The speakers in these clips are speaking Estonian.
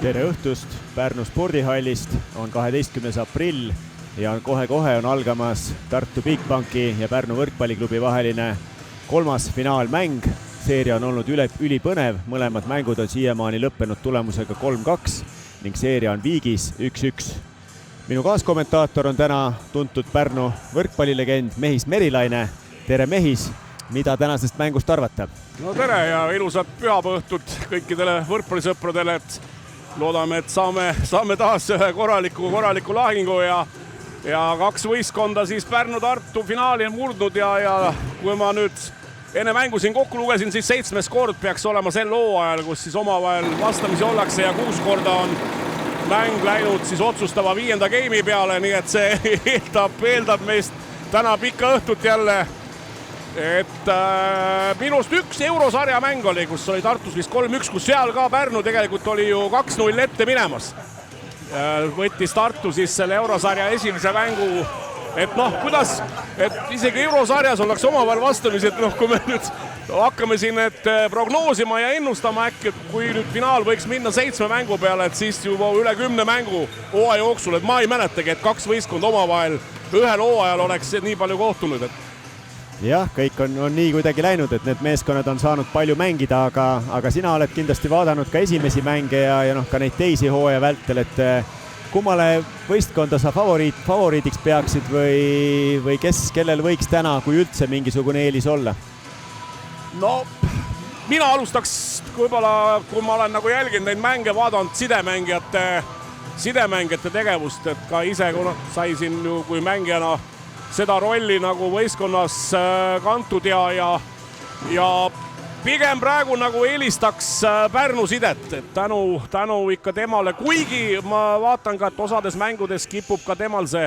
Tere õhtust Pärnu spordihallist, on 12. aprill ja kohe-kohe on algamas Tartu Bigbanki ja Pärnu võrkpalliklubi vaheline kolmas finaalmäng. Seeria on olnud ülipõnev, mõlemad mängud on siiamaani lõppenud tulemusega 3-2 ning seeria on viigis 1-1. Minu kaaskommentaator on täna tuntud Pärnu võrkpallilegend Mehis Merilaine. Tere Mehis, mida tänasest mängust arvata? No tere ja ilusat pühapäõhtut kõikidele võrkpallisõpradele, et loodame, et saame taas ühe korraliku lahingu ja kaks võistkonda siis Pärnu-Tartu finaali on murdnud ja kui ma nüüd enne mängu siin kokku lugesin, siis 7. kord peaks olema sel hooajal, kus siis omavahel vastamisi ollakse ja 6 korda on mäng läinud siis otsustava 5. game'i peale, nii et see eeldab meist täna pikka õhtut jälle. Et minust üks eurosarja mäng oli, kus oli Tartus vist 3-1, kus seal ka Pärnu tegelikult oli ju 2-0 ette minemas. Võttis Tartu siis selle eurosarja esimese mängu, et kuidas, et isegi eurosarjas ollakse omavahel vastamisi, et kui me nüüd hakkame siin prognoosima ja ennustama äkki, et kui nüüd finaal võiks minna 7 mängu peale, et siis juba üle 10 mängu hooaja jooksul, et ma ei mäletagi, et 2 võistkond omavahel ühel hooajal oleks nii palju kohtunud, et jah, kõik on nii kuidagi läinud, et need meeskonnad on saanud palju mängida, aga sina oled kindlasti vaadanud ka esimesi mänge ja ka neid teisi hooaja vältel, et kummale võistkonda sa favoriidiks peaksid või kellel võiks täna, kui üldse mingisugune eelis olla? No, mina alustaks võib-olla, kui ma olen jälginud neid mänge, vaadanud sidemängijate tegevust, et ka ise sai siin ju kui mängijana seda rolli nagu võistkonnas kantud ja pigem praegu eelistaks Pärnu sidet, et tänu ikka temale, kuigi ma vaatan ka, et osades mängudes kipub ka temal see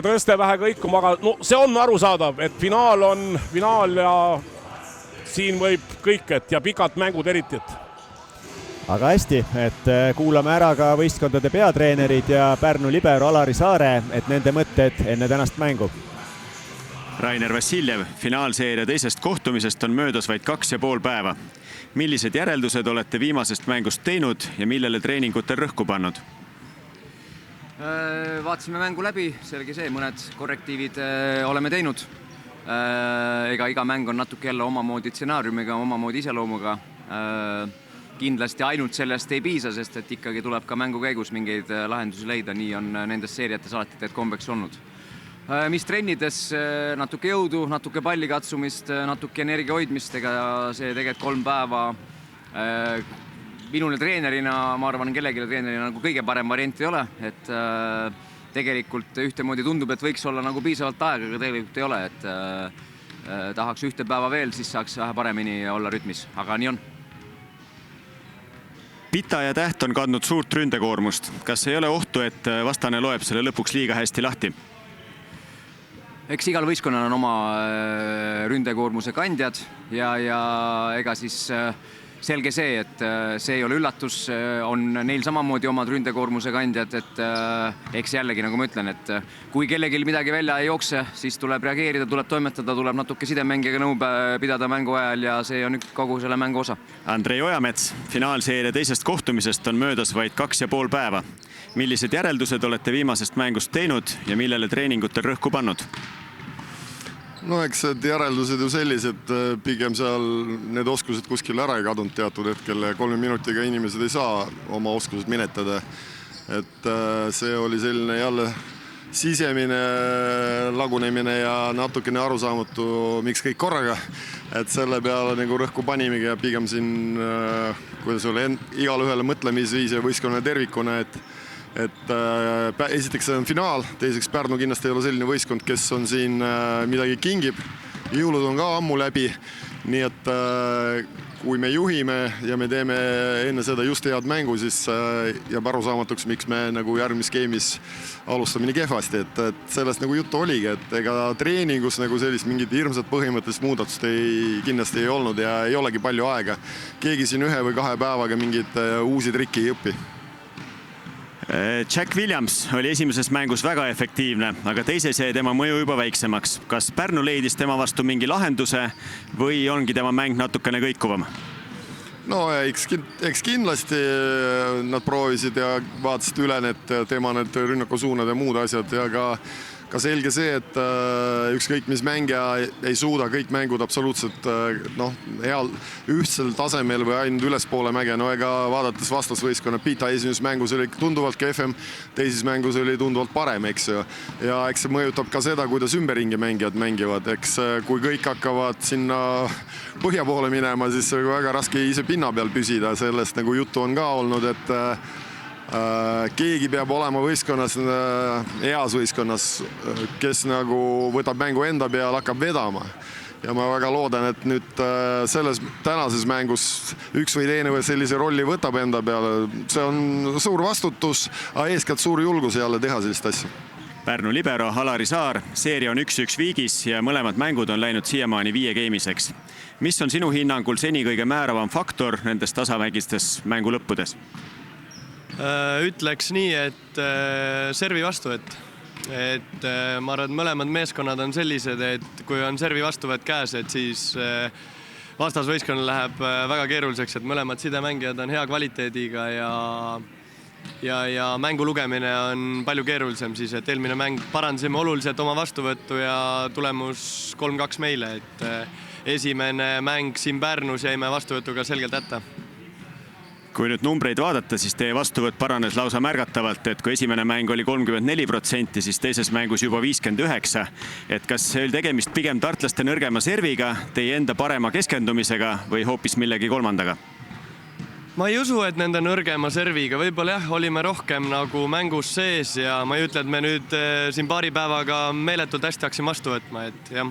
tõste vähe kõikuma, aga see on arusaadav, et finaal ja siin võib kõik, ja pikad mängud eriti, et aga hästi, et kuulame ära ka võistkondade peatreenerid ja Pärnu libero Alari Saare, et nende mõtted enne tänast mängu. Rainer Vassiljev, finaalseeria teisest kohtumisest on möödas vaid 2,5 päeva. Millised järeldused olete viimasest mängust teinud ja millele treeningutel rõhku pannud? Vaatasime mängu läbi, selge see, mõned korrektiivid oleme teinud. Ega iga mäng on natuke jälle omamoodi stsenaariumiga, omamoodi iseloomuga. Kindlasti ainult sellest ei piisa, sest et ikkagi tuleb ka mängu käigus mingeid lahendusi leida, nii on nendes seeriates alati teed kombeks olnud. Mis trennides natuke jõudu, natuke palli katsumist, natuke energia hoidmist, ega see tegelikult 3 päeva minule treenerina, ma arvan, kellelegi treenerina kõige parem variant ei ole, et tegelikult ühtemoodi tundub, et võiks olla piisavalt aega, aga tegelikult ei ole, et tahaks 1 päeva veel, siis saaks vähe paremini olla rütmis, aga nii on. Pita ja Täht on kandnud suurt ründekoormust. Kas ei ole ohtu, et vastane loeb selle lõpuks liiga hästi lahti? Eks igal võistkonnal on oma ründekoormuse kandjad ja ega siis selge see, et see ei ole üllatus, on neil samamoodi omad ründekoormuse kandjad, et eks jällegi, nagu ma ütlen, et kui kellelgi midagi välja ei jookse, siis tuleb reageerida, tuleb toimetada, tuleb natuke sidemängiga nõu pidada mängu ajal ja see on kogu selle mängu osa. Andrei Ojamets, finaalseeria teisest kohtumisest on möödas vaid 2,5 päeva. Millised järeldused olete viimasest mängust teinud ja millele treeningutel rõhku pannud? No eks järeldused ju sellised, pigem seal need oskused kuskil ära ei kadunud teatud hetkel. 3 minutiga inimesed ei saa oma oskused minetada. Et see oli selline jälle sisemine lagunemine ja natukene arusaamatu, miks kõik korraga. Et selle peale rõhku panimegi ja pigem siin, kuidas oli igal ühele mõtlemisviis ja võistkonna tervikuna, et esiteks see on finaal, teiseks Pärnu kindlasti ei ole selline võistkond, kes on siin midagi kingib. Jõulud on ka ammu läbi, nii et kui me juhime ja me teeme enne seda just head mängu, siis jääb arusaamatuks, miks me järgmis skeemis alustame nii kehvasti, et sellest juttu oligi, et ega treeningus sellist mingit hirmsat põhimõttelist muudatust kindlasti ei olnud ja ei olegi palju aega. Keegi siin 1 või 2 päevaga mingit uusi trikki ei õpi. Jack Williams oli esimeses mängus väga efektiivne, aga teises jäi tema mõju juba väiksemaks. Kas Pärnu leidis tema vastu mingi lahenduse või ongi tema mäng natukene kõikuvam? no eks kindlasti nad proovisid ja vaatasid üle need rünnakusuunad ja muud asjad ja ka selge see, et ükskõik mis mängija ei suuda kõik mängud absoluutselt heal ühtsel tasemel või ainult ülespoole mäge. No ega vaadates vastasvõistkonna Pita esimeses mängus oli tunduvalt kehvem, teises mängus oli tunduvalt parem, eks ju. Ja eks see mõjutab ka seda, kuidas ümberringi mängijad mängivad. Eks kui kõik hakkavad sinna põhja poole minema, siis on väga raske ise pinna peal püsida. Sellest nagu juttu on ka olnud, et keegi peab olema võistkonnas, heas võistkonnas, kes nagu võtab mängu enda peal, hakkab vedama. Ja ma väga loodan, et nüüd selles tänases mängus üks või teine või sellise rolli võtab enda peale. See on suur vastutus, aga eeskätt suur julgus jälle teha sellist asja. Pärnu libero Alari Saar, seeria on 1-1 viigis ja mõlemad mängud on läinud siiamaani 5-geemiseks. Mis on sinu hinnangul seni kõige määravam faktor nendes tasavägistes mängu lõppudes? Ütleks nii, et servi vastuvõtt. Ma arvan, et mõlemad meeskonnad on sellised, et kui on servi vastuvõtt käes, et siis vastasvõistkonnal läheb väga keeruliseks, et mõlemad sidemängijad on hea kvaliteediga ja mängu lugemine on palju keerulisem siis, et eelmine mäng parandasime oluliselt oma vastuvõttu ja tulemus 3-2 meile, et esimene mäng siin Pärnus jäime vastuvõtuga selgelt hätta. Kui nüüd numbreid vaadata, siis teie vastuvõtt paranes lausa märgatavalt, et kui esimene mäng oli 34%, siis teises mängus juba 59%. Et kas see oli tegemist pigem tartlaste nõrgema serviga, teie enda parema keskendumisega või hoopis millegi kolmandaga? Ma ei usu, et nende nõrgema serviga. Võib-olla jah, olime rohkem nagu mängus sees ja ma ei ütle, et me nüüd siin paari päevaga meeletult hästi haksime vastu võtma, et jah.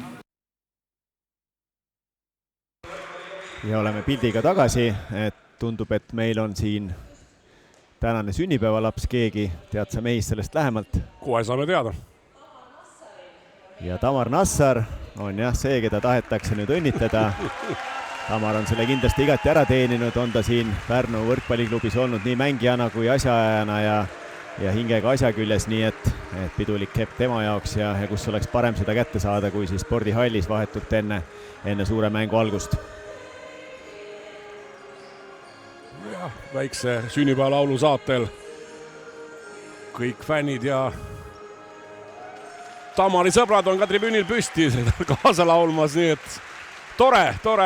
Ja oleme pildiga tagasi, et tundub, et meil on siin tänane sünnipäevalaps keegi. Tead sa meist sellest lähemalt? Kohe saame teada. Ja Tamar Nassar on jah see, keda tahetakse nüüd õnnitleda. Tamar on selle kindlasti igati ära teeninud, on ta siin Pärnu võrkpalliklubis olnud nii mängijana kui asjaajana ja hingega asja küljes, nii et pidulik hetk tema jaoks ja kus oleks parem seda kätte saada, kui siis spordihallis vahetult enne suure mängu algust. Väikse sünnipäevalaulu saatel kõik fännid ja Tamari sõbrad on ka tribüünil püsti kaasa laulmas, nii et tore,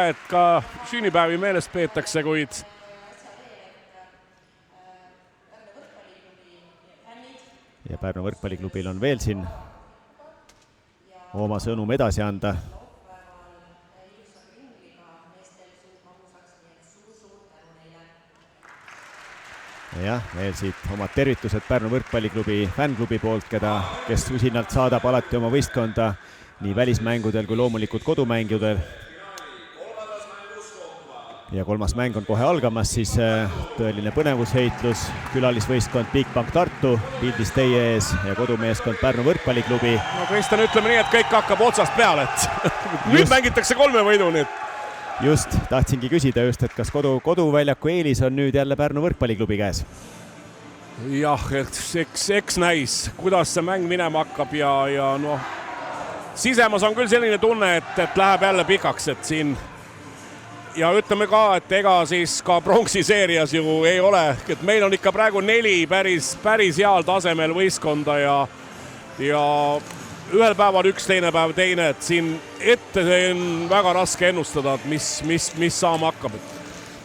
et ka sünnipäevi meelest peetakse, kuid ja Pärnu võrkpalliklubil on veel siin oma sõnum edasi anda. Jah, veel siit omad tervitused Pärnu võrkpalliklubi fännklubi poolt, kes usinalt saadab alati oma võistkonda nii välismängudel kui loomulikult kodumängudel. Ja kolmas mäng on kohe algamas, siis tõeline põnevusheitlus, külalisvõistkond Bigbank Tartu, pildis teie ees ja kodumeeskond Pärnu võrkpalliklubi. No Kristjan, ütleme nii, et kõik hakkab otsast peale, et nüüd mängitakse 3 võidu nüüd. Just, tahtsingi küsida just, et kas koduväljaku eelis on nüüd jälle Pärnu võrkpalliklubi käes? Jah, eks näis, kuidas see mäng minema hakkab ja noh, sisemas on küll selline tunne, et läheb jälle pikaks, et siin ja ütleme ka, et ega siis ka pronksi seerias ju ei ole, et meil on ikka praegu 4 päris heal tasemel võistkonda ja ühel päeval üks, teine päev teine, et siin ette on väga raske ennustada, et mis saama hakkab.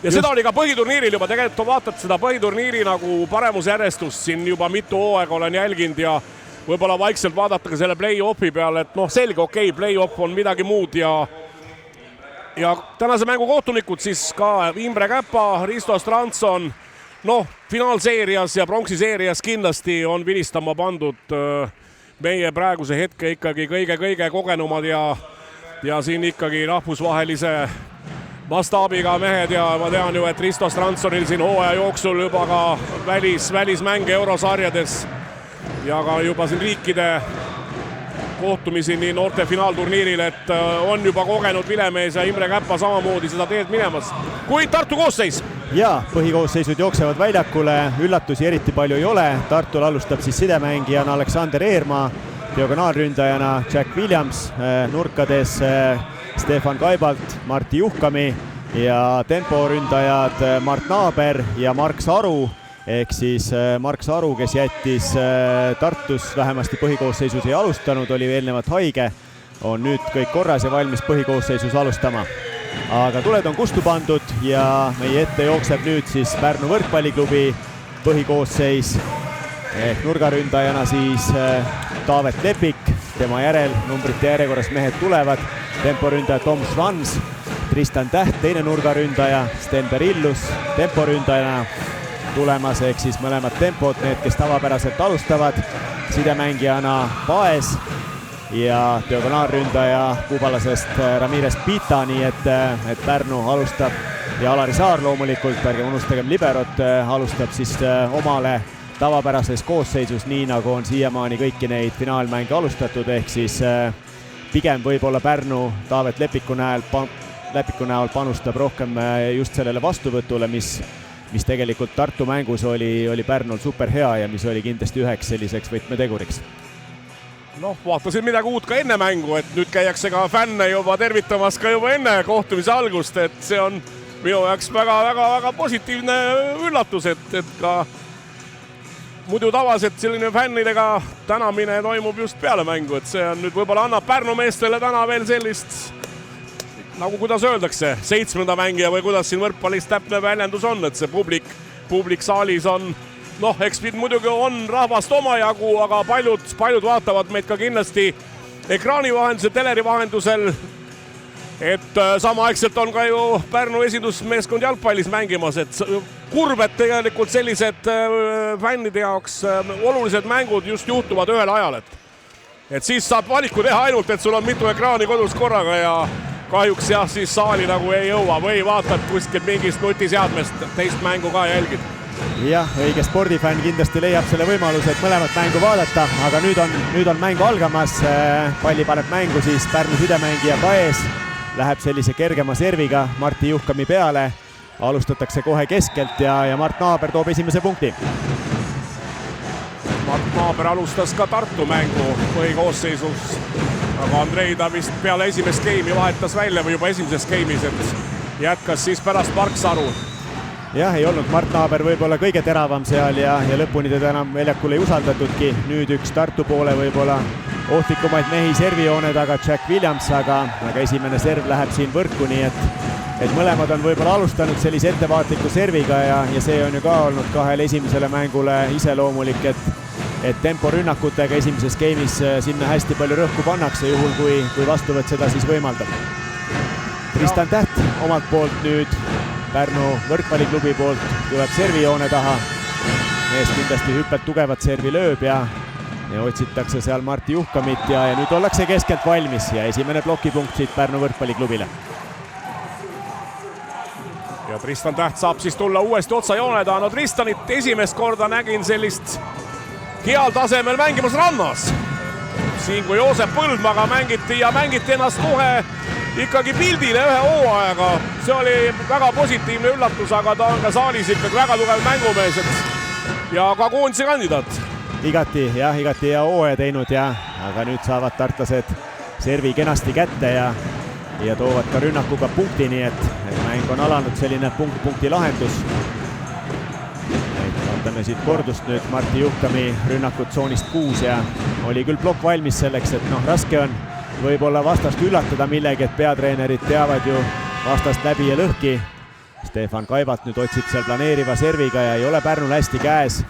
Ja seda oli ka põhiturniiril juba, tegelikult vaatad seda põhiturniiri nagu paremusjärjestust siin juba mitu hooaega olen jälginud ja võib-olla vaikselt vaadata ka selle play-offi peale, et noh, selge, okei, play-off on midagi muud ja tänase mängu kohtunikud siis ka Imre Käpa, Risto Strandson, noh, finaalseerias ja pronksiseerias kindlasti on vilistama pandud meie praeguse hetke ikkagi kõige kogenumad ja siin ikkagi rahvusvahelise mastaabiga mehed ja ma tean ju, et Risto Strandsonil siin hooaja jooksul juba ka välismänge eurosarjades ja ka juba siin riikide kohtumisi nii noorte finaalturniiril, et on juba kogenud vilemees ja Imre Käppa samamoodi seda teed minemas. Kuid Tartu koosseis? Ja põhikoosseisud jooksevad väljakule, üllatusi eriti palju ei ole. Tartul alustab siis sidemängijana Aleksander Eermaa, diagonaalründajana Jack Williams, nurkades Stefan Kaibalt, Martti Juhkami ja temporündajad Mart Naaber ja Mark Saru, ehk siis Mark Saru, kes jättis Tartus vähemasti põhikoosseisus ei alustanud, oli eelnevalt haige, on nüüd kõik korras ja valmis põhikoosseisus alustama. Aga tuled on kustu pandud ja meie ette jookseb nüüd siis Pärnu võrkpalliklubi põhikoosseis ehk nurgaründajana siis Taavet Lepik, tema järel numbrite järjekorras mehed tulevad, temporündaja Tom Schwanz, Tristan Täht, teine nurgaründaja, Sten Berillus temporündajana tulemas, ehk siis mõlemad tempod, need, kes tavapäraselt alustavad, sidemängijana Paes ja diagonaalründaja kuubalasest Ramirez Pita, nii et Pärnu alustab ja Alari Saar loomulikult, ärgem unustagem liberot, alustab siis omale tavapärases koosseisus, nii nagu on siiamaani kõiki neid finaalmänge alustatud, ehk siis pigem võib-olla Pärnu Taavet Lepiku näol panustab rohkem just sellele vastuvõtule, mis tegelikult Tartu mängus oli Pärnul super hea ja mis oli kindlasti üheks selliseks võtmeteguriks. Noh, vaatasin midagi uut ka enne mängu, et nüüd käiakse ka fänne juba tervitamas ka juba enne kohtumise algust, et see on minu jaoks väga positiivne üllatus, et ka muidu tavaliselt selline fännidega tänamine toimub just peale mängu, et see on nüüd võib-olla annab Pärnu meestele täna veel sellist, nagu kuidas öeldakse, 7. mängija või kuidas siin võrkpallis täpne väljendus on, et see publik saalis on, noh, eks muidugi on rahvast omajagu, aga paljud vaatavad meid ka kindlasti ekraani vahendusel, teleri vahendusel, et samaaegselt on ka ju Pärnu esindusmeeskond jalgpallis mängimas, et kurb, et tegelikult sellised fännide jaoks olulised mängud just juhtuvad ühel ajal, et siis saab valiku teha ainult, et sul on mitu ekraani kodus korraga ja kahjuks jah, siis saali nagu ei jõua või vaatad kuskilt mingist nutiseadmest teist mängu ka jälgid. Jah, õige spordifänn kindlasti leiab selle võimaluse, et mõlemat mängu vaadata, aga nüüd on mängu algamas, palli paneb mängu siis Pärnu sidemängija Paes, läheb sellise kergema serviga Martti Juhkami peale, alustatakse kohe keskelt ja Mart Naaber toob esimese punkti. Mart Naaber alustas ka Tartu mängu põhikoosseisus, aga Andrei ta vist peale esimest geimi vahetas välja või juba esimeses geimis, et jätkas siis pärast Mark Saru. Jah, ei olnud Mart Naaber võib-olla kõige teravam seal ja lõpuni teda enam väljakul ei usaldatudki. Nüüd üks Tartu poole võib-olla ohtlikumaid mehi servijoone taga Jack Williams, aga esimene serv läheb siin võrku, nii et mõlemad on võib-olla alustanud sellise ettevaatliku serviga ja see on ju ka olnud kahele esimesele mängule iseloomulik, et temporünnakutega esimeses geimis sinna hästi palju rõhku pannakse, juhul kui vastuvõtt seda siis võimaldab. Tristan Täht omalt poolt nüüd Pärnu võrkpalliklubi poolt tuleb servijoone taha. Mees kindlasti hüppelt tugevat servi lööb ja otsitakse seal Martti Juhkamit ja nüüd ollakse keskelt valmis ja esimene plokipunkt siit Pärnu võrkpalliklubilile. Ja Tristan Täht saab siis tulla uuesti otsajoone taha. No Tristanit esimest korda nägin sellist heal tasemel mängimas rannas. Siin kui Joosep Põldmaga mängiti ennast kohe ikkagi pildile ühe hooajaga. See oli väga positiivne üllatus, aga ta on ka saalis ikkagi väga tugev mängumees ja ka koondise kandidaat. Igati hea hooaja teinud aga nüüd saavad tartlased servi kenasti kätte ja toovad ka rünnakuga punkti, nii et mäng on alanud selline punkti lahendus. Vaatame siit kordust nüüd Martti Juhkami rünnakut tsoonist 6 ja oli küll plokk valmis selleks, et raske on võib-olla vastast üllatada millegi, et peatreenerid teavad ju vastast läbi ja lõhki. Stefan Kaibalt nüüd otsib seal planeeriva serviga ja ei ole Pärnul hästi käes.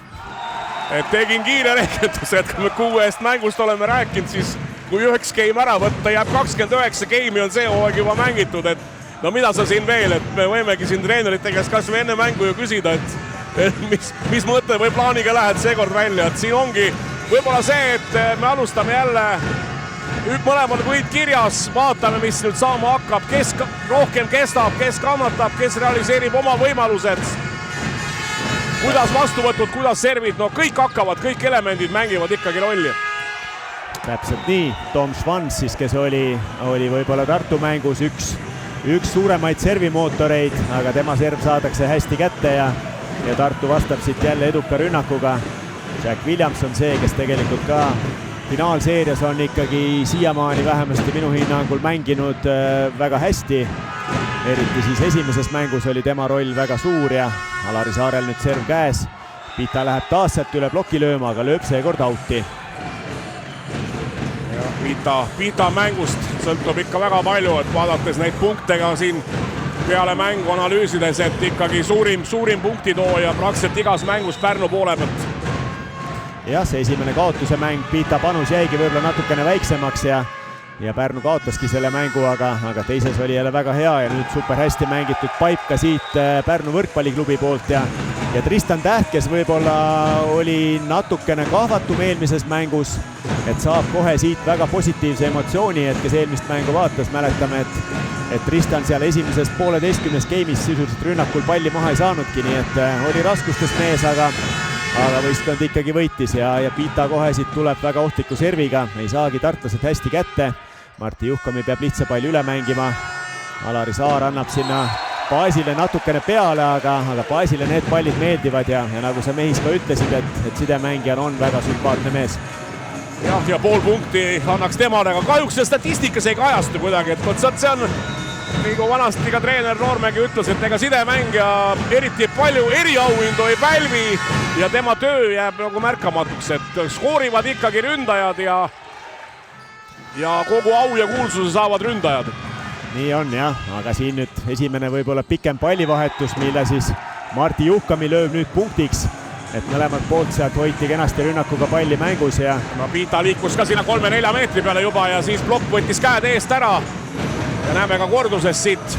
Et tegin kiire rehkenduse, et kui me 6 mängust oleme rääkinud, siis kui 1 game ära võtta, jääb 29 game'i on see hooaeg juba mängitud, et no mida sa siin veel, et me võimegi siin treenerite käest kas või enne mängu ju küsida, et mis mõtte või plaaniga lähed seekord välja, et siin ongi võib-olla see, et me alustame jälle mõlemad võid kirjas, vaatame, mis nüüd saama hakkab, kes rohkem kestab, kes kannatab, kes realiseerib oma võimalused, kuidas vastuvõtud, kuidas servid, no kõik elemendid mängivad ikkagi rolli. Täpselt nii, Tom Schwanz siis, kes oli võib-olla Tartu mängus üks suuremaid servimootoreid, aga tema serv saadakse hästi kätte ja Tartu vastab siit jälle eduka rünnakuga. Jack Williams on see, kes tegelikult ka finaalseerias on ikkagi siiamaani vähemasti minu hinnangul mänginud väga hästi. eriti siis esimeses mängus oli tema roll väga suur ja Alari Saarel nüüd serv käes. Pita läheb taas sealt üle ploki lööma, aga lööb seekord out'i. Pita mängust sõltub ikka väga palju, et vaadates neid punktega siin peale mängu analüüsides, et ikkagi suurim punktitooja praktiliselt igas mängus Pärnu poole pealt. Jah, see esimene kaotuse mäng, Pita panus jäigi võib-olla natukene väiksemaks ja Pärnu kaotaski selle mängu, aga teises oli jälle väga hea ja nüüd super hästi mängitud paip ka siit Pärnu võrkpalliklubi poolt ja Tristan Täht, kes võib-olla oli natukene kahvatum eelmises mängus, et saab kohe siit väga positiivse emotsiooni, et kes eelmist mängu vaatas, mäletame, et Tristan seal esimeses 1,5 game'is sisuliselt rünnakul palli maha ei saanudki, nii et oli raskustes mees, aga võistkond ikkagi võitis ja Pita kohe siit tuleb väga ohtliku serviga, ei saagi tartlased hästi kätte. Martti Juhkami peab lihtsa palli üle mängima. Alari Saar annab sinna Paasile natukene peale, aga Paasile need pallid meeldivad ja nagu sa Mehis ka ütlesid, et sidemängijana on väga sümpaatne mees. Ja pool punkti annaks temale, aga kahjuks see statistikas ei kajastu kuidagi, et see on nagu vanasti ka treener Noormägi ütles, et ega sidemängija eriti palju eriauhindu ei pälvi ja tema töö jääb nagu märkamatuks, et skoorivad ikkagi ründajad ja kogu au ja kuulsuse saavad ründajad. Nii on jah, aga siin nüüd esimene võib-olla pikem pallivahetus, mille siis Martti Juhkami lööb nüüd punktiks, et mõlemad poolt sealt hoiti kenasti rünnakuga palli mängus ja Pita liikus ka sinna 3-4 meetri peale juba ja siis plokk võttis käed eest ära ja näeme ka korduses siit.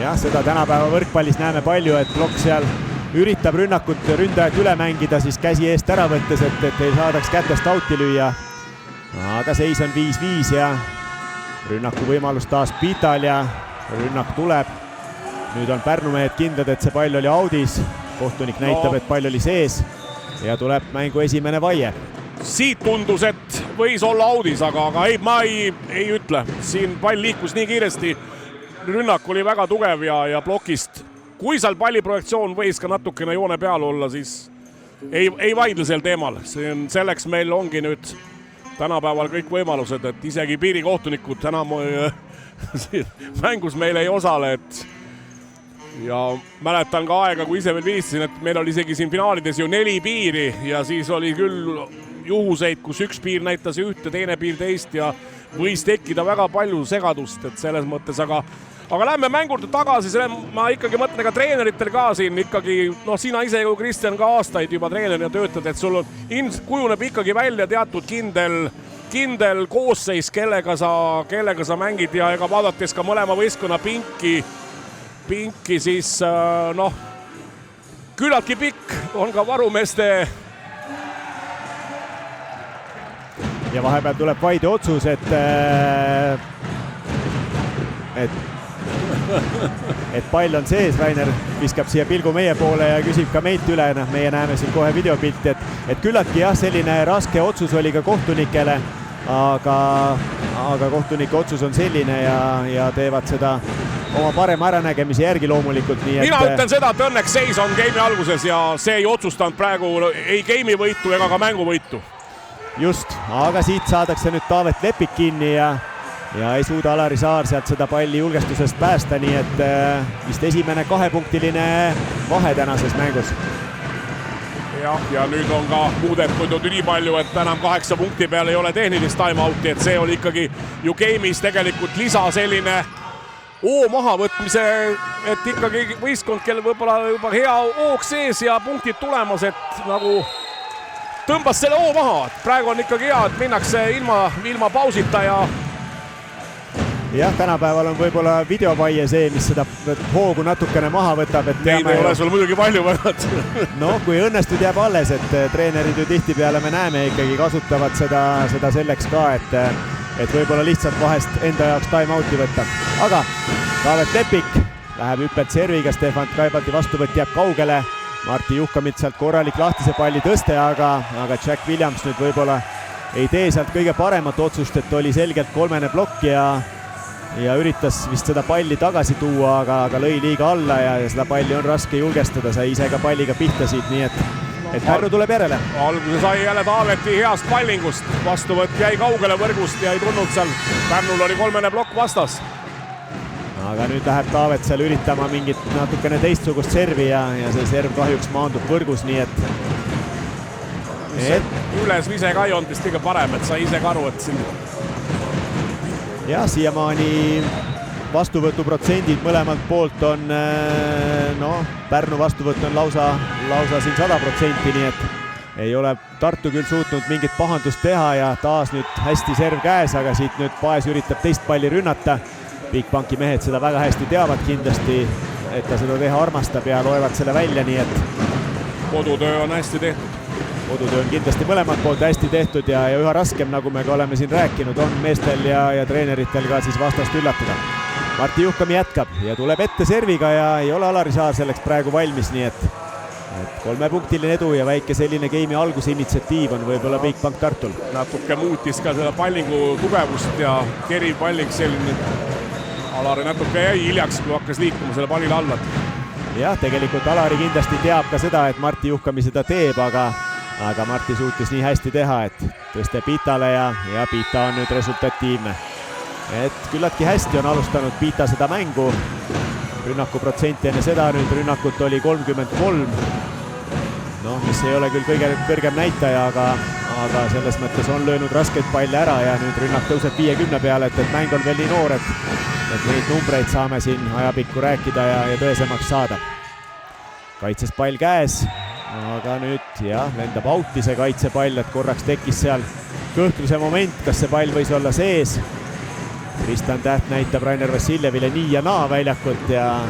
Jah, seda tänapäeva võrkpallis näeme palju, et plokk seal üritab ründajat üle mängida, siis käsi eest ära võttes, et ei saadaks kätest out'i lüüa. Aga seis on 5-5 ja rünnaku võimalus taas Pital ja rünnak tuleb. Nüüd on Pärnu mehed kindlad, et see pall oli audis. Kohtunik näitab, et pall oli sees ja tuleb mängu esimene vaie. Siit tundus, et võis olla audis, aga ma ei ütle. Siin pall liikus nii kiiresti. Rünnak oli väga tugev ja plokist. Kui seal palliprojektsioon võis ka natukene joone peal olla, siis ei vaidle sel teemal. Selleks meil ongi nüüd tänapäeval kõik võimalused, et isegi piirikohtunikud enam mängus meil ei osale, ja mäletan ka aega, kui ise veel viistasin, et meil oli isegi siin finaalides ju 4 piiri ja siis oli küll juhuseid, kus üks piir näitas ühte, teine piir teist ja võis tekkida väga palju segadust, et selles mõttes, aga lähme mängurde tagasi, ma ikkagi mõtlen ka treeneritel ka siin ikkagi, sina ise ju Kristjan ka aastaid juba treenerina töötad, et sul kujuneb ikkagi välja teatud kindel koosseis, kellega sa mängid ja ega vaadates ka mõlema võistkonna pinki siis küllaltki pikk on ka varumeeste. Ja vahepeal tuleb vaide otsus, et pall on sees, Rainer viskab siia pilgu meie poole ja küsib ka meilt üle, meie näeme siin kohe videopilti, et küllaltki jah, selline raske otsus oli ka kohtunikele, aga kohtunike otsus on selline ja teevad seda oma parema äranägemise järgi loomulikult. Mina ütlen seda, et õnneks seis on game'i alguses ja see ei otsustanud praegu ei game'i võitu ega ka mängu võitu. Just, aga siit saadakse nüüd Taavet Lepik kinni ja ei suuda Alari Saar sealt seda palli julgestusest päästa, nii et vist esimene 2-punktiline vahe tänases mängus. Ja nüüd on ka muudetud nii palju, et enam 8 punkti peal ei ole tehnilist time-out'i, et see oli ikkagi ju game'is tegelikult lisa selline mahavõtmise, et ikkagi võistkond, kel võib-olla juba hea hoog sees ja punktid tulemas, et nagu tõmbas selle maha. Praegu on ikkagi hea, et minnakse ilma pausita Jah, tänapäeval on võib-olla videovaie see, mis seda hoogu natukene maha võtab. Neid ei ole sul muidugi palju võrrad. Kui õnnestud jääb alles, et treenerid ju tihtipeale me näeme ikkagi kasutavad seda selleks ka, et võib-olla lihtsalt vahest enda jaoks time-out'i võtta. Aga Taavet Lepik läheb hüppelt serviga, Stefan Kraibalti vastuvõtt jääb kaugele. Martti Juhkamit sealt korralik lahtise palli tõste, aga Jack Williams nüüd võib-olla ei tee sealt kõige paremat otsust, et oli selgelt 3. plokk ja üritas vist seda palli tagasi tuua, aga lõi liiga alla ja seda palli on raske julgestada, sai ise ka palliga pihta siit, nii et Pärnu tuleb järele. Alguse sai jälle Taaveti heast pallingust, vastuvõtt jäi kaugele võrgust ja ei tulnud seal. Pärnul oli 3. plokk vastas. aga nüüd läheb Taavet seal üritama mingit natukene teistsugust servi ja see serv kahjuks maandub võrgus, nii et üles vise ka ei olnud vist kõige parem, et sai ise ka aru, et siin jah, siiamaani vastuvõtuprotsendid mõlemalt poolt on, Pärnu vastuvõtt on lausa siin 100%, nii et ei ole Tartu küll suutnud mingit pahandust teha ja taas nüüd hästi serv käes, aga siit nüüd Paes üritab teist palli rünnata. Bigbanki mehed seda väga hästi teavad kindlasti, et ta seda teha armastab ja loevad selle välja, nii et kodutöö on hästi tehtud. Kodutöö on kindlasti mõlemalt poolt hästi tehtud ja üha raskem, nagu me ka oleme siin rääkinud, on meestel ja treeneritel ka siis vastast üllatada. Martti Juhkami jätkab ja tuleb ette serviga ja ei ole Alari Saar selleks praegu valmis, nii et 3-punktiline edu ja väike selline geimi alguse initsiatiiv on võib-olla Bigbank Tartul. Natuke muutis ka seda pallingu tugevust ja keriv palling selline. Alari natuke jäi hiljaks, kui hakkas liikuma selle pallile alla. Jah, tegelikult Alari kindlasti teab ka seda, et Martti Juhkami seda teeb, aga Martti suutis nii hästi teha, et tõste Pitale ja Pita on nüüd resultatiivne. Et küllaltki hästi on alustanud Pita seda mängu. Rünnakuprotsenti enne seda nüüd rünnakut oli 33. Mis ei ole küll kõige kõrgem näitaja, aga selles mõttes on löönud raskeid palle ära ja nüüd rünnak tõuseb 50 peale, et mäng on veel nii noor, et neid numbreid saame siin ajapikku rääkida ja tõesemaks saada. Kaitses pall käes, aga nüüd lendab auti see kaitsepall, et korraks tekkis seal kõhkluse moment, kas see pall võis olla sees. Tristan Täht näitab Rainer Vassiljevile nii ja naa väljakult ja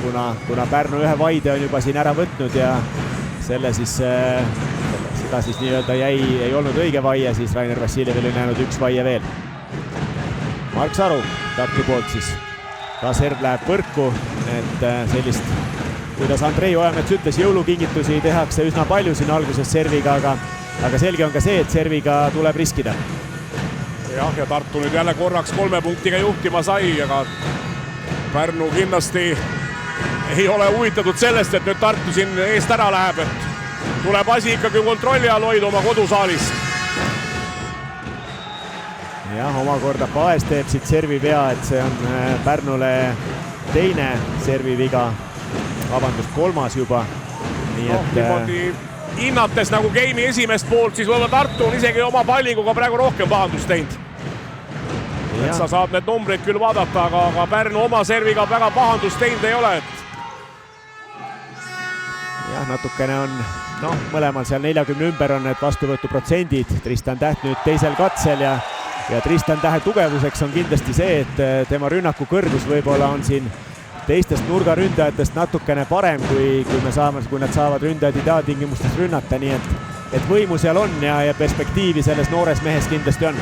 kuna Pärnu ühe vaide on juba siin ära võtnud ja seda siis nii-öelda ei olnud õige vaie, siis Rainer Vassiljevil on jäänud üks vaie veel. Mark Saru Tartu poolt siis. Ka serv läheb võrku, et sellist, kuidas Andrei Ojamets ütles, jõulukingitusi tehakse üsna palju siin alguses serviga, aga selge on ka see, et serviga tuleb riskida. Ja Tartu nüüd jälle korraks 3 punktiga juhtima sai, aga Pärnu kindlasti ei ole huvitatud sellest, et nüüd Tartu siin eest ära läheb, et tuleb asi ikkagi kontrolli all hoida oma kodusaalis. Jah, omakorda Paes teeb siit servi vea, et see on Pärnule teine serviviga, kolmas juba. Niimoodi hinnates nagu geimi esimest poolt, siis võib-olla Tartu on isegi oma pallinguga praegu rohkem pahandust teinud. Et sa saad need numbrid küll vaadata, aga Pärnu oma serviga väga pahandust teinud ei ole. Jah, natukene on, mõlemal seal 40 ümber on need vastuvõtuprotsendid. Tristan Täht nüüd teisel katsel ja Tristan Tähe tugevuseks on kindlasti see, et tema rünnaku kõrgus võib-olla on siin teistest nurgaründajatest natukene parem, kui nad saavad ründajad ideaaltingimustes rünnata, nii et võimu seal on ja perspektiivi selles noores mehes kindlasti on.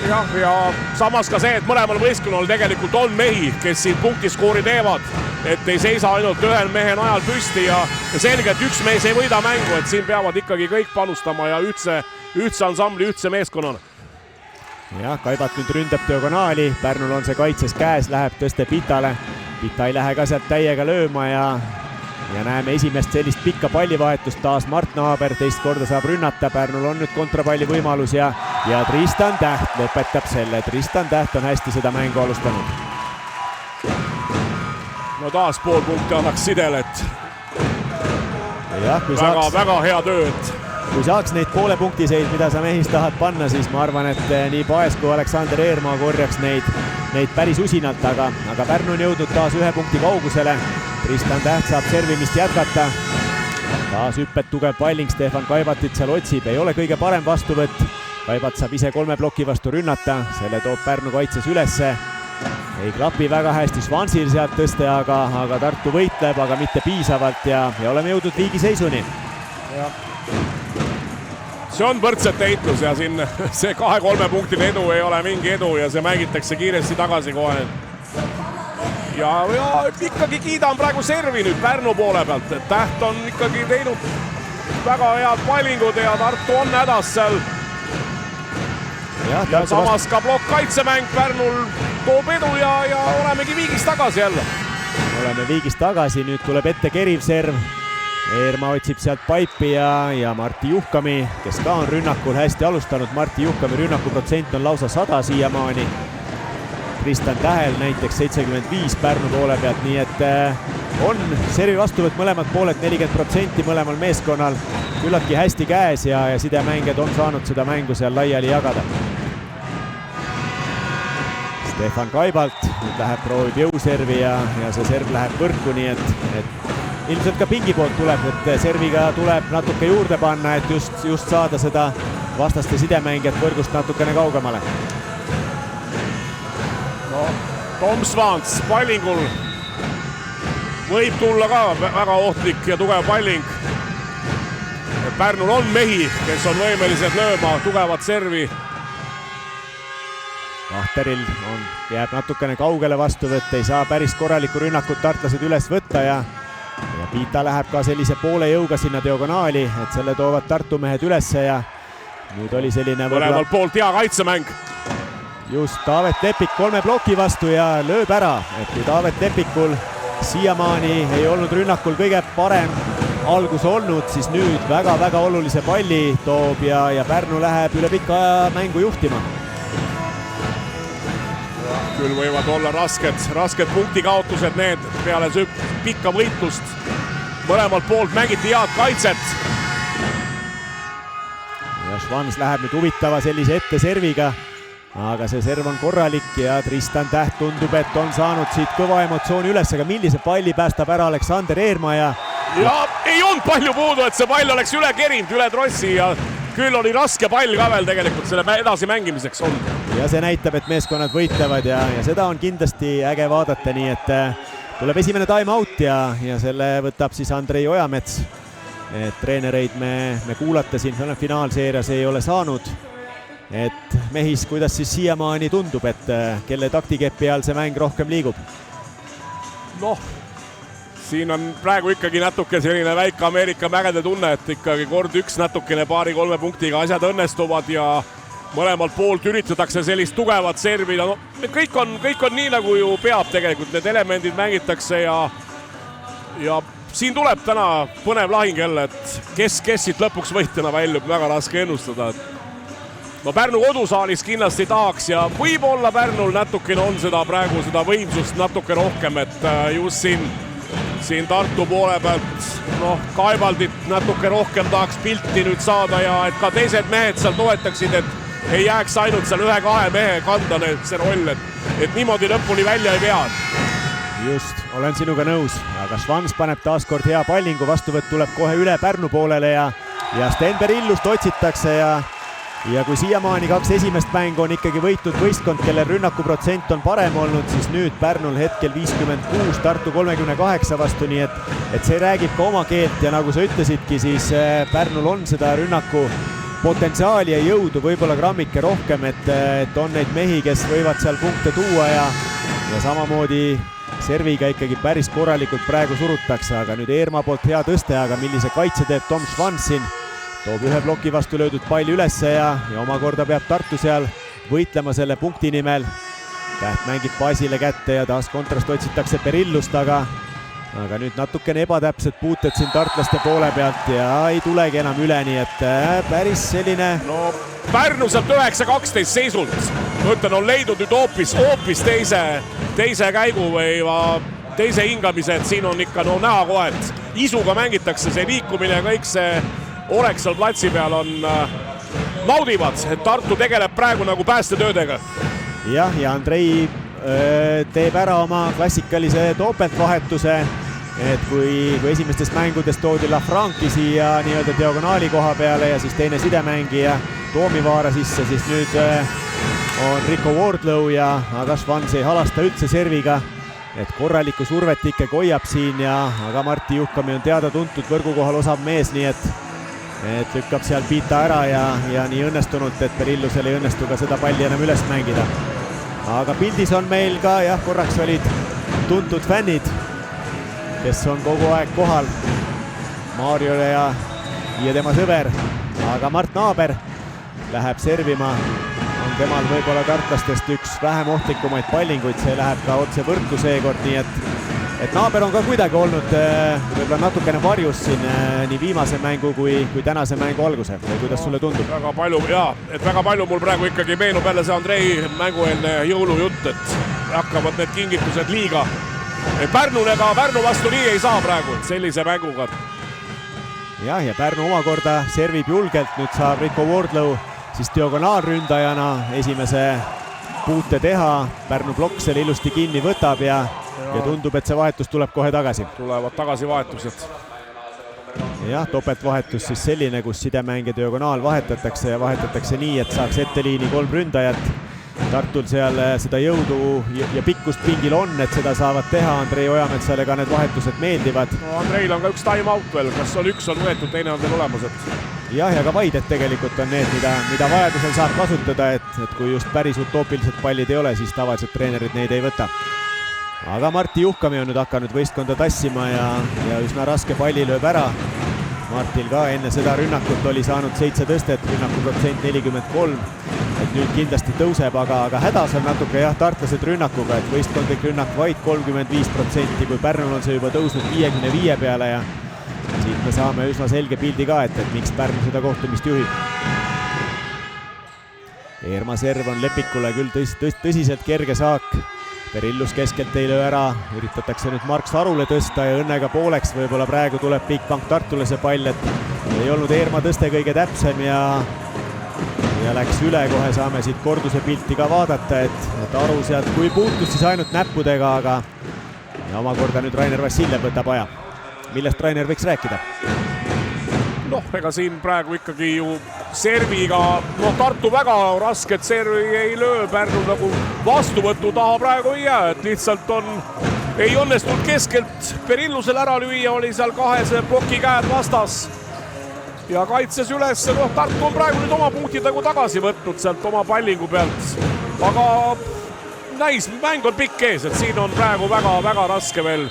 Ja samas ka see, et mõlemal võistkonnal tegelikult on mehi, kes siin punktiskoori teevad, et ei seisa ainult ühel mehe najal püsti ja selge, et üks mees ei võida mängu, et siin peavad ikkagi kõik panustama ja ühtse ansambli, ühtse meeskonnana. Jah, Kaibat nüüd ründab diagonaali, Pärnul on see kaitses käes, läheb tõste Pitale. Pita ei lähe ka sealt täiega lööma ja näeme esimest sellist pikka pallivahetust, taas Mart Naaber teist korda saab rünnata, Pärnul on nüüd kontrapalli võimalus ja Tristan Täht lõpetab selle. Tristan Täht on hästi seda mängu alustanud. Taas pool punkti annaks Sidele, et väga hea töö, et kui saaks neid poolepunktiseid, mida sa mehis tahad panna, siis ma arvan, et nii Paes kui Aleksander Eermaa korjaks neid päris usinalt, aga Pärnu on jõudnud taas 1 punkti kaugusele. Tristan Täht saab servimist jätkata. Taas hüpped, tugev palling, Stefan Kaibatit seal otsib, ei ole kõige parem vastuvõtt. Kaibat saab ise 3 ploki vastu rünnata, selle toob Pärnu kaitses ülesse. Ei klapi väga hästi Švansil sealt tõste, aga Tartu võitleb, aga mitte piisavalt ja oleme jõudnud viigiseisuni. See on võrdsete heitlus ja siin see 2-3 punktine edu ei ole mingi edu ja see mängitakse kiiresti tagasi kohe. Ja ikkagi kiidan praegu servi nüüd Pärnu poole pealt, et Täht on ikkagi teinud väga head pallingud ja Tartu on hädas seal. Ja samas ka plokk kaitsemäng Pärnul toob edu ja olemegi viigis tagasi jälle. Oleme viigis tagasi, nüüd tuleb ette keriv serv. Eermaa otsib sealt paipi ja Martti Juhkami, kes ka on rünnakul hästi alustanud. Martti Juhkami rünnakuprotsent on lausa 100 siiamaani. Kristjan Tähel näiteks 75 Pärnu poole pealt, nii et on servi vastuvõtt mõlemad pooled 40% mõlemal meeskonnal küllaltki hästi käes ja sidemängijad on saanud seda mängu seal laiali jagada. Stefan Kaibalt nüüd proovib jõuservi ja see serv läheb võrku, nii et ilmselt ka pingi poolt tuleb, et serviga tuleb natuke juurde panna, et just saada seda vastaste sidemängijat võrgust natukene kaugemale. No, Tom Svans pallingul võib tulla ka väga ohtlik ja tugev palling. Pärnul on mehi, kes on võimelised lööma tugevat servi. Vahteril jääb natukene kaugele vastuvõtt, ei saa päris korralikku rünnakut tartlased üles võtta ja Piita läheb ka sellise poole jõuga sinna diagonaali, et selle toovad Tartu mehed ülesse ja nüüd oli selline mõlemalt poolt hea kaitsemäng. Just, Taavet Lepik 3 ploki vastu ja lööb ära, et kui Taavet Lepikul siiamaani ei olnud rünnakul kõige parem algus olnud, siis nüüd väga-väga olulise palli toob ja Pärnu läheb üle pika aja mängu juhtima. Küll võivad olla rasked punktikaotused need peale pikka võitlust. Mõlemalt poolt mängiti head kaitset. Ja Švans läheb nüüd huvitava sellise ette serviga, aga see serv on korralik ja Tristan Täht tundub, et on saanud siit kõva emotsiooni üles, aga millise palli päästab ära Aleksander Eermaa ja ei olnud palju puudu, et see pall oleks üle kerinud, üle trossi ja küll oli raske pall ka veel tegelikult selle edasi mängimiseks on. Ja see näitab, et meeskonnad võitlevad ja seda on kindlasti äge vaadata, nii et tuleb esimene time out ja selle võtab siis Andrei Ojamets. Treenereid me kuulata siin finaalseerias ei ole saanud. Et mehis, kuidas siis siiamaani tundub, et kelle taktikepi all see mäng rohkem liigub? Noh, siin on praegu ikkagi natuke selline väike Ameerika mägede tunne, et ikkagi kord üks natukene 2-3 punktiga asjad õnnestuvad ja mõlemalt poolt üritatakse sellist tugevat servida. No, kõik on nii, nagu ju peab tegelikult, need elemendid mängitakse ja siin tuleb täna põnev lahing jälle, et kes siit lõpuks võitjana väljub, väga raske ennustada. No Pärnu kodusaalis kindlasti tahaks ja võib-olla Pärnul natukene on praegu seda võimsust natuke rohkem, et just siin Tartu poole pealt Kaibaldit natuke rohkem tahaks pilti nüüd saada ja et ka teised mehed seal toetaksid, et ei jääks ainult seal 1-2 mehe kanda see roll, et niimoodi lõpuni välja ei pea. Just, olen sinuga nõus, aga Švans paneb taaskord hea pallingu, vastuvõtt tuleb kohe üle Pärnu poolele ja Stenber Illust otsitakse ja kui siiamaani 2 esimest mängu on ikkagi võitnud võistkond, kelle rünnakuprotsent on parem olnud, siis nüüd Pärnul hetkel 56, Tartu 38 vastu, nii et see räägib ka oma keelt ja nagu sa ütlesidki, siis Pärnul on seda rünnaku potentsiaali ja jõudu võib-olla grammike rohkem, et on neid mehi, kes võivad seal punkte tuua ja samamoodi serviga ikkagi päris korralikult praegu surutakse, aga nüüd Eermaa poolt hea tõste, aga millise kaitse teeb Tom Švans siin. Toob 1 ploki vastu löödud palli ülesse ja omakorda peab Tartu seal võitlema selle punkti nimel. Täht mängib Paasile kätte ja taas kontrast otsitakse Perillust, aga nüüd natukene ebatäpsed puuted siin tartlaste poole pealt ja ei tulegi enam üle, nii et päris selline... No Pärnu sealt 9-12 seisult. Mõtlen, on leidnud nüüd hoopis teise käigu või teise hingamise, et siin on ikka näha kohe, et isuga mängitakse see liikumine ja kõik see orek seal platsi peal on naudivad, et Tartu tegeleb praegu nagu päästetöödega. Jah, ja Andrei teeb ära oma klassikalise topeltvahetuse, et kui esimestes mängudes toodi Lafranki siia nii-öelda diagonaali koha peale ja siis teine sidemängija Toomivaara sisse, siis nüüd on Rico Wardlow aga Švans ei halasta üldse serviga, et korralikku survet ikkagi hoiab siin aga Martti Juhkami on teada-tuntud võrgukohal osav mees, nii et lükkab seal Piita ära ja nii õnnestunult, et Perillusel ei õnnestu ka seda palli enam üles mängida. Aga pildis on meil ka, korraks olid tuntud fännid, kes on kogu aeg kohal. Mariole ja tema sõber, aga Mart Naaber läheb servima. On temal võib-olla tartlastest üks vähem ohtlikumaid pallinguid, see läheb ka otse võrku seekord, nii et et naaber on ka kuidagi olnud võib-olla natukene varjus siin nii viimase mängu kui tänase mängu alguse. Või kuidas sulle tundub? Väga palju mul praegu ikkagi meenub jälle see Andrei mängueelne jõulujutt, et hakkavad need kingitused liiga. Pärnu vastu nii ei saa praegu sellise mänguga. Jah, ja Pärnu omakorda servib julgelt, nüüd saab Rico Wardlow siis diagonaalründajana esimese puute teha. Pärnu plokk selle ilusti kinni võtab ja tundub, et see vahetus tuleb kohe tagasi. Tulevad tagasi vahetused. Jah, topeltvahetus siis selline, kus sidemäng ja diagonaal vahetatakse nii, et saaks etteliini 3 ründajat. Tartul seal seda jõudu ja pikkust pingil on, et seda saavad teha. Andrei Ojametsale ka need vahetused meeldivad. No, Andreil on ka üks time out veel, kas on üks on võetud, teine on veel olemas. Jah, ja ka vaided tegelikult on need, mida vajadusel saab kasutada, et kui just päris utoopilised pallid ei ole, siis tavaliselt treenerid neid ei võta. Aga Martti Juhkami on nüüd hakanud võistkonda tassima ja üsna raske palli lööb ära. Martil ka enne seda rünnakut oli saanud 7 tõstet, rünnaku protsent 43, et nüüd kindlasti tõuseb, aga hädas on natuke tartlased rünnakuga, et võistkondlik rünnak vaid 35%, kui Pärnul on see juba tõusnud 55 peale ja siit me saame üsna selge pildi ka, et miks Pärnu seda kohtumist juhib. Eerma serv on Lepikule küll tõsiselt kerge saak. Perillus keskelt ei löö ära, üritatakse nüüd Mark Sarule tõsta ja õnnega pooleks võib-olla praegu tuleb Bigbank Tartule see pall, et ei olnud Eerma tõste kõige täpsem ja läks üle, kohe saame siit korduse pilti ka vaadata, et Aru sealt kui puutus siis ainult näppudega, aga ja omakorda nüüd Rainer Vassiljev võtab aja. Millest Rainer võiks rääkida? Ega siin praegu ikkagi ju serviga, Tartu väga rasket servi ei löö, Pärnu nagu vastuvõtu taha praegu ei jää, et lihtsalt ei õnnestunud keskelt Perillusel ära lüüa, oli seal kahese ploki käed vastas ja kaitses üles. Tartu on praegu nüüd oma punktid nagu tagasi võtnud sealt oma pallingu pealt, aga näis, mäng on pikk ees, et siin on praegu väga raske veel.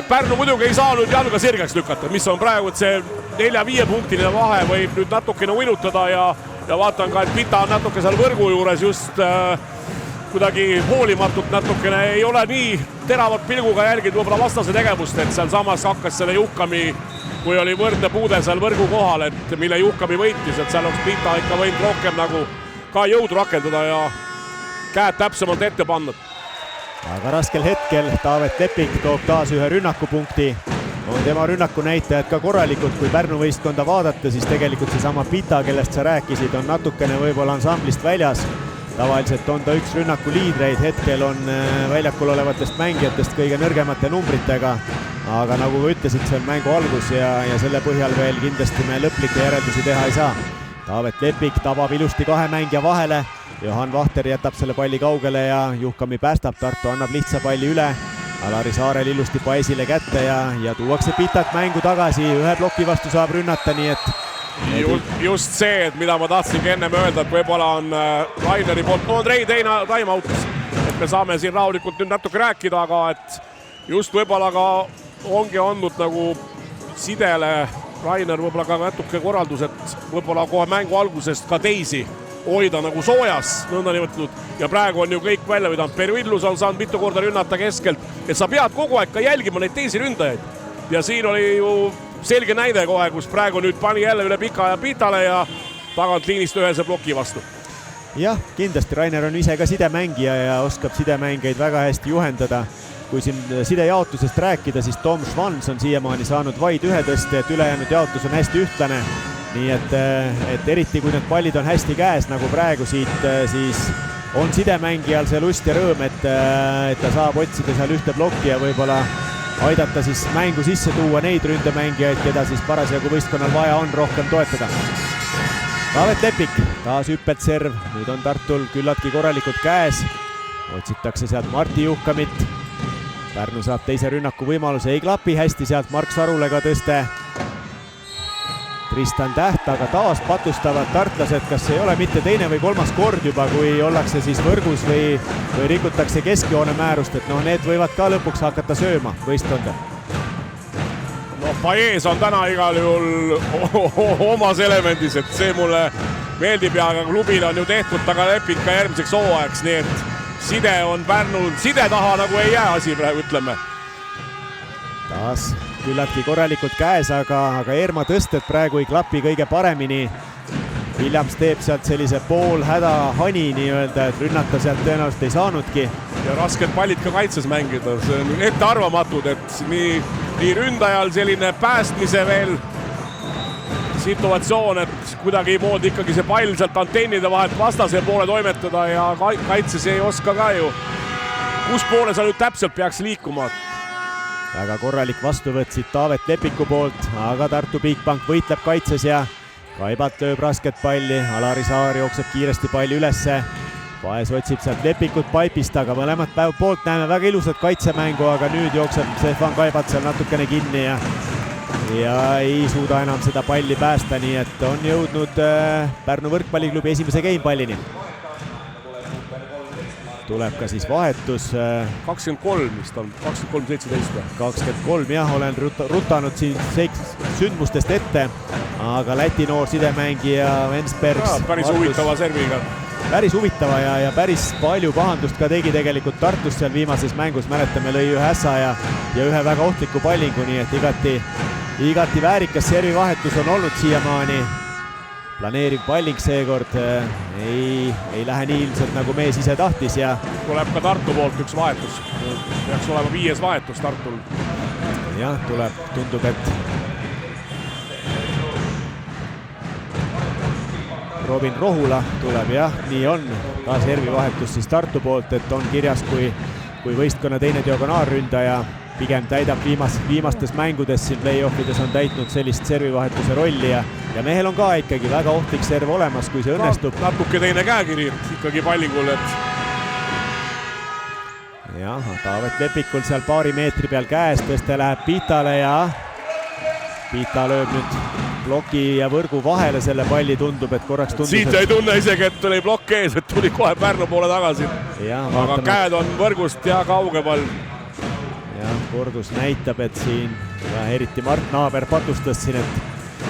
Pärnu muidugi ei saa nüüd jalga sirgeks lükata, mis on praegu, et see 4-5 punktiline vahe võib nüüd natukene uinutada ja vaatan ka, et Pita on natuke seal võrgu juures just kuidagi hoolimatult natukene, ei ole nii teravat pilguga jälginud võib-olla vastase tegevust, et seal samas hakkas selle Juhkami, kui oli võrdne puude seal võrgu kohal, et mille Juhkami võitis, et seal oleks Pita ikka võinud rohkem nagu ka jõudu rakendada ja käed täpsemalt ette pannud. Aga raskel hetkel Taavet Lepik toob taas ühe rünnakupunkti. On tema rünnaku näitajad ka korralikult, kui Pärnu võistkonda vaadata, siis tegelikult seesama Pita, kellest sa rääkisid, on natukene võib-olla ansamblist väljas. Tavaliselt on ta üks rünnaku liidreid, hetkel on väljakul olevatest mängijatest kõige nõrgemate numbritega. Aga nagu ka ütlesid, see on mängu algus ja selle põhjal veel kindlasti me lõplikke järeldusi teha ei saa. Taavet Lepik tabab ilusti 2 mängija vahele. Johan Vahter jätab selle palli kaugele ja Juhkami päästab, Tartu annab lihtsa palli üle. Alari Saarel ilusti Paisile kätte ja tuuakse Pitat mängu tagasi, ühe ploki vastu saab rünnata, nii et just see, et mida ma tahtsingi ennem öelda, et võib-olla on Raineri poolt, Andrei teine time out, et me saame siin rahulikult nüüd natuke rääkida, aga et just võib-olla ka ongi andnud nagu sidele Rainer võib-olla ka natuke korraldus, et võib-olla kohe mängu algusest ka teisi hoida nagu soojas, nõnda nimetanud, ja praegu on ju kõik välja võidanud. Perillus on saanud mitu korda rünnata keskelt, et sa pead kogu aeg ka jälgima neid teisi ründajaid. Ja siin oli ju selge näide kohe, kus praegu nüüd pani jälle üle Pika ja Pitale ja tagant liinist ühese ploki vastu. Jah, kindlasti Rainer on ise ka sidemängija ja oskab sidemängijaid väga hästi juhendada. Kui siin sidejaotusest rääkida, siis Tom Schwanz on siiamaani saanud vaid ühe tõste, et ülejäänud jaotus on hästi ühtlane. Nii et eriti kui need pallid on hästi käes nagu praegu siit, siis on sidemängijal see lust ja rõõm, et ta saab otsida seal ühte plokki ja võib-olla aidata siis mängu sisse tuua neid ründemängijaid, keda siis parasjagu võistkonnal vaja on rohkem toetada. Taavet Lepik, taas hüppelt serv, nüüd on Tartul küllaltki korralikult käes. Otsitakse sealt Martti Juhkamit. Pärnu saab teise rünnaku võimaluse, ei klapi hästi sealt Mark Sarule ka tõste. Tristan Täht, aga taas patustavad tartlased, kas ei ole mitte teine või kolmas kord juba, kui ollakse siis võrgus või rikutakse keskjoone määrust, et need võivad ka lõpuks hakata sööma võistkonda. Paes on täna igal juhul omas elemendis, et see mulle meeldib ja klubile on ju tehtud taga Lepik ka järgmiseks hooajaks, nii et side on Pärnul, side taha nagu ei jää asi praegu, ütleme. Taas küllaltki korralikult käes, aga Eerma tõsted praegu ei klapi kõige paremini. Williams teeb sealt sellise poolhäda hani nii-öelda, et rünnata sealt tõenäoliselt ei saanudki. Ja rasked pallid ka kaitses mängida, see on ettearvamatud, et nii ründajal selline päästmise veel situatsioon, et kuidagi moodi ikkagi see pall sealt antennide vahelt vastase poole toimetada ja kaitses ei oska ka ju. Kus poole sa nüüd täpselt peaks liikuma? Väga korralik vastuvõtt siit Taavet Lepiku poolt, aga Tartu Bigbank võitleb kaitses ja Kaibat lööb rasket palli, Alari Saar jookseb kiiresti palli ülesse. Paes otsib sealt Lepikut paipist, aga mõlemat poolt näeme väga ilusat kaitsemängu, aga nüüd jookseb Stefan Kaibat seal natukene kinni ja ei suuda enam seda palli päästa, nii et on jõudnud Pärnu võrkpalliklubi esimese gamepallini. Tuleb ka siis vahetus. 23 vist on, 23-17. 23, jah, olen rutanud siin sündmustest ette, aga Läti noor sidemängija Vensbergs. Päris huvitava serviga. Päris huvitava ja päris palju pahandust ka tegi tegelikult Tartus seal viimases mängus. Mäletame, lõi ühe ässa ja ühe väga ohtliku pallingu, nii et igati väärikas servivahetus on olnud siiamaani. Planeeriv palling seekord ei lähe nii ilmselt nagu mees ise tahtis ja tuleb ka Tartu poolt üks vahetus. Peaks olema 5. vahetus Tartul. Jah, tuleb, tundub, et Robin Rohula tuleb, jah, nii on. Ka servivahetus siis Tartu poolt, et on kirjas kui võistkonna teine diagonaalründaja. Pigem täidab viimastes mängudes siin play-offides on täitnud sellist servivahetuse rolli ja mehel on ka ikkagi väga ohtlik serv olemas, kui see õnnestub. Natuke teine käekiri ikkagi pallingul, et jah, Taavet Lepikul seal paari meetri peal käes, tõste läheb Pitale ja Pita lööb nüüd ploki ja võrgu vahele selle palli, tundub, et korraks tundus. Siit ei tunne isegi, et tuli plokk ees, et tuli kohe Pärnu poole tagasi. Aga käed on võrgust ja kaugemal. Jah, kordus näitab, et siin eriti Mart Naaber patustas siin, et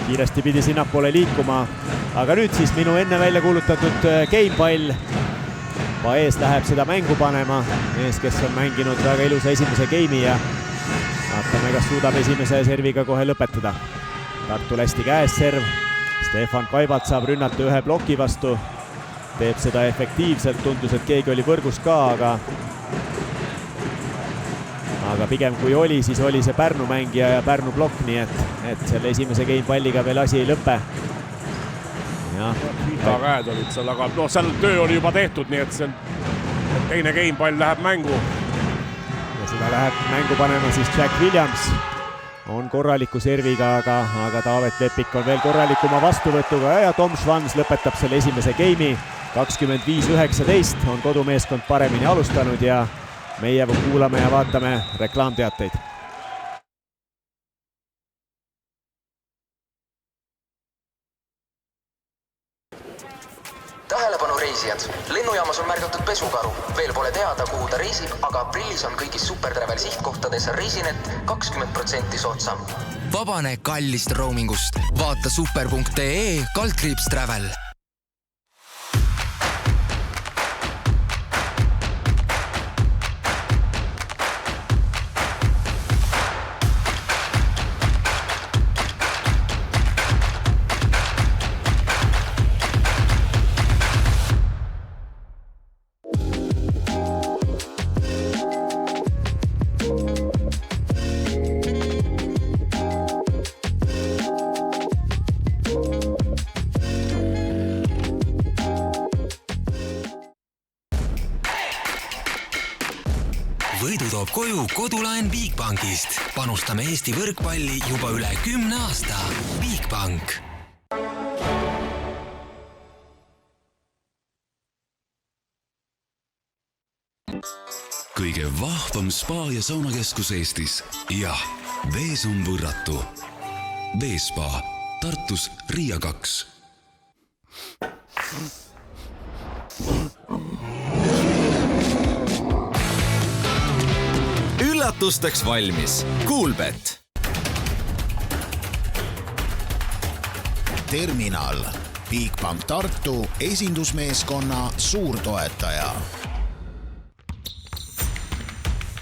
kiiresti pidi sinnapoole liikuma. Aga nüüd siis minu enne välja kuulutatud gamepall. Paes läheb seda mängu panema, mees, kes on mänginud väga ilusa esimese game'i ja vaatame, kas suudab esimese serviga kohe lõpetada. Tartul hästi käes serv. Stefan Kaibat saab rünnata ühe ploki vastu. Teeb seda efektiivselt, tundus, et keegi oli võrgus ka, aga pigem kui oli, siis oli see Pärnu mängija ja Pärnu plokk, nii et selle esimese gamepalliga veel asi ei lõpe. Pita käed olid seal, aga seal töö oli juba tehtud, nii et see teine gamepall läheb mängu. Ja seda läheb mängu panema siis Jack Williams. On korraliku serviga, aga Taavet Lepik on veel korralikuma vastuvõtuga ja Tom Schwanz lõpetab selle esimese game'i. 25-19 on kodumeeskond paremini alustanud ja meie kuulame ja vaatame reklaamteateid. Tähelepanu reisijad! Lennujaamas on märgatud pesukaru. Veel pole teada, kuhu ta reisib, aga aprillis on kõigis Supertravel sihtkohtades reisinet 20% soodsam. Vabane kallist roamingust. Vaata super.ee/travel. Võidu toob koju kodulaen Bigbankist. Panustame Eesti võrkpalli juba üle 10 aasta. Bigbank. Kõige vahvam spa- ja saunakeskus Eestis. Jah, Vees on võrratu. Veespa, Tartus Riia 2. Üllatusteks valmis. Coolbet. Terminal. Bigbank Tartu esindusmeeskonna suurtoetaja.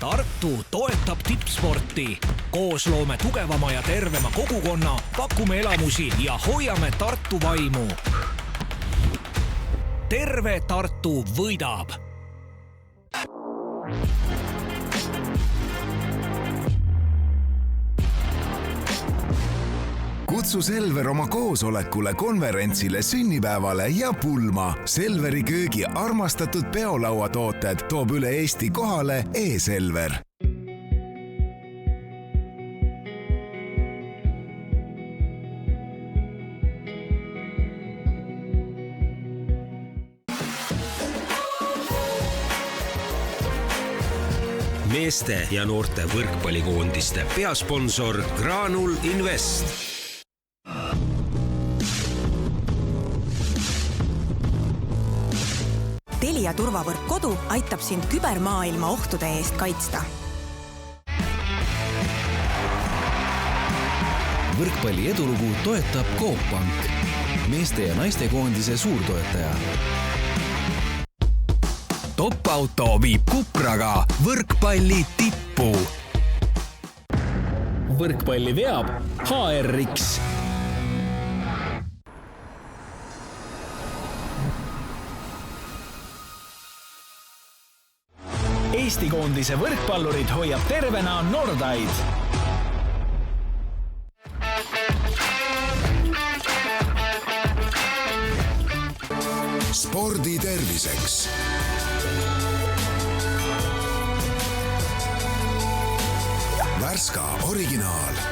Tartu toetab tippsporti. Koos loome tugevama ja tervema kogukonna, pakume elamusi ja hoiame Tartu vaimu. Terve Tartu võidab! Kutsu Selver oma koosolekule, konverentsile, sünnipäevale ja pulma. Selveri köögi armastatud peolauatooted toob üle Eesti kohale e-Selver. Meeste ja noorte võrkpallikoondiste peasponsor Granul Invest. Telia turvavõrk kodu aitab sind kübermaailma ohtude eest kaitsta. Võrkpalli edulugu toetab Coop Pank, meeste ja naiste koondise suurtoetaja. Top-auto viib Kupraga võrkpalli tippu. Võrkpalli veab HRX. Eesti koondise võrkpallurid hoiab tervena Nordaid. Spordi terviseks. Värska originaal.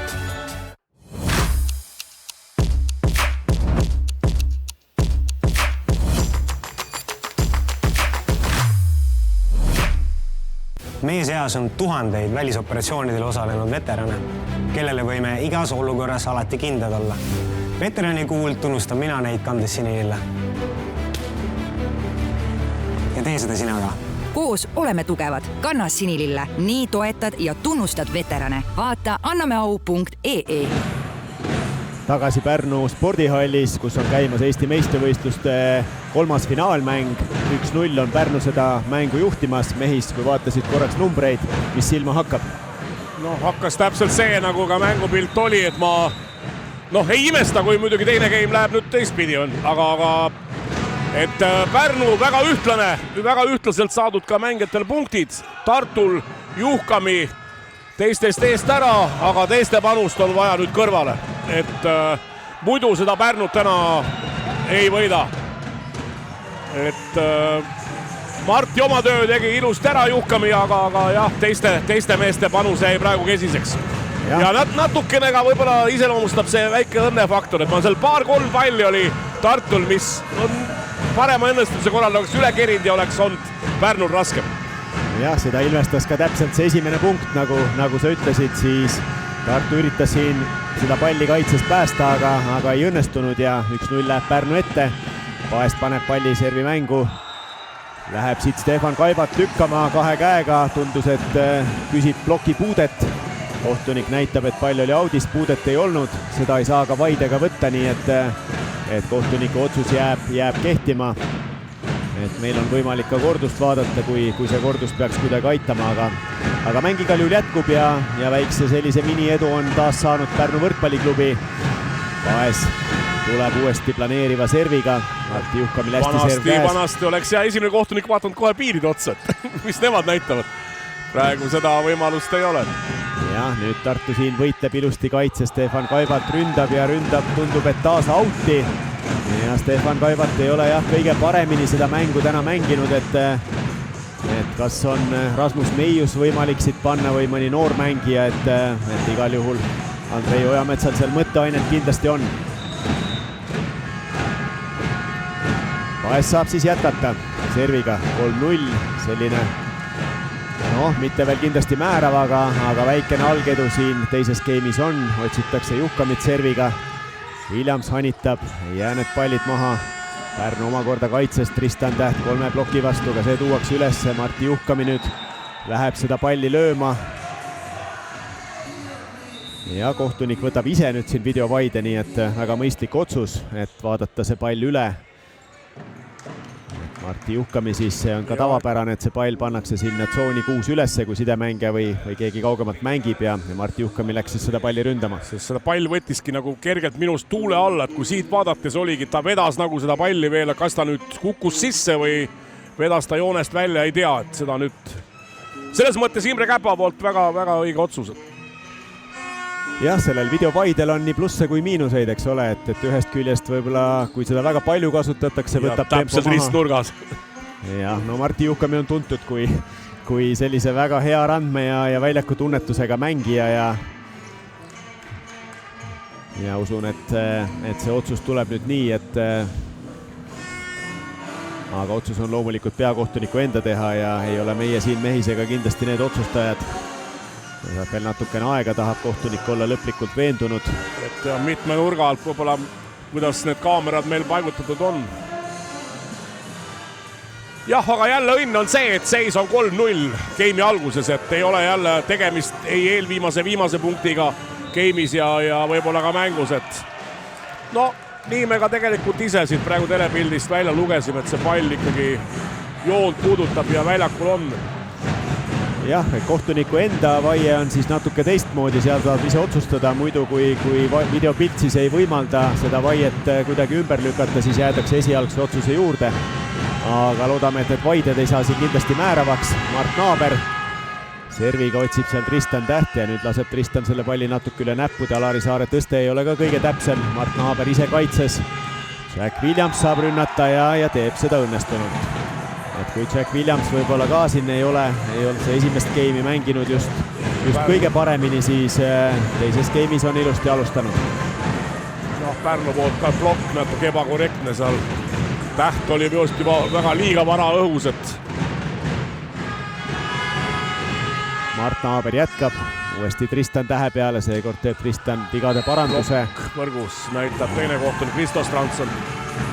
Meie seas on tuhandeid välisoperatsioonidel osalenud veterane, kellele võime igas olukorras alati kindlad olla. Veterani kuult tunnustan mina neid kandes sinilille. Ja tee seda sina ka. Koos oleme tugevad. Kanna sinilille. Nii toetad ja tunnustad veterane. Vaata annameau.ee. Tagasi Pärnu spordihallis, kus on käimas Eesti meistrivõistluste 3. finaalmäng. 1-0 on Pärnu seda mängu juhtimas. Mehis, kui vaatasid korraks numbreid, mis silma hakkab? No hakkas täpselt see, nagu ka mängupilt oli, et ma ei imesta, kui muidugi teine game läheb nüüd teistpidi on, aga et Pärnu väga ühtlaselt saadud ka mängijatel punktid. Tartul Juhkami teistest eest ära, aga teiste panust on vaja nüüd kõrvale. Et muidu seda Pärnut täna ei võida. Et Marti oma töö tegi ilusti ära Juhkami, aga jah, teiste meeste panus jäi praegu kesiseks. Ja natukene ka võib-olla iseloomustab see väike õnnefaktor, et ma seal 2-3 palli oli Tartul, mis on parema õnnestuse korral oleks üle kerinud ja oleks olnud Pärnul raskem. Jah, seda ilmestas ka täpselt see esimene punkt, nagu sa ütlesid, siis Tartu üritas siin seda palli kaitsest päästa, aga ei õnnestunud ja 1-0 läheb Pärnu ette. Paest paneb palli servi mängu. Läheb siit Stefan Kaibat lükkama 2 käega, tundus, et küsib ploki puudet. Kohtunik näitab, et pall oli audist, puudet ei olnud, seda ei saa ka vaidega võtta, nii et kohtuniku otsus jääb kehtima. Et meil on võimalik ka kordust vaadata, kui see kordus peaks kuidagi aitama, aga mäng igal juhul jätkub ja väikse sellise mini-edu on taas saanud Pärnu võrkpalliklubi. Paes tuleb uuesti planeeriva serviga. Marti Juhkamil hästi serv käes. Vanasti oleks esimene kohtunik vaatanud kohe piirid otsa, mis nemad näitavad. Praegu seda võimalust ei ole. Ja nüüd Tartu siin võitleb ilusti kaitse. Stefan Kaibat ründab, tundub, et taas auti. Ja Stefan Kaibat ei ole kõige paremini seda mängu täna mänginud, et kas on Rasmus Meius võimalik siit panna või mõni noor mängija, et igal juhul Andrei Ojametsal seal mõtteainet kindlasti on. Paes saab siis jätkata serviga 3-0, selline mitte veel kindlasti määrav, aga väikene algedu siin teises game'is on, otsitakse Juhkamit serviga. Williams hanitab, ei jää need pallid maha. Pärnu omakorda kaitses Tristan Täht 3 ploki vastu, aga see tuuakse üles. Marti Juhkami nüüd läheb seda palli lööma. Ja kohtunik võtab ise nüüd siin videovaide, nii et väga mõistlik otsus, et vaadata see pall üle. Martti Juhkami siis see on ka tavapärane, et see pall pannakse sinna tsooni 6 ülesse, kui sidemängija või keegi kaugemalt mängib ja Martti Juhkami läks siis seda palli ründama. Sest seda pall võttiski nagu kergelt minust tuule alla, et kui siit vaadates oligi, ta vedas nagu seda palli veel, kas ta nüüd kukkus sisse või vedas ta joonest välja, ei tea, et seda nüüd selles mõttes Imre Käpa poolt väga õige otsus. Jah, sellel videovaidel on nii plusse kui miinuseid, eks ole, et ühest küljest võib-olla, kui seda väga palju kasutatakse, võtab tempo maha. Ristnurgas. Jah, no Martti Juhkami on tuntud kui sellise väga hea randme ja väljaku tunnetusega mängija ja usun, et see otsus tuleb nüüd nii, et aga otsus on loomulikult peakohtuniku enda teha ja ei ole meie siin Mehisega kindlasti need otsustajad. Veel natukene aega, tahab kohtunik olla lõplikult veendunud. Et mitme nurga alt võib-olla, kuidas need kaamerad meil paigutatud on. Jah, aga jälle õnn on see, et seis on 3-0 game'i alguses, et ei ole jälle tegemist ei viimase punktiga game'is ja võib-olla ka mängus, et no nii me ka tegelikult ise siit praegu telepildist välja lugesime, et see pall ikkagi joont puudutab ja väljakul on. Jah, kohtuniku enda vaie on siis natuke teistmoodi, seal saab ise otsustada, muidu kui videopilt siis ei võimalda seda vaiet kuidagi ümber lükata, siis jäädakse esialgse otsuse juurde. Aga loodame, et need vaided ei saa siin kindlasti määravaks. Mart Naaber serviga otsib seal Tristan Täht ja nüüd laseb Tristan selle palli natuke üle näppude. Alari Saare tõste ei ole ka kõige täpsem. Mart Naaber ise kaitses. Jack Williams saab rünnata ja teeb seda õnnestunult. Et kui Jack Williams võib-olla ka siin ei ole see esimest game'i mänginud just kõige paremini, siis teises game'is on ilusti alustanud. No, Pärnu poolt ka plokk natuke ebakorrektne seal. Täht oli just juba väga liiga vara õhus, et Mart Naaber jätkab uuesti Tristan Tähe peale, seekord teeb Tristan vigade paranduse. Plokk võrgus näitab teine kohtunik Kristo Strandson.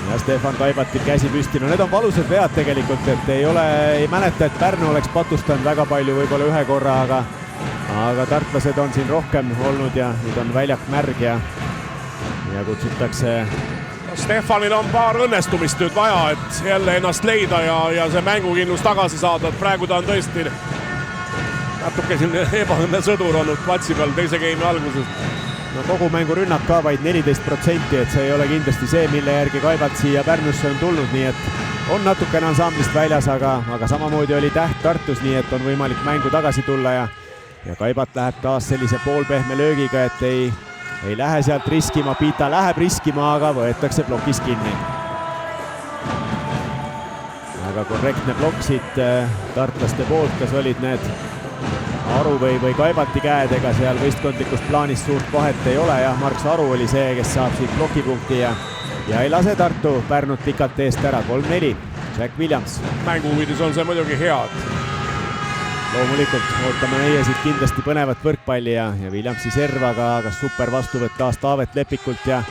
Ja Stefan Kaibatil käsi püsti. No need on valusad vead tegelikult, et ei mäleta, et Pärnu oleks patustanud väga palju, võib-olla ühe korra, aga tartlased on siin rohkem olnud ja nüüd on väljak märg ja kutsutakse. Stefanil on paar õnnestumist nüüd vaja, et jälle ennast leida ja see mängukindlus tagasi saada, et praegu ta on tõesti natuke siin ebaõnne sõdur olnud platsi peal teise game'i alguses. No kogu mängu rünnak ka vaid 14%, et see ei ole kindlasti see, mille järgi Kaibalt siia Pärnusse on tulnud, nii et on natukene ansamblist väljas, aga samamoodi oli Täht Tartus, nii et on võimalik mängu tagasi tulla ja Kaibalt läheb taas sellise poolpehme löögiga, et ei lähe sealt riskima, Pita läheb riskima, aga võetakse plokis kinni. Väga korrektne plokk siit tartlaste poolt, kas olid need Aru või Kaibalti käedega, seal võistkondlikust plaanist suurt vahet ei ole ja Marks Aru oli see, kes saab siit plokipunkti ja ei lase Tartu Pärnut pikalt eest ära. 3-4, Jack Williams. Mänguhuvides on see muidugi hea. Loomulikult ootame meie siit kindlasti põnevat võrkpalli ja Williamsi serv, aga super vastuvõtt taas Taavet Lepikult ja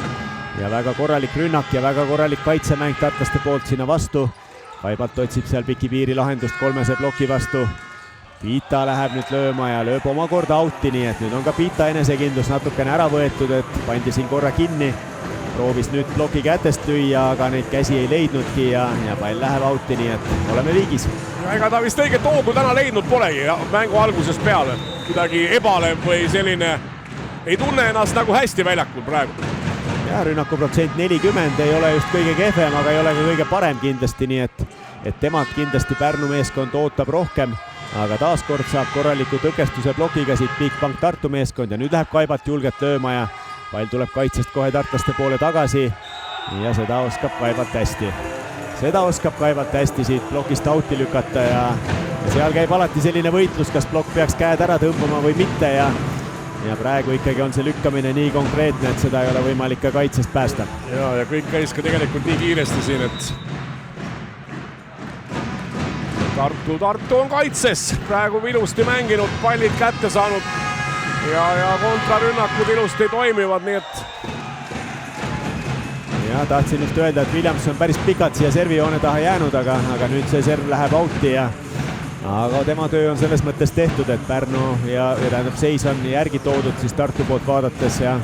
väga korralik rünnak ja väga korralik kaitsemäng tartlaste poolt sinna vastu. Kaibalt otsib seal piki piiri lahendust kolmese ploki vastu. Pita läheb nüüd lööma ja lööb omakorda outi, nii et nüüd on ka Pita enesekindlus natukene ära võetud, et pandi siin korra kinni. Proovis nüüd ploki kätest lüüa, aga neid käsi ei leidnudki ja pall läheb outi, nii et oleme viigis. Ega ta vist õiget hoogu täna leidnud polegi mängu algusest peale. Kuidagi ebalev või selline, ei tunne ennast nagu hästi väljakul praegu. Ja rünnakuprotsent 40 ei ole just kõige kehvem, aga ei ole ka kõige parem kindlasti, nii et temalt kindlasti Pärnu meeskond ootab rohkem. Aga taaskord saab korraliku tõkestuse plokiga siit Bigbank Tartu meeskond ja nüüd läheb Kaibalt julgelt lööma ja pall tuleb kaitsest kohe tartlaste poole tagasi ja seda oskab Kaibalt hästi. Seda oskab Kaibalt hästi siit plokist outi lükata ja seal käib alati selline võitlus, kas plokk peaks käed ära tõmbama või mitte ja praegu ikkagi on see lükkamine nii konkreetne, et seda ei ole võimalik ka kaitsest päästa. Ja kõik käis ka tegelikult nii kiiresti siin, et Tartu on kaitses, praegu ilusti mänginud, pallid kätte saanud ja kontrarünnakud ilusti toimivad, nii et ja tahtsin just öelda, et Williams on päris pikalt siia servijoone taha jäänud, aga nüüd see serv läheb outi aga tema töö on selles mõttes tehtud, et Pärnu ja tähendab seis on järgi toodud siis Tartu poolt vaadates ja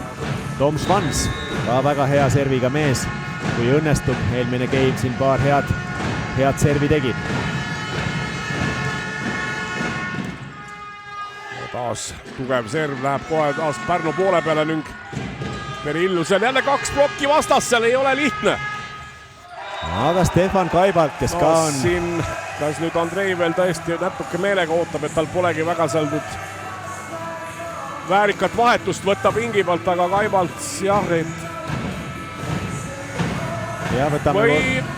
Tom Schwanz, ka väga hea serviga mees, kui õnnestub eelmine game siin paar head head servi tegi. Taas tugev serv läheb kohe taas Pärnu poole peale ning Peri Illusel jälle 2 plokki vastassel, ei ole lihtne. Aga Stefan Kaibalt, kes ka on... Siin, kas nüüd Andrei veel tõesti natuke meelega ootab, et tal polegi väga seal nüüd väärikat vahetust võtab ringi pealt, aga Kaibalt jah,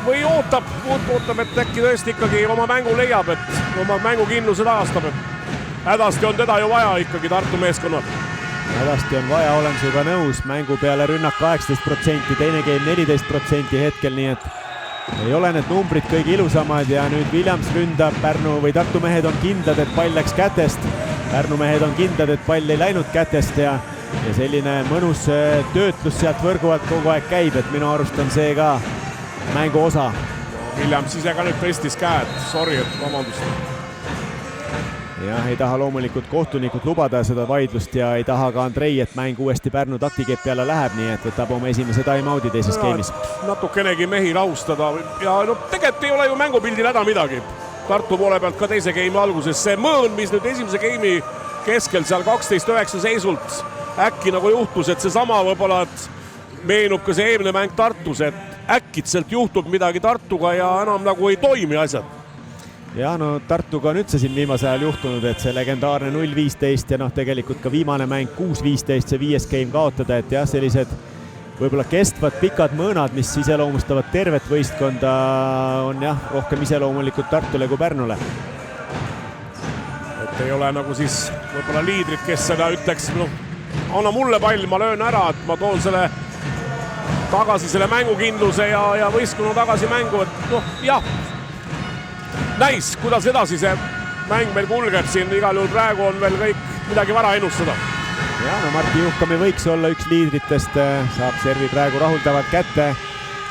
või ootab, et äkki tõesti ikkagi oma mängu leiab, et oma mängukindluse taastab, et hädasti on teda ju vaja ikkagi Tartu meeskonnal. Hädasti on vaja, olen sinuga nõus, mängu peale rünnak 18%, teine game 14% hetkel, nii et ei ole need numbrid kõige ilusamad ja nüüd Williams ründab, Pärnu või Tartu mehed on kindlad, et pall läks kätest. Pärnu mehed on kindlad, et pall ei läinud kätest ja selline mõnus töötlus sealt võrgu alt kogu aeg käib, et minu arust on see ka mängu osa. Williams ise ka nüüd tõstis käed, sorry, et vabandust. Jah, ei taha loomulikult kohtunikud lubada seda vaidlust ja ei taha ka Andrei, et mäng uuesti Pärnu taktikepi alla läheb, nii et võtab oma esimese time-out'i teises game'is. Natukenegi mehi rahustada ja no tegelikult ei ole ju mängupildil häda midagi. Tartu poole pealt ka teise game'i alguses see mõõn, mis nüüd esimese game'i keskel seal 12-9 seisult äkki nagu juhtus, et seesama võib-olla, et meenub ka see eelmine mäng Tartus, et äkitselt juhtub midagi Tartuga ja enam nagu ei toimi asjad. Ja no Tartuga on üldse siin viimase ajal juhtunud, et see legendaarne 0-15 ja noh, tegelikult ka viimane mäng 6-15, see 5. game kaotada, et jah, sellised võib-olla kestvad pikad mõõnad, mis iseloomustavad tervet võistkonda, on jah, rohkem iseloomulikult Tartule kui Pärnule. Et ei ole nagu siis võib-olla liidrid, kes seda ütleks, noh, anna mulle pall, ma löön ära, et ma toon selle tagasi selle mängukindluse ja võistkonna tagasi mängu, et noh, jah, näis, kuidas edasi see mäng meil kulgeb siin, igal juhul praegu on veel kõik midagi vara ennustada. Ja no Martti Juhkami võiks olla üks liidritest, saab servi praegu rahuldavalt kätte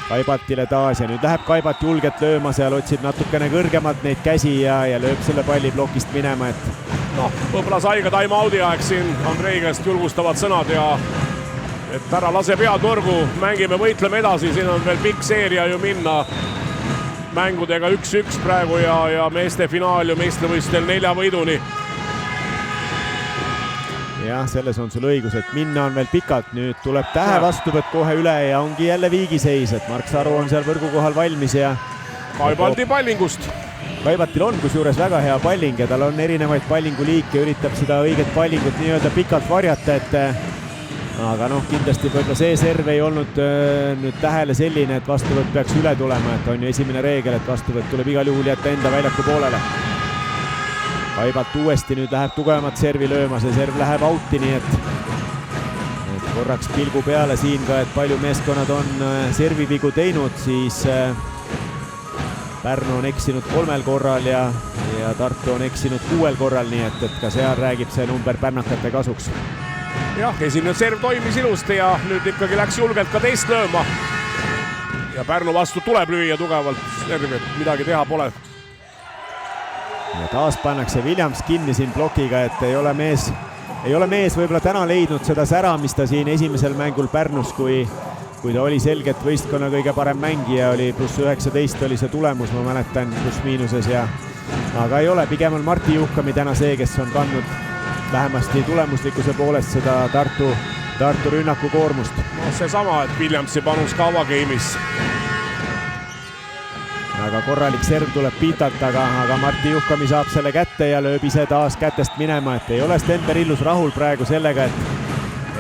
Kaibatile taas ja nüüd läheb Kaibat julgelt lööma, seal otsib natukene kõrgemalt neid käsi ja lööb selle palli plokist minema, et noh, võib-olla sai ka time-out'i aeg siin Andrei käest julgustavad sõnad ja et ära lase pead võrgu, mängime, võitleme edasi, siin on veel pikk seeria ju minna mängudega 1-1 praegu ja meeste finaal ju meistrivõistlustel 4 võiduni. Jah, selles on sul õigus, et minna on veel pikalt, nüüd tuleb tähe vastuvõtt kohe üle ja ongi jälle viigiseis, et Mark Saru on seal võrgu kohal valmis ja Kaibaldi pallingust. Kaibatil on kusjuures väga hea palling ja tal on erinevaid pallinguliike, üritab seda õiget pallingut nii-öelda pikalt varjata, et aga noh, kindlasti võib-olla see serv ei olnud nüüd tähele selline, et vastuvõtt peaks üle tulema, et on ju esimene reegel, et vastuvõtt tuleb igal juhul jätta enda väljaku poolele. Kaibalt uuesti nüüd läheb tugevamat servi lööma, see serv läheb out'i, nii et korraks pilgu peale siin ka, et palju meeskonnad on servivigu teinud, siis Pärnu on eksinud 3 korral ja Tartu on eksinud 6 korral, nii et ka seal räägib see number pärnakate kasuks. Jah, esimene serv toimis ilusti ja nüüd ikkagi läks julgelt ka teist lööma. Ja Pärnu vastu tuleb lüüa tugevalt servi, et midagi teha pole. Ja taas pannakse Williams kinni siin blokiga, et ei ole mees võib-olla täna leidnud seda sära, mis ta siin esimesel mängul Pärnus, kui ta oli selgelt võistkonna kõige parem mängija, oli +19 oli see tulemus, ma mäletan, +miinuses aga ei ole, pigem on Martti Juhkami täna see, kes on kandnud vähemasti tulemuslikkuse poolest seda Tartu rünnaku koormust. No seesama, et Williamsi panus ka avageimis. Aga korralik serv tuleb Pitalt, aga Martti Juhkami saab selle kätte ja lööb ise taas kätest minema, et ei ole Sten Illus rahul praegu sellega,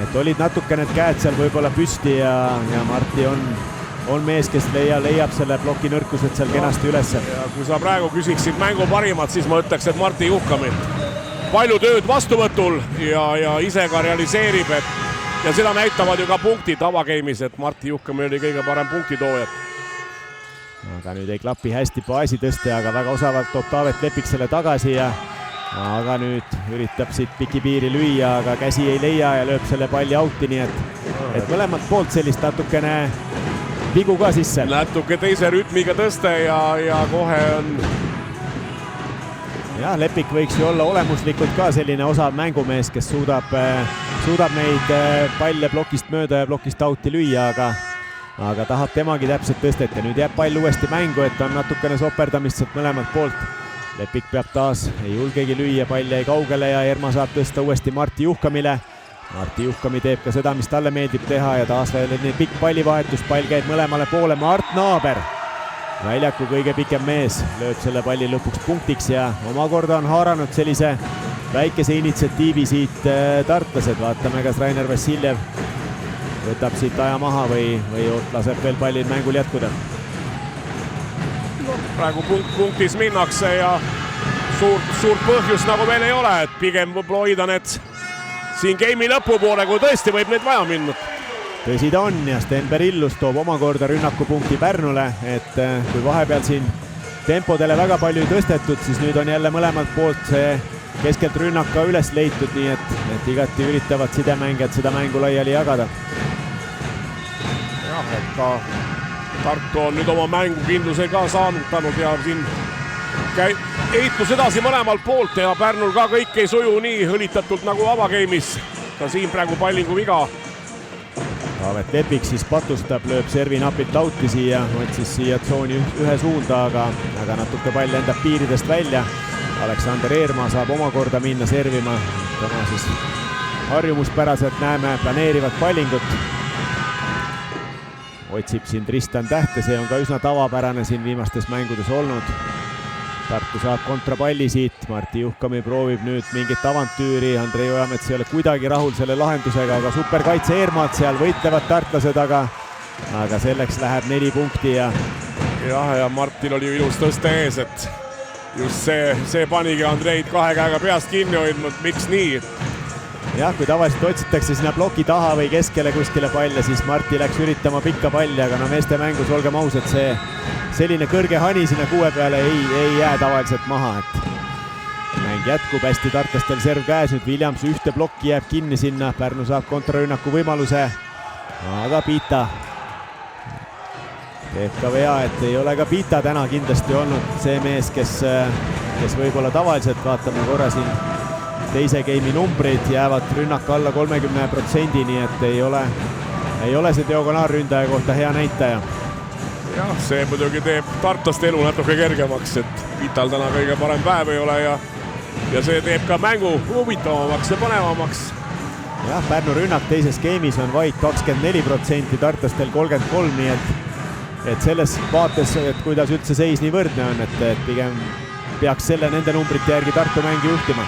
et olid natuke need käed seal võib-olla püsti ja Martti on mees, kes leiab selle ploki nõrkused seal kenasti ülesse. Ja kui sa praegu küsiksid mängu parimat, siis ma ütleks, et Martti Juhkami. Palju tööd vastuvõtul ja ise ka realiseerib, ja seda näitavad ju ka punktid avageimis, et Martti Juhkami oli kõige parem punktitoojad. Aga nüüd ei klapi hästi baasi tõste, aga väga osavalt toob Taavet Lepik selle tagasi aga nüüd üritab siit pikipiiri lüüa, aga käsi ei leia ja lööb selle palli out'i, nii et mõlemalt poolt sellist natukene vigu ka sisse. Natuke teise rütmiga tõste ja kohe on... Ja Lepik võiks ju olla olemuslikult ka selline osav mängumees, kes suudab neid palle plokist mööda ja plokist out'i lüüa, aga tahab temagi täpselt tõstet ja nüüd jääb pall uuesti mängu, et on natukene soperdamist sealt mõlemalt poolt. Lepik peab taas, ei julgegi lüüa, pall jäi kaugele ja Erma saab tõsta uuesti Martti Juhkamile. Martti Juhkami teeb ka seda, mis talle meeldib teha ja taas veel pikk pallivahetus, pall käib mõlemale poole, Mart Naaber, väljaku kõige pikem mees, lööb selle palli lõpuks punktiks ja omakorda on haaranud sellise väikese initsiatiivi siit tartlased. Vaatame, kas Rainer Vassiljev võtab siit aja maha või laseb veel pallil mängul jätkuda. Praegu punktis minnakse ja suurt põhjust nagu veel ei ole, et pigem võib-olla hoida need siin game'i lõpupoole, kui tõesti võib neid vaja minna. Tõsi ta on ja Sten Berillus toob omakorda rünnakupunkti Pärnule, et kui vahepeal siin tempodele väga palju ei tõstetud, siis nüüd on jälle mõlemalt poolt see keskelt rünnak ka üles leitud, nii et igati üritavad sidemängijad seda mängu laiali jagada. Jah, et ka Tartu on nüüd oma mängukindluse ka saavutanud ja siin eitus edasi mõlemalt poolt ja Pärnul ka kõik ei suju nii õlitatult nagu avageimis. Ka siin praegu pallingu viga. Taavet Lepik siis patustab, lööb servi napilt auti siia, otsis siia tsooni ühe suunda, aga natuke pall lendab piiridest välja. Aleksander Eermaa saab omakorda minna servima. Täna siis harjumuspäraselt näeme planeerivat pallingut. Otsib siin Tristan Tähte, see on ka üsna tavapärane siin viimastes mängudes olnud. Tartu saab kontrapalli siit, Martti Juhkami proovib nüüd mingit avantüüri, Andrei Ojamets ei ole kuidagi rahul selle lahendusega, aga superkaitse Eermaad seal võitlevad tartlased, aga selleks läheb 4 punkti ja Martil oli ilus tõste ees, et just see panigi Andreid kahe käega peast kinni hoidnud, miks nii? Jah, kui tavaliselt otsitakse sinna ploki taha või keskele kuskile palle, siis Martti läks üritama pikka palli, aga no meeste mängus, olgem ausad, selline kõrge hani sinna 6 peale ei jää tavaliselt maha, et mäng jätkub, hästi tartlastel serv käes, nüüd Williams ühte plokki jääb kinni sinna, Pärnu saab kontrarünnaku võimaluse, aga Piita teeb ka vea, et ei ole ka Piita täna kindlasti olnud see mees, kes võib-olla tavaliselt, vaatame korra siin teise game'i numbrid, jäävad rünnak alla 30%, nii et ei ole see diagonaalründaja kohta hea näitaja. Jah, see muidugi teeb tartlaste elu natuke kergemaks, et Pital täna kõige parem päev ei ole ja see teeb ka mängu huvitavamaks ja panevamaks. Jah, Pärnu rünnak teises game'is on vaid 24%, tartlastel 33%, nii et selles vaates, et kuidas üldse seis nii võrdne on, et pigem peaks nende numbrite järgi Tartu mängi juhtima.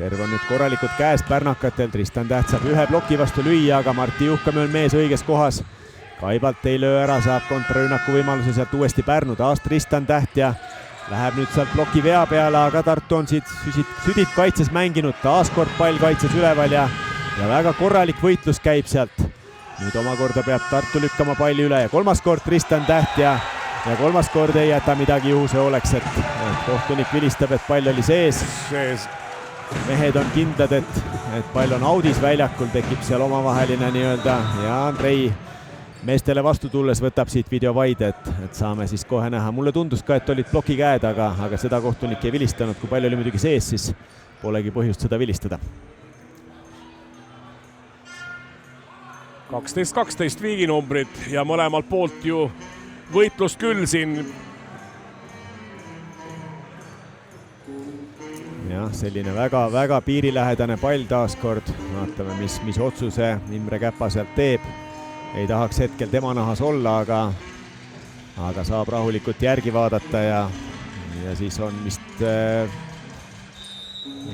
Serv on nüüd korralikult käest pärnakatel, Tristan Täht saab ühe ploki vastu lüüa, aga Martti Juhkami on mees õiges kohas. Kaibalt ei löö ära, saab kontrarünnaku võimaluse sealt uuesti Pärnu, taas Tristan Täht ja läheb nüüd sealt ploki vea peale, aga Tartu on siit südit kaitses mänginud, taas kord pall kaitses üleval ja väga korralik võitlus käib sealt. Nüüd omakorda peab Tartu lükkama palli üle ja kolmas kord Tristan Täht ja kolmas kord ei jäta midagi juhuse hooleks, et kohtunik vilistab, et pall oli sees. Mehed on kindlad, et pall on audis väljakul, tekib seal omavaheline nii-öelda ja Andrei meestele vastu tulles võtab siit videovaide, et saame siis kohe näha. Mulle tundus ka, et olid ploki käed, aga seda kohtunik ei vilistanud, kui pall oli muidugi sees, siis polegi põhjust seda vilistada. 12-12 viiginumbrid ja mõlemalt poolt ju võitlus küll siin. Jah, selline väga piirilähedane pall taaskord. Vaatame, mis otsuse Imre Käpa sealt teeb. Ei tahaks hetkel tema nahas olla, aga saab rahulikult järgi vaadata ja siis on vist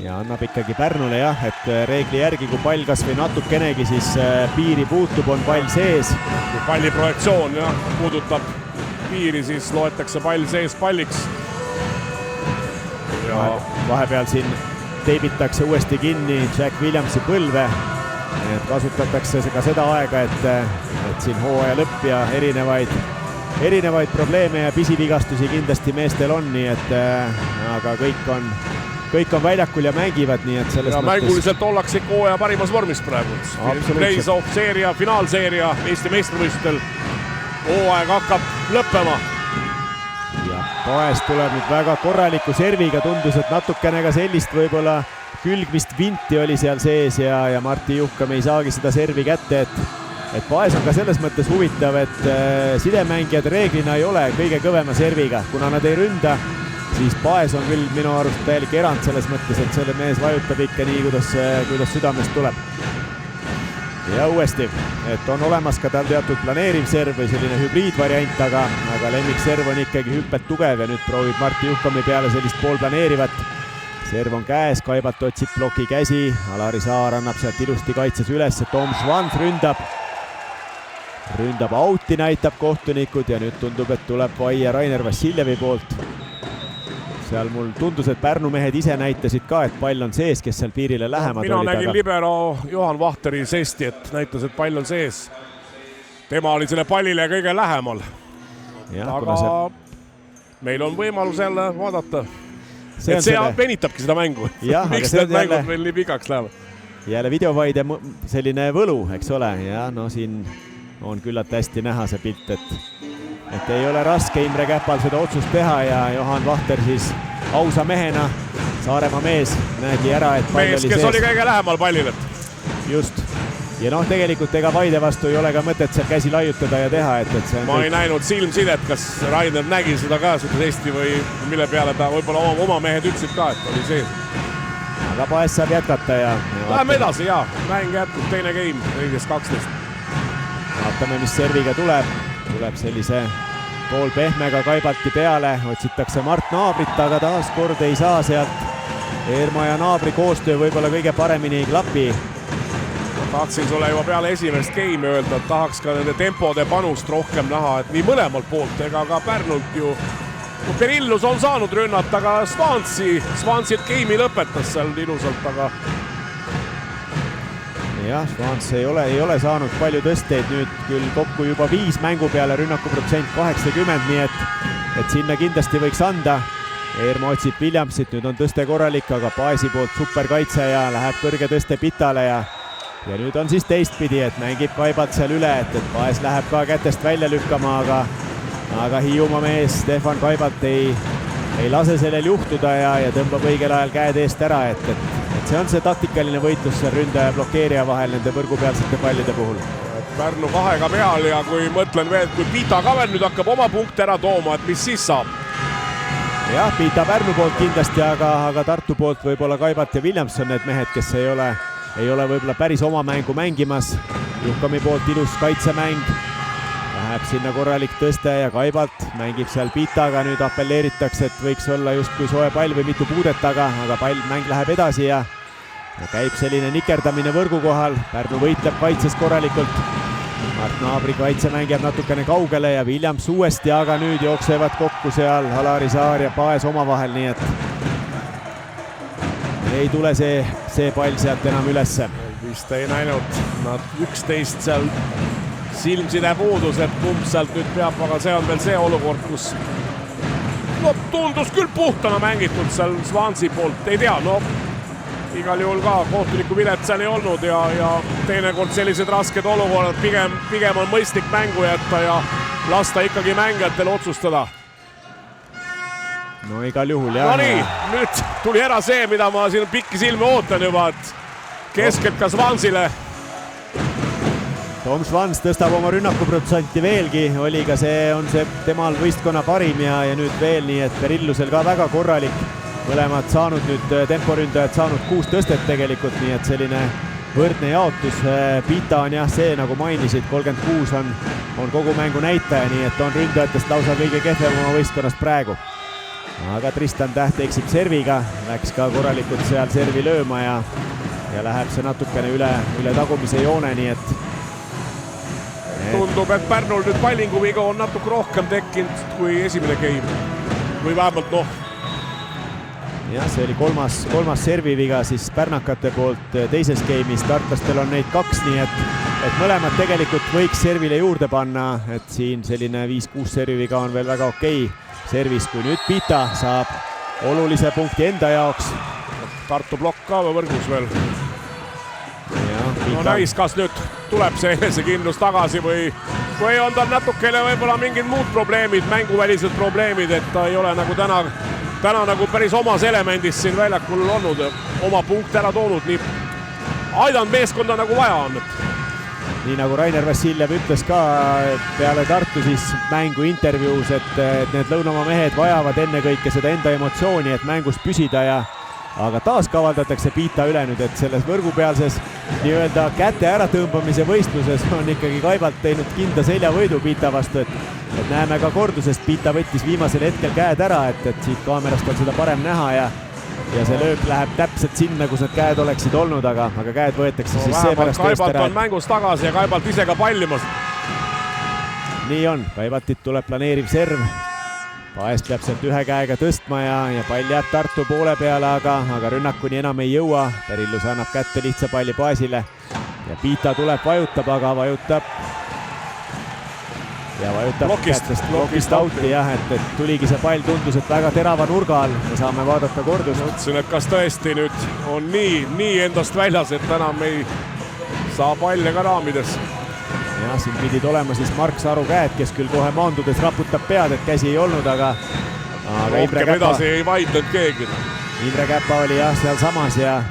ja annab ikkagi Pärnule et reegli järgi, kui pall kas või natukenegi siis piiri puutub, on pall sees. Kui palli projektsioon puudutab piiri, siis loetakse pall sees palliks. Vahepeal siin teibitakse uuesti kinni Jack Williamsi põlve, et kasutatakse ka seda aega, et siin hooaja lõpp ja erinevaid probleeme ja pisivigastusi kindlasti meestel on, nii et aga kõik on väljakul ja mängivad, nii et selles mõttes... Mänguliselt ollakse ikka hooaja parimas vormis praegu. Play-off seeria, finaalseeria Eesti meistrivõistlustel hooaeg hakkab lõppema. Ja Paes tuleb nüüd väga korraliku serviga, tundus, et natukene ka sellist võib-olla külgmist vinti oli seal sees ja Martti Juhkam ei saagi seda servi kätte, et Paes on ka selles mõttes huvitav, et sidemängijad reeglina ei ole kõige kõvema serviga, kuna nad ei ründa, siis Paes on küll minu arust täielik erand selles mõttes, et selle mees vajutab ikka nii, kuidas südamest tuleb. Ja uuesti, et on olemas ka tal teatud planeeriv serv või selline hübriidvariant, aga lemmikserv on ikkagi hüppelt tugev ja nüüd proovib Martti Juhkami peale sellist poolplaneerivat. Serv on käes, Kaibalt otsib ploki käsi, Alari Saar annab sealt ilusti kaitses üles, Tom Schwanz ründab auti, näitab kohtunikud ja nüüd tundub, et tuleb vaie Rainer Vassiljevi poolt. Seal mul tundus, et Pärnu mehed ise näitasid ka, et pall on sees, kes seal piirile lähemad mina olid. Nägin libero Johan Vahteri sesti, et näitas, et pall on sees. Tema oli selle pallile kõige lähemal. Aga meil on võimalus jälle vaadata. See venitabki seda mängu. Miks need mängud veel nii pikaks lähevad? Jälle videovaide selline võlu, eks ole. Ja no siin on küllalt hästi näha see pilt, et ei ole raske Imre Käpal seda otsust teha ja Johan Vahter siis ausa mehena, Saaremaa mees, nägi ära, et pall mees, oli kes sees. oli kõige lähemal pallile. Just. Ja noh, tegelikult ega vaide vastu ei ole ka mõtet seal käsi laiutada ja teha, et see on ma ei näinud silmsidet, kas Rainer nägi seda ka seda testi või mille peale ta võib-olla oma mehed ütlesid ka, et oli sees. Aga Paes saab jätkata ja läheme edasi, jaa. Mäng jätkub, teine game, 14-12. Vaatame, mis serviga tuleb. Tuleb sellise pool pehmega Kaibalti peale, otsitakse Mart Naabrit, aga taas kord ei saa sealt. Eerma ja Naabri koostöö võib-olla kõige paremini ei klapi. Tahtsin sulle juba peale esimest game öelda, et tahaks ka nende tempode panust rohkem näha, et nii mõlemalt poolt ega ka Pärnult ju Perillus on saanud rünnata, aga Svansit game'i lõpetas seal ilusalt, aga jah, Svans ei ole saanud palju tõsteid, nüüd küll kokku juba 5 mängu peale, rünnakuprotsent 80, nii et sinna kindlasti võiks anda. Eerma otsib Williamsit, nüüd on tõste korralik, aga Paesi poolt superkaitse ja läheb kõrge tõste Pitale ja nüüd on siis teistpidi, et mängib Kaibalt seal üle, et Paes läheb ka kätest välja lükkama, aga Hiiumaa mees Stefan Kaibalt ei lase sellel juhtuda ja tõmbab õigel ajal käed eest ära, et see on see taktikaline võitlus seal ründaja ja blokeerija vahel nende võrgupealsete pallide puhul. Pärnu 2 peal ja kui mõtlen veel, kui Pita ka veel nüüd hakkab oma punkte ära tooma, et mis siis saab? Jah, Pita Pärnu poolt kindlasti, aga Tartu poolt võib-olla Kaibalt ja Williamson need mehed, kes ei ole võib-olla päris oma mängu mängimas. Juhkami poolt ilus kaitsemäng. Läheb sinna korralik tõste ja Kaibalt mängib seal Pitaga, nüüd appelleeritakse, et võiks olla justkui soe pall või mitu puudet taga, aga mäng läheb edasi ja käib selline nikerdamine võrgu kohal. Pärnu võitleb kaitses korralikult. Mart Naabri kaitsemäng jääb natukene kaugele ja Williams uuesti, aga nüüd jooksevad kokku seal Alari Saar ja Paes omavahel, nii et ei tule see pall sealt enam ülesse. Vist ei näinud nad 11 seal silmside puudus, et kumb sealt nüüd peab, aga see on veel see olukord, kus tundus küll puhtana mängitud seal Svansi poolt, ei tea, igal juhul ka kohtuniku vilet seal ei olnud ja teinekord sellised rasked olukorrad, pigem on mõistlik mängu jätta ja lasta ikkagi mängijatel otsustada. No igal juhul jah. No nii, nüüd tuli ära see, mida ma siin pikki silmi ootan juba, et keskelt ka Svansile. Tom Schwanz tõstab oma rünnakuprotsenti veelgi, oli ka on see temal võistkonna parim ja nüüd veel, nii et Perillusel ka väga korralik. Mõlemad saanud nüüd, temporündajad saanud 6 tõstet tegelikult, nii et selline võrdne jaotus. Pita on jah see, nagu mainisid, 36 on kogu mängu näitaja, nii et on ründajatest lausa kõige kehvem oma võistkonnast praegu. Aga Tristan Täht eksib serviga, läks ka korralikult seal servi lööma ja läheb see natukene üle tagumise joone, nii et tundub, et Pärnul nüüd pallinguviga on natuke rohkem tekkinud kui esimene game. Või vähemalt jah, see oli kolmas serviviga siis pärnakate poolt teises game'is. Tartlastel on neid 2, nii et mõlemad tegelikult võiks servile juurde panna, et siin selline 5-6 serviviga on veel väga okei servis, kui nüüd Pita saab olulise punkti enda jaoks. Tartu plokk ka võrgus veel. No näis, kas nüüd tuleb see enesekindlus tagasi või on tal natukene võib-olla mingid muud probleemid, mänguvälised probleemid, et ta ei ole nagu täna nagu päris omas elemendis siin väljakul olnud, oma punkte ära toonud, nii aidanud meeskonda nagu vaja on. nii nagu Rainer Vassiljev ütles ka peale Tartu siis mängu intervjuus, et need Lõunamaa mehed vajavad ennekõike seda enda emotsiooni, et mängus püsida aga taas kavaldatakse Piita üle nüüd, et selles võrgupealses nii-öelda käte äratõmbamise võistluses on ikkagi Kaibalt teinud kinda seljavõidu Piita vastu, et näeme ka kordusest, Piita võttis viimasel hetkel käed ära, et siit kaamerast on seda parem näha ja see löök läheb täpselt sinna, kus need käed oleksid olnud, aga käed võetakse siis seepärast eest ära. Kaibalt on mängus tagasi ja Kaibalt ise ka pallimas. Nii on, Kaibaltit tuleb planeeriv serv. Paest peab sealt ühe käega tõstma ja pall jääb Tartu poole peale, aga rünnakuni enam ei jõua. Perillus annab kätte lihtsa palli Paesile ja Piita tuleb, vajutab, aga vajutab blokist out'i jah, et tuligi see pall, tundus, et väga terava nurga all. Me saame vaadata kordust. Mõtlesin, et kas tõesti nüüd on nii endast väljas, et enam ei saa palle ka raamides. Ja siin pidid olema siis Mark Saru käed, kes küll kohe maandudes raputab pead, et käsi ei olnud, aga rohkem edasi ei vaidnud keegi. Imre Käpa oli jah seal samas ja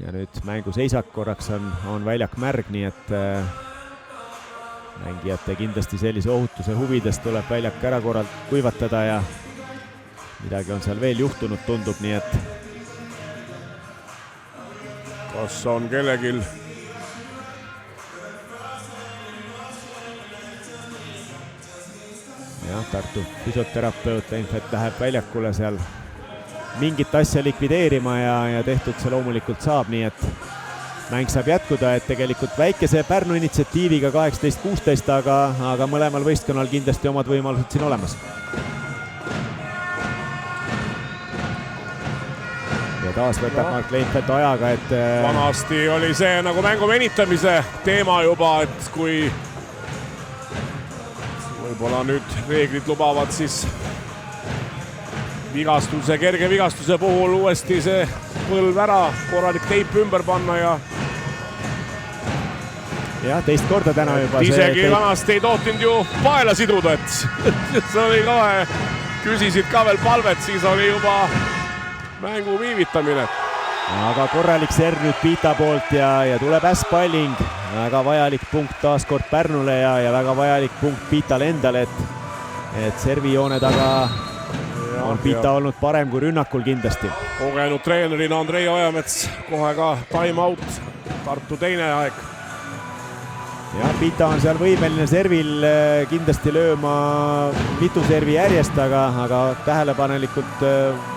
nüüd mängu seisak korraks on väljak märg, nii et mängijate kindlasti sellise ohutuse huvides tuleb väljak ära kuivatada ja midagi on seal veel juhtunud, tundub, nii et kas on kellegil jah, Tartu füsioterapeut ilmselt läheb väljakule seal mingit asja likvideerima ja tehtud see loomulikult saab, nii et mäng saab jätkuda, et tegelikult väikese Pärnu initsiatiiviga 18-16, aga mõlemal võistkonnal kindlasti omad võimalused siin olemas. Ja taas võtab Mark Leinfeldt ajaga, et vanasti oli see nagu mängu venitamise teema juba, et kui võib-olla nüüd reeglid lubavad siis kerge vigastuse puhul uuesti see põlv ära, korralik teip ümber panna ja teist korda täna juba. Isegi vanasti ei tohtinud ju paela siduda, et see oli kohe, küsisid ka veel palvet, siis oli juba mängu viivitamine. Aga korralik serv nüüd Piita poolt ja tuleb ässpalling. Väga vajalik punkt taaskord Pärnule ja väga vajalik punkt Piitale endale, et servijoone taga on Piita olnud parem kui rünnakul kindlasti. Kogenud treenerina Andrei Ojamets kohe ka time out, Tartu teine aeg. Ja Piita on seal võimeline servil kindlasti lööma mitu servi järjest, aga tähelepanelikult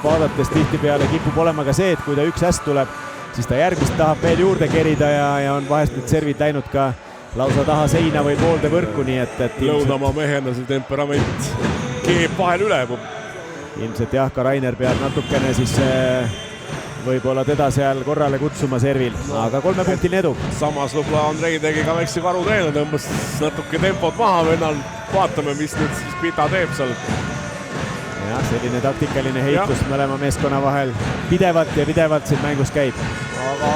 vaadates tihtipeale kipub olema ka see, et kui ta üks äst tuleb, siis ta järgmist tahab veel juurde kerida ja on vahest need servid läinud ka lausa taha seina või poolde võrku, nii et Lõunamaa mehena see temperament keeb vahel üle. Ilmselt jah, ka Rainer peab natukene siis võib-olla teda seal korrale kutsuma servil, aga 3-punktiline edu. Samas võib-olla Andrei tegi ka väikse karuteene, tõmbas natuke tempot maha vennal. Vaatame, mis nüüd siis Piita teeb seal. Ja selline taktikaline heitlus mõlema meeskonna vahel pidevalt siin mängus käib. Aga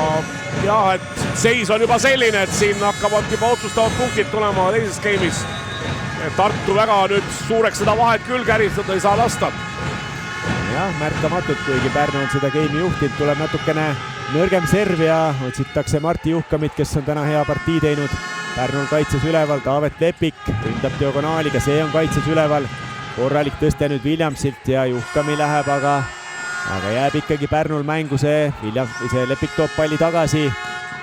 jah, et seis on juba selline, et siin hakkavad juba otsustavad punktid tulema teises skeemis. Tartu väga nüüd suureks seda vahet küll käristada ei saa lasta. Jah, märkamatult, kuigi Pärnu on seda geimi juhtinud, tuleb natukene nõrgem serv ja otsitakse Marti Juhkamit, kes on täna hea partii teinud. Pärnul kaitses üleval, Taavet Lepik ründab diagonaaliga, see on kaitses üleval. Korralik tõste nüüd Williamsilt ja Juhkami läheb, aga jääb ikkagi Pärnul mängu see Lepik toob palli tagasi.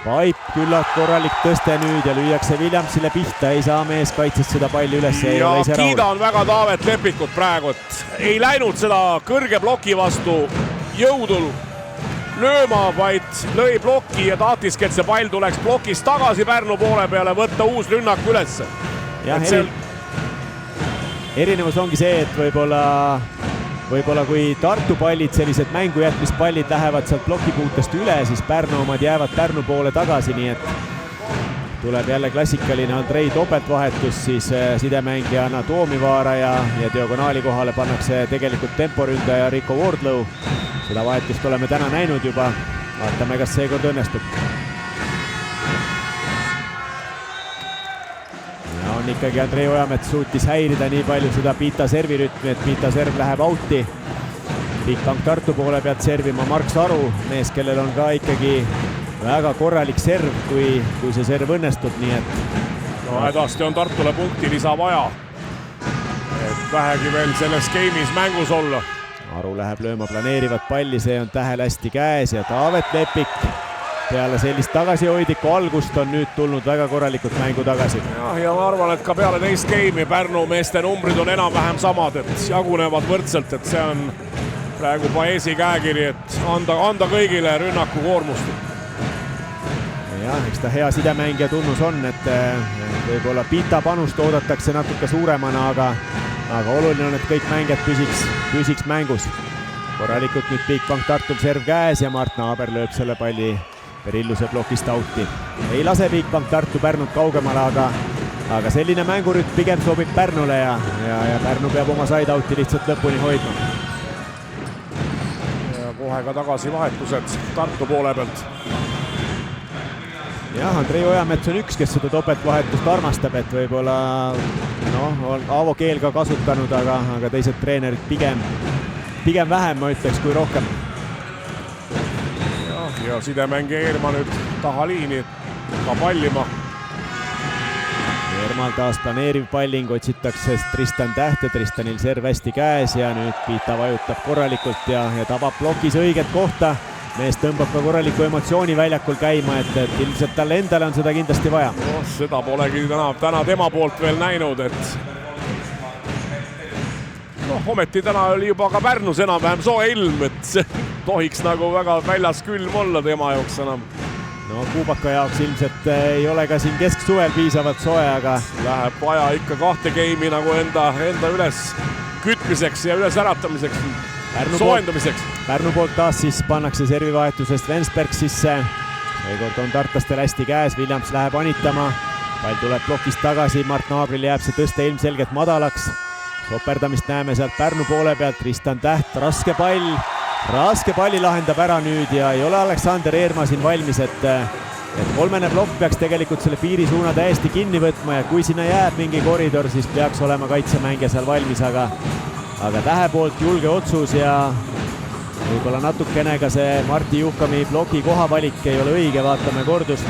Vaip küllalt korralik tõste nüüd ja lüüakse Williamsile pihta, ei saa mees kaitses seda palli üles. Ja kiidan väga Taavet Lepikut praegu, et ei läinud seda kõrge bloki vastu jõudul lööma, vaid lõi bloki ja tahtiski, et see pall tuleks blokist tagasi Pärnu poole peale, võtta uus rünnak ülesse. Erinevus ongi see, et võib-olla kui Tartu pallid, sellised mängujätmispallid lähevad sealt blokipuutest üle, siis Pärnu omad jäävad Pärnu poole tagasi, nii et tuleb jälle klassikaline Andrei topeltvahetus, siis sidemängijana Toomivaara ja diagonaali kohale pannakse tegelikult temporündaja Rico Wardlow. Seda vahetust oleme täna näinud juba, vaatame, kas seekord õnnestub. Ja on ikkagi Andrei Ojamets suutis häirida nii palju seda Piita servirütmi, et Piita serv läheb out'i. Bigbank Tartu poole pealt servima Mark Saru, mees, kellel on ka ikkagi väga korralik serv, kui see serv õnnestub, nii et no hädasti on Tartule punkti lisa vaja, et vähegi veel selles game'is mängus olla. Aru läheb lööma planeerivat palli, see on Tähel hästi käes ja Taavet Lepik peale sellist tagasihoidlikku algust on nüüd tulnud väga korralikult mängu tagasi. Ja ma arvan, et ka peale teist game'i Pärnu meeste numbrid on enam-vähem samad, et jagunevad võrdselt, et see on praegu Paesi käekiri, et anda kõigile rünnaku koormust. Jah, eks ta hea sidemängija tunnus on, et võib-olla Pita panust oodatakse natuke suuremana, aga oluline on, et kõik mängijad püsiks mängus. Korralikult nüüd Bigbank Tartul serv käes ja Mart Naaber lööb selle palli Perilluse plokist auti. Ei lase Bigbank Tartu Pärnut kaugemale, aga selline mängurütm pigem sobib Pärnule ja Pärnu peab oma side-outi lihtsalt lõpuni hoidma. Ja kohe ka tagasi vahetused Tartu poole pealt. Jah, Andrei Ojamets on üks, kes seda topeltvahetust armastab, et võib-olla on Aavo Keel ka kasutanud, aga teised treenerid pigem vähem, ma ütleks, kui rohkem. Ja sidemängija Eerma nüüd taha liini ka pallima. Eermal taas planeeriv palling, otsitakse Tristan Tähte, Tristanil serv hästi käes ja nüüd Pita vajutab korralikult ja tabab plokis õiget kohta. Mees tõmbab ka korraliku emotsiooni väljakul käima, et ilmselt talle endale on seda kindlasti vaja. Seda polegi täna tema poolt veel näinud, et ometi täna oli juba ka Pärnus enam-vähem soe ilm, et see tohiks nagu väga väljas külm olla tema jaoks enam. No Kuubaka jaoks ilmselt ei ole ka siin kesksuvel piisavalt soe, aga läheb vaja ikka 2 game'i nagu enda üles kütmiseks ja üles äratamiseks. Soendumiseks. Pärnu poolt taas siis pannakse servivahetusest Vensberg sisse. Seekord on tartlastel hästi käes, Williams läheb anitama. Pall tuleb plokist tagasi, Mart Naabril jääb see tõste ilmselgelt madalaks. Soperdamist näeme sealt Pärnu poole pealt, Tristan Täht, raske palli lahendab ära nüüd ja ei ole Aleksander Eerma siin valmis, et kolmene plokk peaks tegelikult selle piirisuuna täiesti kinni võtma ja kui sinna jääb mingi koridor, siis peaks olema kaitsemängija seal valmis, aga Tähe poolt julge otsus ja võib-olla natukene ka see Martti Juhkami ploki kohavalik ei ole õige, vaatame kordust.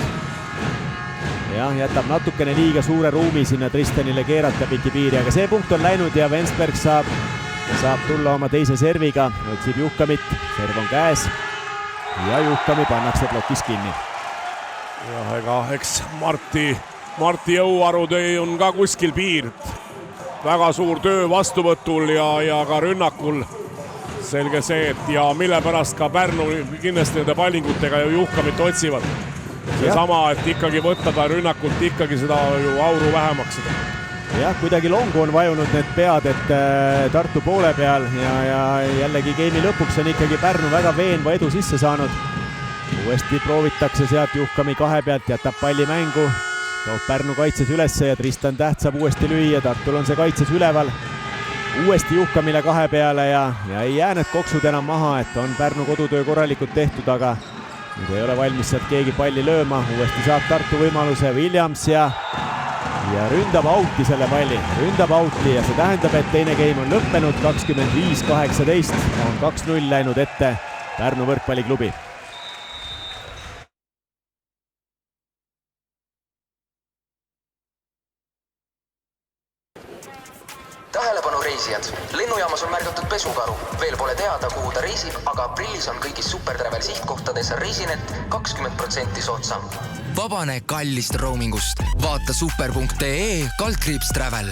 Jah, jätab natukene liiga suure ruumi sinna Tristanile keerata piki piiri, aga see punkt on läinud ja Vensberg saab tulla oma teise serviga, otsib Juhkamit, serv on käes ja Juhkami pannakse plokis kinni. Ja eks Martti Jõuaru töö on ka kuskil piir. Väga suur töö vastuvõtul ja ka rünnakul. Selge see, et ja mille pärast ka Pärnu kindlasti nende pallingutega Juhkamit otsivad. Seesama, et ikkagi võtta ta rünnakult ikkagi seda ju auru vähemaks. Jah, kuidagi longu on vajunud need pead, et Tartu poole peal ja jällegi geimi lõpuks on ikkagi Pärnu väga veenva edu sisse saanud. Uuesti proovitakse sealt Juhkami 2 pealt, jätab palli mängu, toob Pärnu kaitses ülesse ja Tristan Täht saab uuesti lüüa, Tartul on see kaitses üleval. Uuesti Juhkamile 2 peale ja ei jää need koksud enam maha, et on Pärnu kodutöö korralikult tehtud, aga nüüd ei ole valmis sealt keegi palli lööma, uuesti saab Tartu võimaluse Williams ja ründab auti selle palli, ja see tähendab, et teine game on lõppenud, 25-18 on 2-0 läinud ette Pärnu võrkpalliklubi. Tähelepanu reisijad, lennujaamas on märgatud pesukaru. Veel pole teada, kuhu ta reisib, aga aprillis on kõigis Supertravel sihtkohtades reisinet 20% soodsam. Vabane kallist roamingust. Vaata super.ee/travel.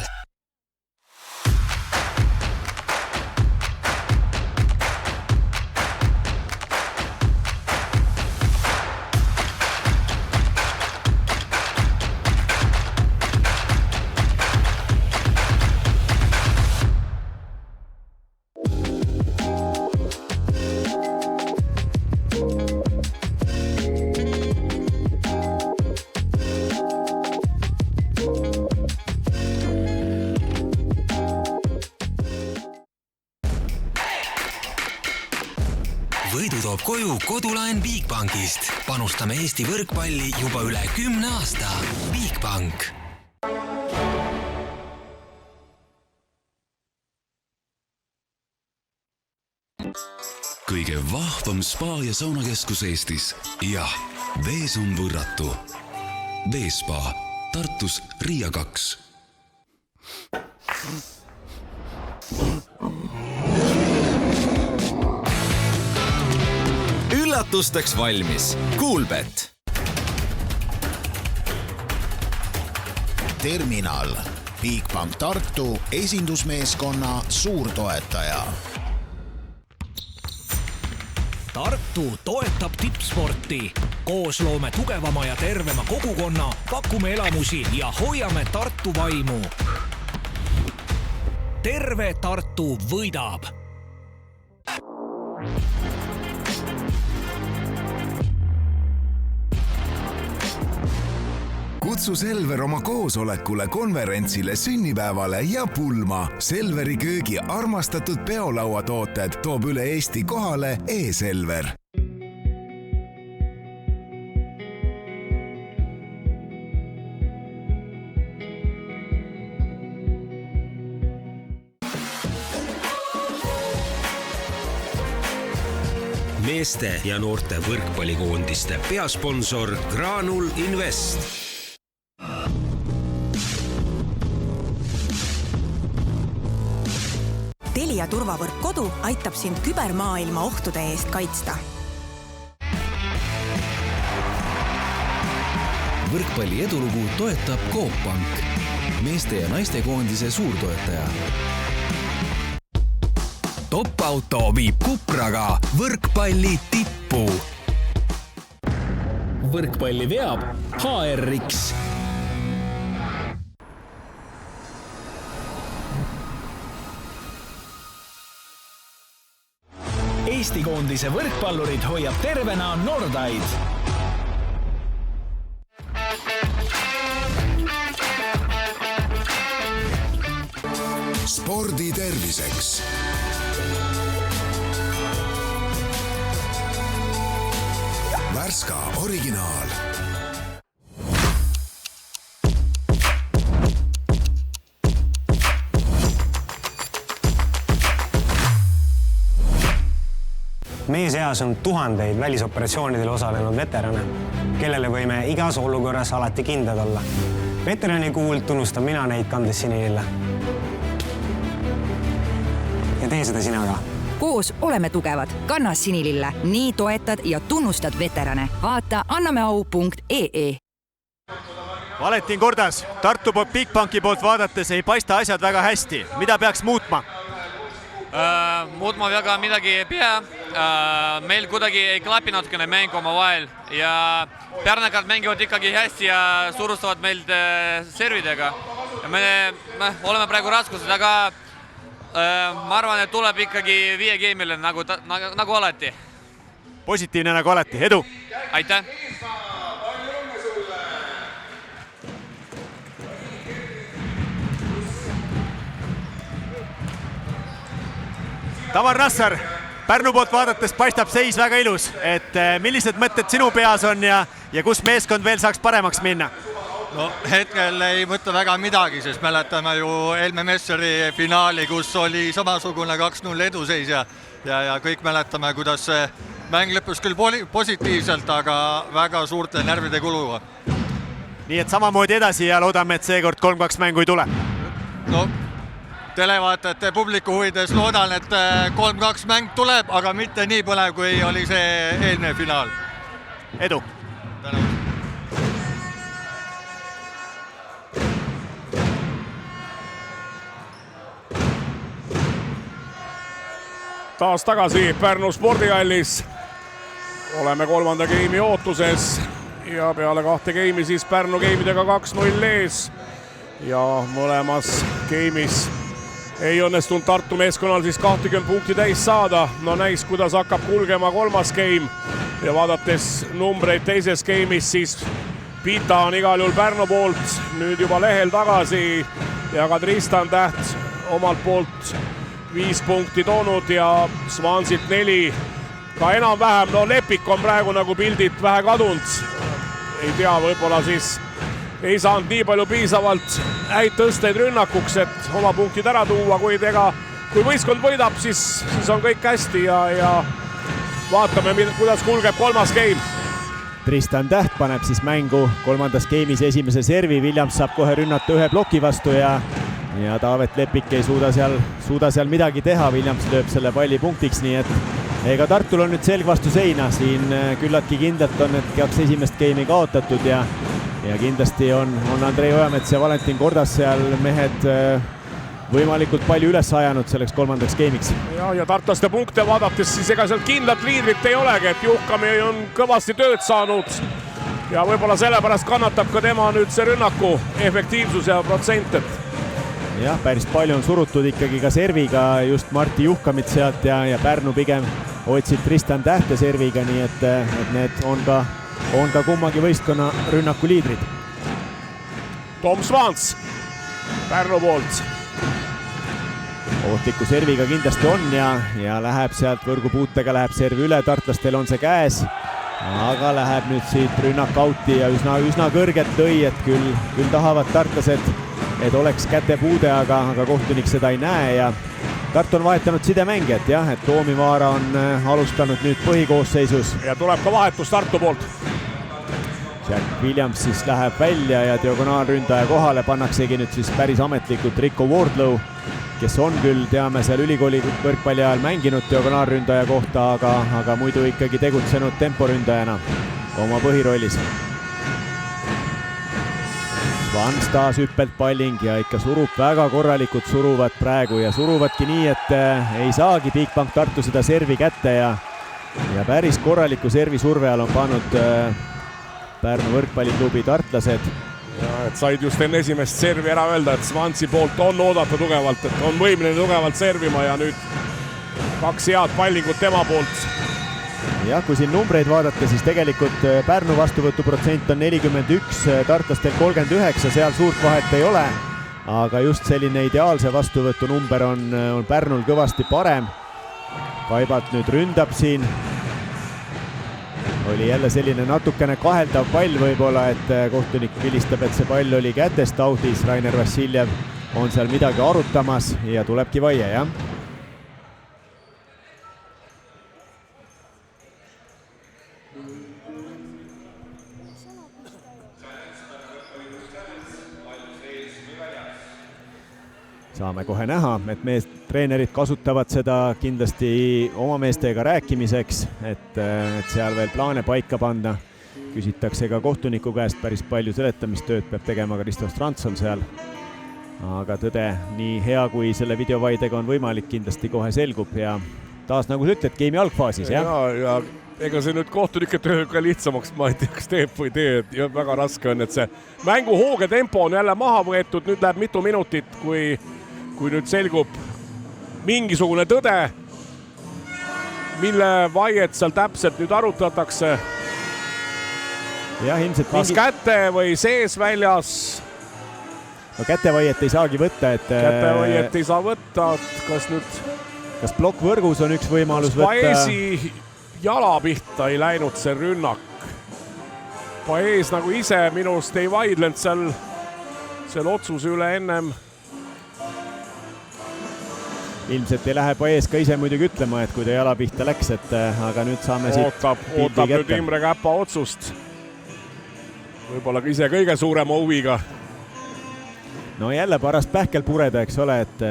Võidu toob koju kodulaen Bigbankist. Panustame Eesti võrkpalli juba üle 10 aasta. Bigbank. Kõige vahvam spa- ja saunakeskus Eestis. Jah, Vees on võrratu. Veespa Tartus Riia 2. Üllatusteks valmis. Kuulbet. Terminal. Bigbank Tartu esindusmeeskonna suurtoetaja. Tartu toetab tippsporti. Koos loome tugevama ja tervema kogukonna, pakume elamusi ja hoiame Tartu vaimu. Terve Tartu võidab. Kutsu Selver oma koosolekule, konverentsile, sünnipäevale ja pulma. Selveri köögi armastatud peolauatooted toob üle Eesti kohale e-Selver. Meeste ja noorte võrkpallikoondiste peasponsor Granul Invest. Telia turvavõrk kodu aitab sind kübermaailma ohtude eest kaitsta. Võrkpalli edulugu toetab Coop Pank, meeste ja naiste koondise suurtoetaja. Top-auto viib Kupraga võrkpalli tippu. Võrkpalli veab HRX. Eesti koondise võrkpallurid hoiab tervena Nordaid. Spordi terviseks. Värska originaal. Meie seas on tuhandeid välisoperatsioonidel osalenud veterane, kellele võime igas olukorras alati kindlad olla. Veterani kuult tunnustan mina neid kandes sinilille. Ja tee seda sina ka. Koos oleme tugevad. Kanna sinilille. Nii toetad ja tunnustad veterane. Vaata annameau.ee. Valentin Kordas, Tartu poolt Bigbanki poolt vaadates ei paista asjad väga hästi. Mida peaks muutma? Muutma väga midagi ei pea. Meil kuidagi ei klapi natukene mäng oma vahel ja pärnakad mängivad ikkagi hästi ja surustavad meilt servidega. Ja me oleme praegu raskused, aga ma arvan, et tuleb ikkagi 5 game'ile nagu alati. Positiivne nagu alati. Edu! Aitäh! Tamar Nassar, Pärnu poolt vaadates paistab seis väga ilus. Et millised mõtted sinu peas on ja kus meeskond veel saaks paremaks minna? No hetkel ei mõtle väga midagi, sest mäletame ju Helme Messeri finaali, kus oli samasugune 2-0 eduseis ja kõik mäletame, kuidas see mäng lõppus küll positiivselt, aga väga suurte närvide kuluga. Nii et samamoodi edasi ja loodame, et seekord 3-2 mängu ei tule. No, televaatajate publiku huvides loodan, et 3-2 mäng tuleb, aga mitte nii põnev, kui oli see eelmine finaal. Edu! Tänu! Taas tagasi Pärnu spordihallis. Oleme 3. game'i ootuses ja peale 2 game'i siis Pärnu game'idega 2-0 ees. Ja mõlemas game'is ei õnnestunud Tartu meeskonnal siis 20 punkti täis saada. No näis, kuidas hakkab kulgema 3. game ja vaadates numbreid teises game'is siis Pita on igal juhul Pärnu poolt nüüd juba lehel tagasi ja ka Tristan Täht omalt poolt 5 punkti toonud ja Svansilt 4. Ka enam-vähem, no Lepik on praegu nagu pildilt vähe kadunud. Ei tea, võib-olla siis ei saanud nii palju piisavalt häid tõsteid rünnakuks, et oma punktid ära tuua, kuid kui võistkond võidab, siis on kõik hästi ja vaatame, kuidas kulgeb 3. game. Tristan Täht paneb siis mängu kolmandas game'is esimese servi, Williams saab kohe rünnata ühe ploki vastu ja Taavet Lepik ei suuda seal midagi teha, Williams lööb selle palli punktiks, nii et ega Tartul on nüüd selg vastu seina, siin küllaltki kindlalt on need 2 esimest game'i kaotatud ja kindlasti on Andrei Ojamets ja Valentin Kordas seal mehed võimalikult palju üles ajanud selleks kolmandaks game'iks. Ja tartlaste punkte vaadates siis ega sealt kindlat liidrit ei olegi, et Juhkami on kõvasti tööd saanud ja võib-olla sellepärast kannatab ka tema nüüd see rünnaku efektiivsus ja protsent. Jah, päris palju on surutud ikkagi ka serviga just Martti Juhkamit sealt ja Pärnu pigem otsib Tristan Tähte serviga, nii et need on ka kummagi võistkonna rünnaku liidrid. Tom Svans Pärnu poolt. Ohtliku serviga kindlasti on ja läheb sealt võrgupuutega, läheb servi üle, tartlastel on see käes, aga läheb nüüd siit rünnak out'i ja üsna kõrget lõi, et küll tahavad tartlased, et oleks kätepuude, aga kohtunik seda ei näe ja Tartu on vahetanud sidemängijat, jah, et Toomivaara on alustanud nüüd põhikoosseisus. Ja tuleb ka vahetus Tartu poolt. Jack Williams siis läheb välja ja diagonaalründaja kohale pannaksegi nüüd siis päris ametlikult Rico Wardlow, kes on küll, teame, seal ülikooli võrkpalli ajal mänginud diagonaalründaja kohta, aga muidu ikkagi tegutsenud temporündajana oma põhirollis. Svans taas hüppelt palling ja ikka surub, väga korralikult suruvad praegu ja suruvadki nii, et ei saagi Bigbank Tartu seda servi kätte ja päris korraliku servi surve all on pannud Pärnu võrkpalliklubi tartlased. Ja, et said just enne esimest servi ära öelda, et Svansi poolt on oodata tugevalt, et on võimeline tugevalt servima ja nüüd 2 head pallingut tema poolt. Jah, kui siin numbreid vaadata, siis tegelikult Pärnu vastuvõtuprotsent on 41, tartlastel 39, seal suurt vahet ei ole, aga just selline ideaalse vastuvõtu number on Pärnul kõvasti parem. Kaibalt nüüd ründab siin. Oli jälle selline natukene kaheldav pall võib-olla, et kohtunik vilistab, et see pall oli kätest out'is, Rainer Vassiljev on seal midagi arutamas ja tulebki vaie, jah. Saame kohe näha, et treenerid kasutavad seda kindlasti oma meestega rääkimiseks, et seal veel plaane paika panna. Küsitakse ka kohtuniku käest päris palju seletamistööd, peab tegema ka Risto Strandson seal. Aga tõde, nii hea kui selle videovaidega on võimalik, kindlasti kohe selgub ja taas nagu sa ütled, game'i algfaasis, jah? Ja ega see nüüd kohtunike töö ka lihtsamaks, ma ei tea, kas teeb või tee, et väga raske on, et see mängu hooge tempo on jälle maha võetud, nüüd läheb mitu minutit, kui nüüd selgub mingisugune tõde, mille vaiet seal täpselt nüüd arutatakse. Ja, kas käte või sees väljas? No kätevaiet ei saagi võtta, et... Kätevaiet ei saa võtta, et kas plokkvõrgus on üks võimalus võtta? Paesi jala pihta ei läinud see rünnak. Paes nagu ise minust ei vaidlenud seal otsuse üle ennem. Ilmselt ei lähe Paes ka ise muidugi ütlema, et kui ta jala pihta läks, aga nüüd saame siit ootab nüüd Imre Käpa otsust. Võib-olla ka ise kõige suurema huviga. No jälle parast pähkel pureda, eks ole, et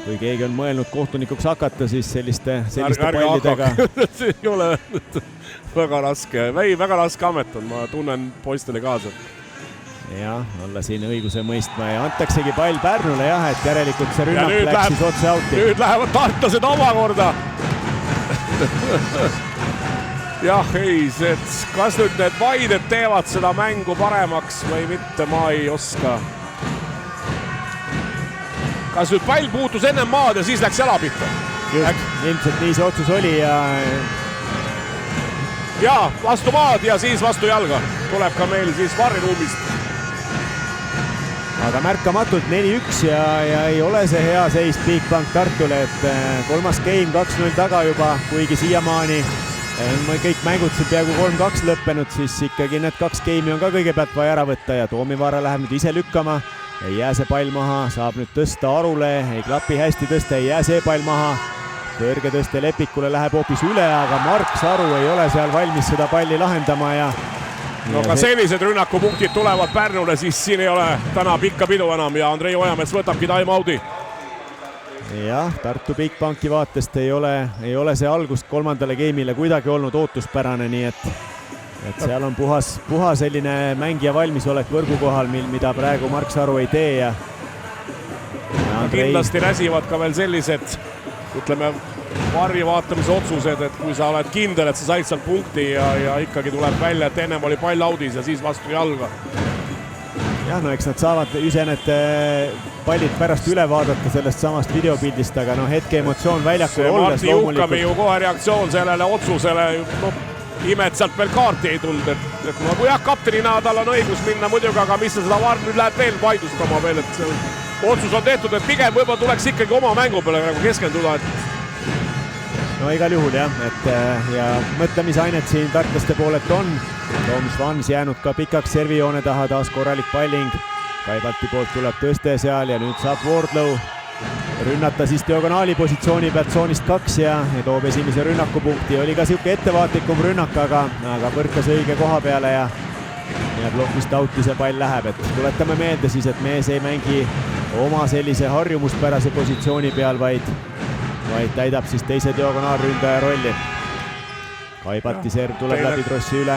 kui keegi on mõelnud kohtunikuks hakata, siis selliste pallidega. See ei ole väga raske amet on, ma tunnen poistele kaasa. Jah, olla siin õiguse mõistma ja antaksegi pall Pärnule, jah, et järelikult see rünnak läks siis otse out'i. Nüüd lähevad tartlased omakorda. Jah, ei, kas nüüd need vaided teevad seda mängu paremaks või mitte, ma ei oska. Kas nüüd pall puutus ennem maad ja siis läks jala pihta? Just, ilmselt nii see otsus oli ja... Ja, vastu maad ja siis vastu jalga. Tuleb ka meil siis varriruumist. Aga märkamatult 4-1 ja ei ole see hea seis Bigbank Tartule, et kolmas game 2-0 taga juba, kuigi siiamaani kõik mängud siin peaaegu 3-2 lõppenud, siis ikkagi need 2 game'i on ka kõigepealt vaja ära võtta ja Toomivaara läheb nüüd ise lükkama. Ei jää see pall maha, saab nüüd tõsta Arule, ei klapi hästi tõsta, ei jää see pall maha. kõrgetõste Lepikule läheb hoopis üle, aga Mark Saru ei ole seal valmis seda palli lahendama ja ka sellised rünnakupunktid tulevad Pärnule, siis siin ei ole täna pikka pidu enam ja Andrei Ojamets võtabki time-out'i. Jah, Tartu Bigbanki vaatest ei ole see algust kolmandale geimile kuidagi olnud ootuspärane, nii et seal on puha selline mängija valmisolek võrgu kohal, mida praegu Mark Saru ei tee ja Andrei... Kindlasti räsivad ka veel sellised, ütleme, varri vaatamise otsused, et kui sa oled kindel, et sa said seal punkti ja ikkagi tuleb välja, et ennem oli pall audis ja siis vastu jalga. Jah, no eks nad saavad ise need pallid pärast üle vaadata sellest samast videopildist, aga hetke emotsioon väljakul olles Marti Juhkami ju kohe reaktsioon sellele otsusele, imed sealt veel kaarti ei tulnud, et kui kaptenina tal on õigus minna muidugi, aga mis sa seda varr nüüd läheb veel vaidustama veel, et see otsus on tehtud, et pigem võib-olla tuleks ikkagi oma mängu peale nagu keskenduda, No igal juhul jah, ja mõtlemisainet siin tartlaste poolelt on. Toomas Vans jäänud ka pikaks servijoone taha, taas korralik palling. Kaibalti poolt tuleb tõste seal ja nüüd saab Wardlow rünnata siis diagonaali positsiooni pealt tsoonist 2 ja toob esimese rünnakupunkti. Oli ka siuke ettevaatlikum rünnak, aga põrkas õige koha peale ja blokist auti see pall läheb. Et tuletame meelde siis, et mees ei mängi oma sellise harjumuspärase positsiooni peal, vaid täidab siis teise diagonaalründaja rolli. Kaibalti serv tuleb läbi trossi üle.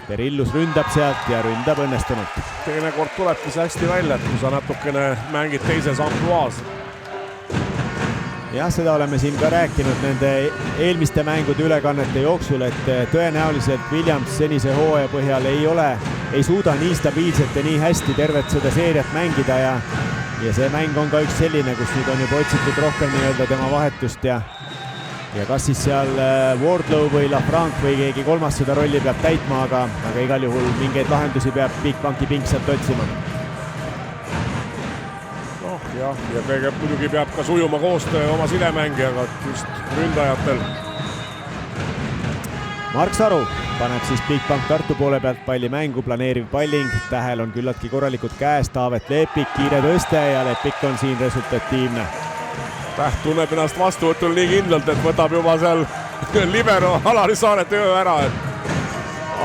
Perillus ründab sealt ja ründab õnnestunult. Teine kord tulebki see hästi välja, et kui sa natukene mängid teises ampluaas. Jah, seda oleme siin ka rääkinud nende eelmiste mängude ülekannete jooksul, et tõenäoliselt Williams senise hooaja põhjal ei suuda nii stabiilselt ja nii hästi tervet seda seeriat mängida ja see mäng on ka üks selline, kus nüüd on juba otsitud rohkem nii-öelda tema vahetust ja kas siis seal Wardlow või Lafranc või keegi kolmas seda rolli peab täitma, aga igal juhul mingeid lahendusi peab Bigbanki pink sealt otsima. Ja kõige muidugi peab ka sujuma koostöö oma sidemängijaga, just ründajatel. Mark Saru paneb siis Bigbank Tartu poole pealt palli mängu, planeeriv palling, tähel on küllaltki korralikud käes, Taavet Lepik, kiire tõste ja Lepik on siin resultatiivne. Täht tunneb ennast vastuvõtul nii kindlalt, et võtab juba seal libero Alari Saare töö ära, et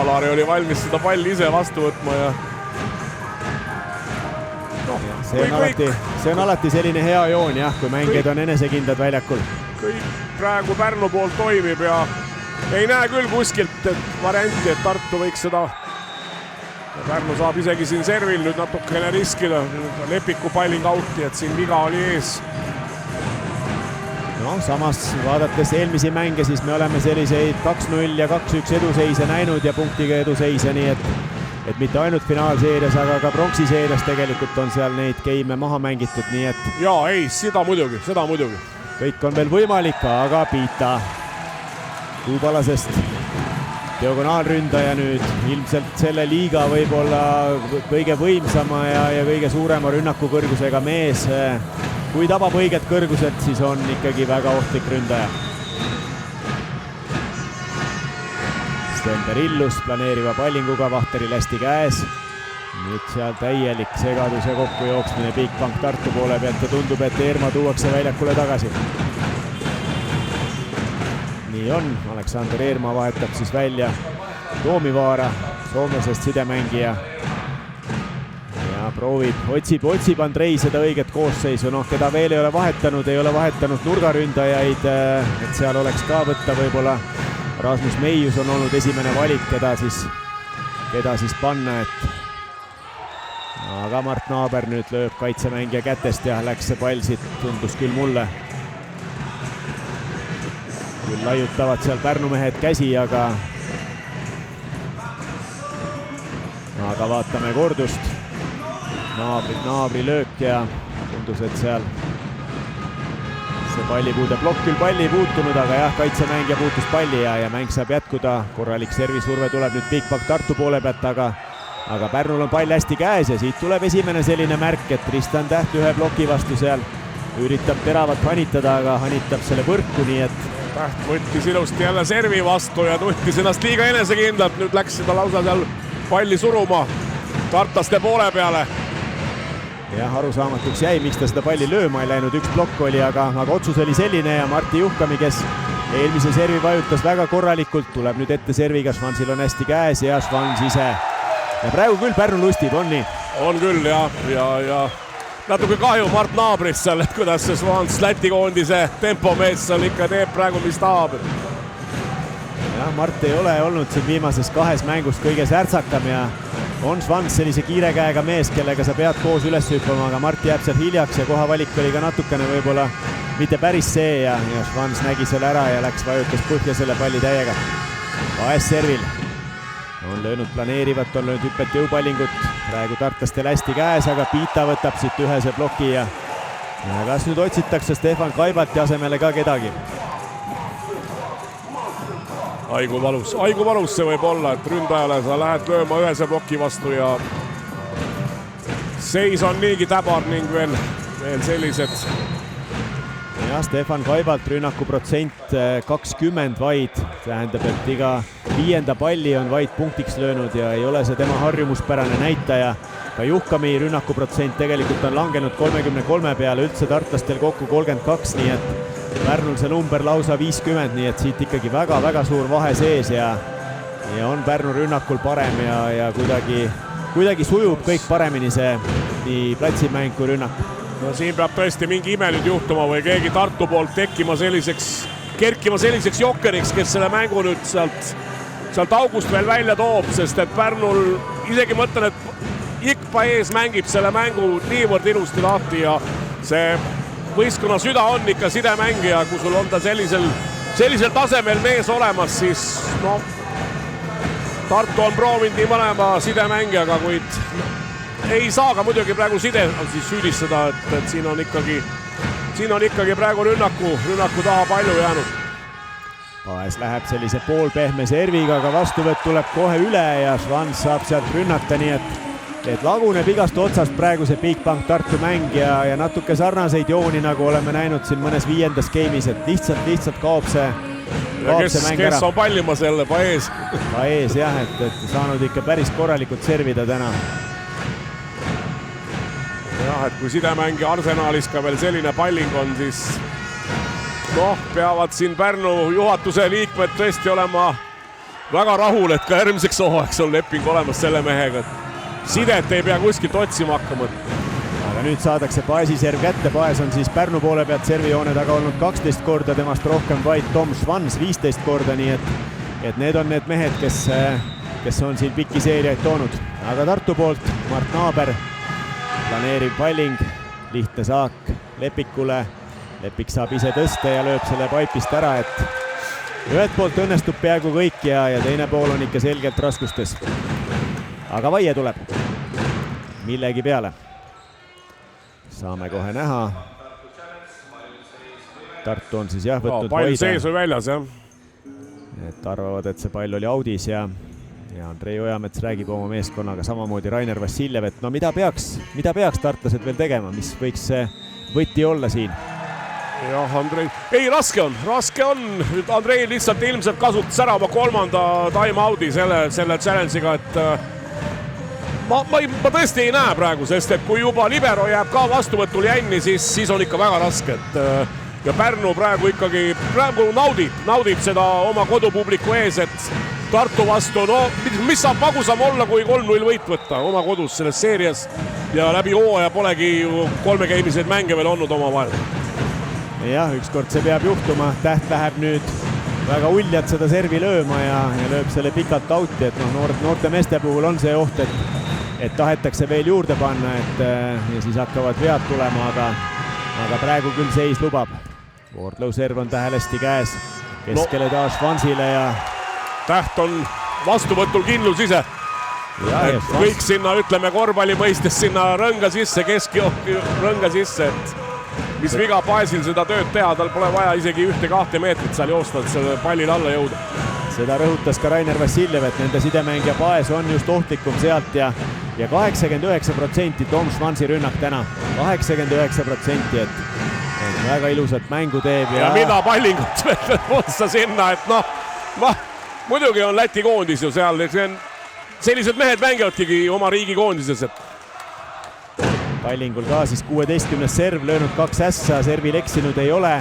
Alari oli valmis seda palli ise vastu võtma ja see on alati selline hea joon jah, kui mängijad on enesekindlad väljakul. Kõik praegu Pärnu poolt toimib ja ei näe küll kuskilt varianti, et Tartu võiks seda. Pärnu saab isegi siin servil nüüd natukene riskida. Lepiku palling auti, et siin viga oli ees. No samas vaadates eelmisi mänge, siis me oleme selliseid 2-0 ja 2-1 eduseise näinud ja punktiga eduseise, nii et mitte ainult finaalseerias, aga ka pronksiseerias tegelikult on seal neid geime maha mängitud, nii et... Jaa, ei, seda muidugi. Kõik on veel võimalik, aga Piita Kuubalasest diagonaalründaja nüüd ilmselt selle liiga võib-olla kõige võimsama ja kõige suurema rünnakukõrgusega mees. Kui tabab õiget kõrguselt, siis on ikkagi väga ohtlik ründaja. Sten Perillus planeeriva pallinguga Vahteril hästi käes. Nüüd seal täielik segadus ja kokkujooksmine Bigbank Tartu poole pealt ja tundub, et Eerma tuuakse väljakule tagasi. Nii on, Aleksander Eerma vahetab siis välja Toomivaara, soomlasest sidemängija. Ja proovib, otsib Andrei seda õiget koosseisu, keda veel ei ole vahetanud nurgaründajaid, et seal oleks ka võtta võib-olla Rasmus Meius on olnud esimene valik, keda siis panna, aga Mart Naaber nüüd lööb kaitsemängija kätest ja läks see pall siit, tundus küll mulle. Küll laiutavad seal Pärnu mehed käsi, aga vaatame kordust. Naabri löök ja tundus, et seal see pallipuude plokk küll palli ei puutunud, aga jah, kaitsemängija puutus palli ja mäng saab jätkuda. Korralik servisurve tuleb nüüd Bigbank Tartu poole pealt, aga Pärnul on pall hästi käes ja siit tuleb esimene selline märk, et Tristan Täht ühe ploki vastu seal üritab teravat hanitada, aga hanitab selle võrku, nii et Täht võttis ilusti jälle servi vastu ja tuntis ennast liiga enesekindlalt. Nüüd läks seda lausa seal palli suruma tartlaste poole peale. jah, arusaamatuks jäi, miks ta seda palli lööma ei läinud, üks plokk oli, aga otsus oli selline ja Martti Juhkami, kes eelmise servi vajutas väga korralikult, tuleb nüüd ette serviga, Švansil on hästi käes ja Švans ise. Ja praegu küll Pärnu lustib, on nii? On küll ja natuke kahju Mart Naabrist seal, et kuidas see Švans Läti koondise tempomees seal ikka teeb praegu, mis tahab. Jah, Mart ei ole olnud siin viimases 2 mängus kõige särtsakam ja on Švans sellise kiire käega mees, kellega sa pead koos üles hüppama, aga Mart jääb seal hiljaks ja kohavalik oli ka natukene võib-olla mitte päris see ja Švans nägi selle ära ja läks vajutas põhja selle palli täiega. Paes servil. On löönud planeerivat, on löönud hüppet jõupallingut. Praegu tartlastel hästi käes, aga Piita võtab siit ühese ploki ja kas nüüd otsitakse Stefan Kaibati asemele ka kedagi? Aigu valus see võib olla, et ründajale sa lähed lööma ühese ploki vastu ja seis on niigi täbar ning veel sellised. Ja Stefan Kaibalt rünnaku protsent 20 vaid, tähendab, et iga 5. palli on vaid punktiks löönud ja ei ole see tema harjumuspärane näitaja. Ka Juhkami rünnaku protsent tegelikult on langenud 33 peale, üldse tartlastel kokku 32, nii et Pärnul see number lausa 50, nii et siit ikkagi väga-väga suur vahe sees ja on Pärnu rünnakul parem ja kuidagi sujub kõik paremini see nii platsimäng kui rünnak. No siin peab tõesti mingi ime nüüd juhtuma või keegi Tartu poolt kerkima selliseks jokkeriks, kes selle mängu nüüd sealt august veel välja toob, sest et Pärnul isegi mõtlen, et Ikpa ees mängib selle mängu niivõrd ilusti lahti ja see võistkonna süda on ikka sidemängija, kui sul on ta sellisel tasemel mees olemas, siis Tartu on proovinud nii mõlema sidemängijaga, kuid ei saa ka muidugi praegu side siis süüdistada, et siin on ikkagi praegu rünnaku taha palju jäänud. Paes läheb sellise poolpehme serviga, aga vastuvõtt tuleb kohe üle ja Švans saab sealt rünnata, nii et laguneb igast otsast praegu see Bigbank Tartu mäng ja natuke sarnaseid jooni, nagu oleme näinud siin mõnes 5. geimis, et lihtsalt kaob see mäng ära. Kes on pallima selle, Paes? Paes jah, et saanud ikka päris korralikult servida täna. Jah, et kui sidemängi Arsenalis ka veel selline palling on, siis peavad siin Pärnu juhatuse liikmed tõesti olema väga rahul, et ka järgmiseks hooajaks on leping olemas selle mehega. Sidet ei pea kuskilt otsima hakkama. Aga nüüd saadakse Paesi serv kätte. Paes on siis Pärnu poole pealt servijoone taga olnud 12 korda, temast rohkem vaid Tom Švans 15 korda, nii et need on need mehed, kes on siin pikki seeriaid toonud. Aga Tartu poolt Mart Naaber, planeeriv palling, lihtne saak Lepikule. Lepik saab ise tõsta ja lööb selle paipist ära, et ühelt poolt õnnestub peaaegu kõik ja teine pool on ikka selgelt raskustes. Aga vaie tuleb millegi peale. Saame kohe näha. Tartu on siis võtnud pall sees või väljas, jah. Et arvavad, et see pall oli audis ja Andrei Ojamets räägib oma meeskonnaga, samamoodi Rainer Vassiljev, et mida peaks tartlased veel tegema, mis võiks see võti olla siin? Jah, Andrei, raske on. Andrei lihtsalt ilmselt kasutas ära oma 3. time-out'i selle challenge'iga, et ma tõesti ei näe praegu, sest et kui juba libero jääb ka vastuvõtul jänni, siis on ikka väga raske. Ja Pärnu praegu naudib seda oma kodupubliku ees, et Tartu vastu, mis saab magusam olla, kui 3-0 võit võtta oma kodus selles seerias ja läbi hooaja polegi 3 geimiseid mänge veel olnud oma vahel. Jah, ükskord see peab juhtuma, Täht läheb nüüd väga uljalt seda servi lööma ja lööb selle pikalt auti, et noorte meeste puhul on see oht, et tahetakse veel juurde panna, ja siis hakkavad vead tulema, aga praegu küll seis lubab. Voordlõu serv on Tähel hästi käes, keskele taas Švansile ja Täht on vastuvõtul kindlus ise. Kõik sinna, ütleme korvpalli mõistes sinna rõnga sisse, rõnga sisse, et mis viga Paesil seda tööd teha, tal pole vaja isegi 1-2 meetrit seal joosta, et selle pallil alla jõuda. Seda rõhutas ka Rainer Vassiljev, et nende sidemängija Paes on just ohtlikum sealt ja 89% Tom Švansi rünnak täna. 89%, et väga ilusat mängu teeb. Ja mida pallingut veel otsa sinna, et muidugi on Läti koondis ju seal, sellised mehed mängivadki oma riigi koondises, et Pallingul ka siis 16. serv, löönud 2 ässa, servil eksinud ei ole.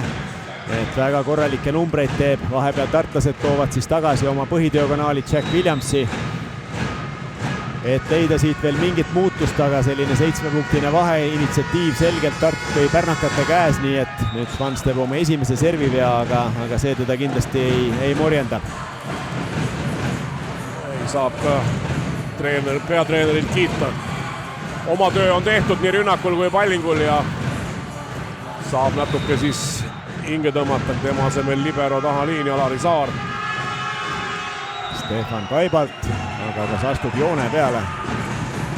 Et väga korralikke numbreid teeb, vahepeal tartlased toovad siis tagasi oma põhitöökanaali Jack Williamsi. Et leida siit veel mingit muutust, aga selline 7-punktine vahe, initsiatiiv selgelt Tartu pärnakate käes, nii et nüüd Svans teeb oma esimese servivea, aga see teda kindlasti ei morjenda. Saab ka peatreenerilt kiita. Oma töö on tehtud nii rünnakul kui Pallingul ja saab natuke siis hinge tõmmata tema asemel libero taha liini Alari Saar. Stefan Kaibalt, aga kas astub joone peale?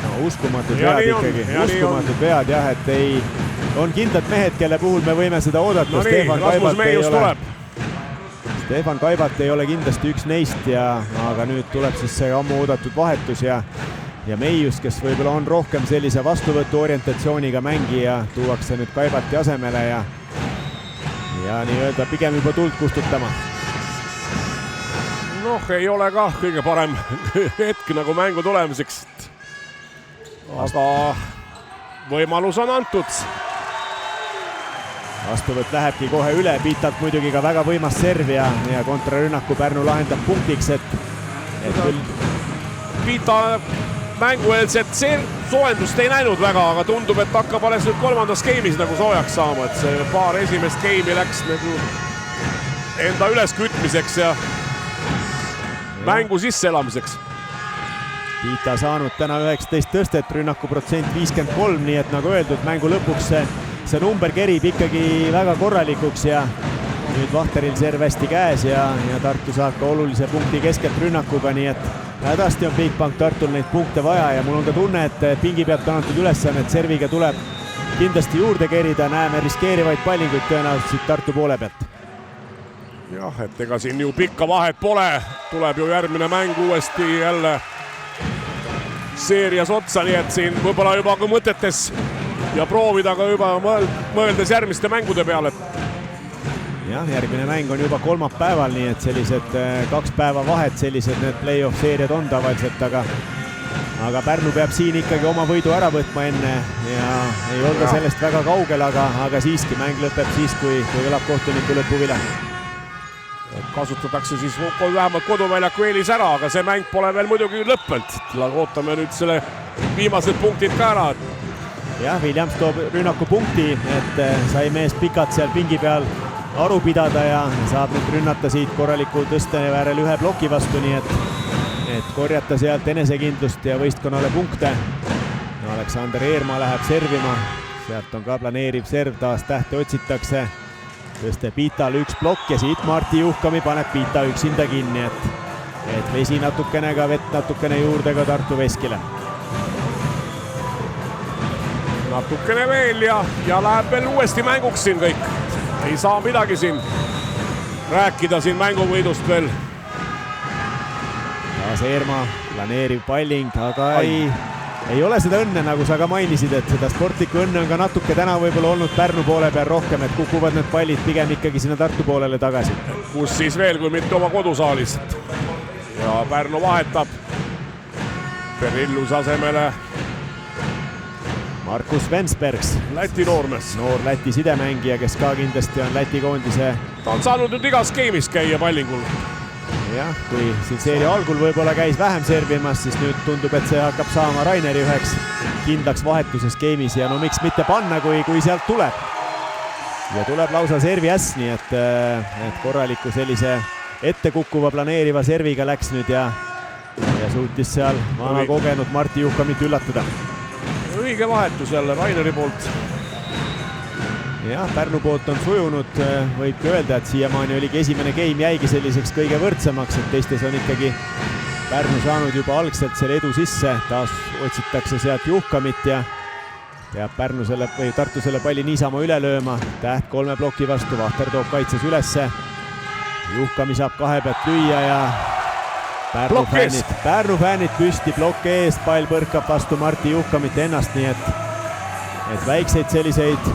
No, uskumatud vead ikkagi, uskumatud vead jah, et ei, on kindlad mehed, kelle puhul me võime seda oodata. No Stefan Kaibalt ei ole kindlasti üks neist, aga nüüd tuleb siis see ammu oodatud vahetus ja Meius, kes võib-olla on rohkem sellise vastuvõtu orientatsiooniga mängija, tuuakse nüüd Kaibalti asemele ja nii-öelda pigem juba tuld kustutama. Noh, ei ole ka kõige parem hetk nagu mängu tulemiseks. Aga võimalus on antud. Vastuvõtt lähebki kohe üle, Pitalt muidugi ka väga võimas serv ja kontrarünnaku Pärnu lahendab punktiks, et küll Pita mängueelset soojendust ei näinud väga, aga tundub, et hakkab alles nüüd 3. skeemis nagu soojaks saama, et see paar esimest skeemi läks nagu enda üleskütmiseks ja mängu sisseelamiseks. Pita saanud täna 19 tõstet, rünnaku protsent 53, nii et nagu öeldud, mängu lõpuks see number kerib ikkagi väga korralikuks ja nüüd Vahteril serv hästi käes ja Tartu saab ka olulise punkti keskelt rünnakuga, nii et hädasti on Bigbank Tartul neid punkte vaja ja mul on ka tunne, et pingi pealt on antud ülesanne, et serviga tuleb kindlasti juurde kerida, näeme riskeerivaid Pallinguid tõenäoliselt Tartu poole pealt. Jah, et ega siin ju pikka vahet pole, tuleb ju järgmine mäng uuesti jälle seerias otsa, nii et siin võib-olla juba ka mõtetes ja proovida ka juba mõeldes järgmiste mängude peale. Jah, järgmine mäng on juba kolmapäeval, nii et sellised 2 päeva vahet, sellised need play-off seeriad on tavaliselt, aga Pärnu peab siin ikkagi oma võidu ära võtma enne ja ei olda sellest väga kaugel, aga siiski mäng lõpeb siis, kui kõlab kohtuniku lõpuvile. Kasutatakse siis vähemalt koduväljaku eelis ära, aga see mäng pole veel muidugi lõppenud. Ootame nüüd selle viimased punktid ka ära. Jah, Williams toob rünnaku punkti, et sai mees pikalt seal pingi peal aru pidada ja saab nüüd rünnata siit korraliku tõste väärel 1 ploki vastu, nii et korjata sealt enesekindlust ja võistkonnale punkte. Aleksander Eermaa läheb servima, sealt on ka planeeriv serv, taas tähte otsitakse. Tõste Pital 1 plokk ja siit Marti Juhkami paneb Pita üksinda kinni, et vesi natukene ka vett natukene juurde ka Tartu veskile. Natukene veel ja läheb veel uuesti mänguks siin kõik. Ei saa midagi siin rääkida siin mänguvõidust veel. Taas Eermaa, planeeriv Palling, aga ei ole seda õnne, nagu sa ka mainisid, et seda sportlikku õnne on ka natuke täna võib-olla olnud Pärnu poole peal rohkem, et kukuvad need pallid pigem ikkagi sinna Tartu poolele tagasi. Kus siis veel, kui mitte oma kodusaalis. Ja Pärnu vahetab Perillus asemele Markus Vensbergs. Läti noormees. Noor Läti sidemängija, kes ka kindlasti on Läti koondise. Ta on saanud nüüd igas skeemis käia Pallingul. Jah, kui siin seeria algul võib-olla käis vähem servimas, siis nüüd tundub, et see hakkab saama Raineri üheks kindlaks vahetuse skeemis ja no miks mitte panna, kui sealt tuleb. Ja tuleb lausa servi äss, nii et korraliku sellise ettekukkuva planeeriva serviga läks nüüd ja suutis seal vana kogenud Marti Juhkamit üllatada. Õige vahetus jälle Raineri poolt. Jah, Pärnu poolt on sujunud, võibki öelda, et siiamaani oligi esimene game jäigi selliseks kõige võrdsemaks, et teistes on ikkagi Pärnu saanud juba algselt selle edu sisse, taas otsitakse sealt Juhkamit ja peab Pärnu Tartu selle palli niisama üle lööma, Täht 3 ploki vastu, Vahter toob kaitses ülesse, Juhkami saab 2 pealt lüüa ja Pärnu fännid püsti, plokk ees, pall põrkab vastu Marti Juhkamit ennast, nii et väikseid selliseid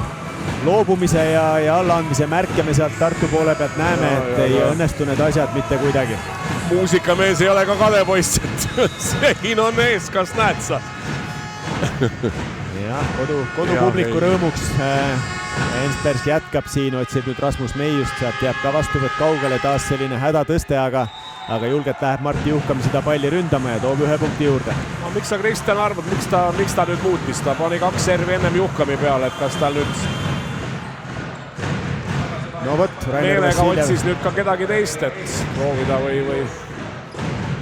loobumise ja allaandmise märke me sealt Tartu poole pealt näeme, et ei õnnestu need asjad mitte kuidagi. Muusikamees ei ole ka kadepoiss, siin on ees, kas näed sa? Jah, kodupubliku rõõmuks Ensberg jätkab siin, otsib nüüd Rasmus Meiust, sealt jääb ka vastuvõtt kaugele, taas selline hädatõste, aga julgelt läheb Martti Juhkam seda palli ründama ja toob 1 punkti juurde. No, miks sa, Kristjan, arvad, miks ta nüüd muutis? Ta pani 2 servi ennem Juhkami peale, et kas tal nüüd meelega otsis nüüd ka kedagi teist, et proovida või?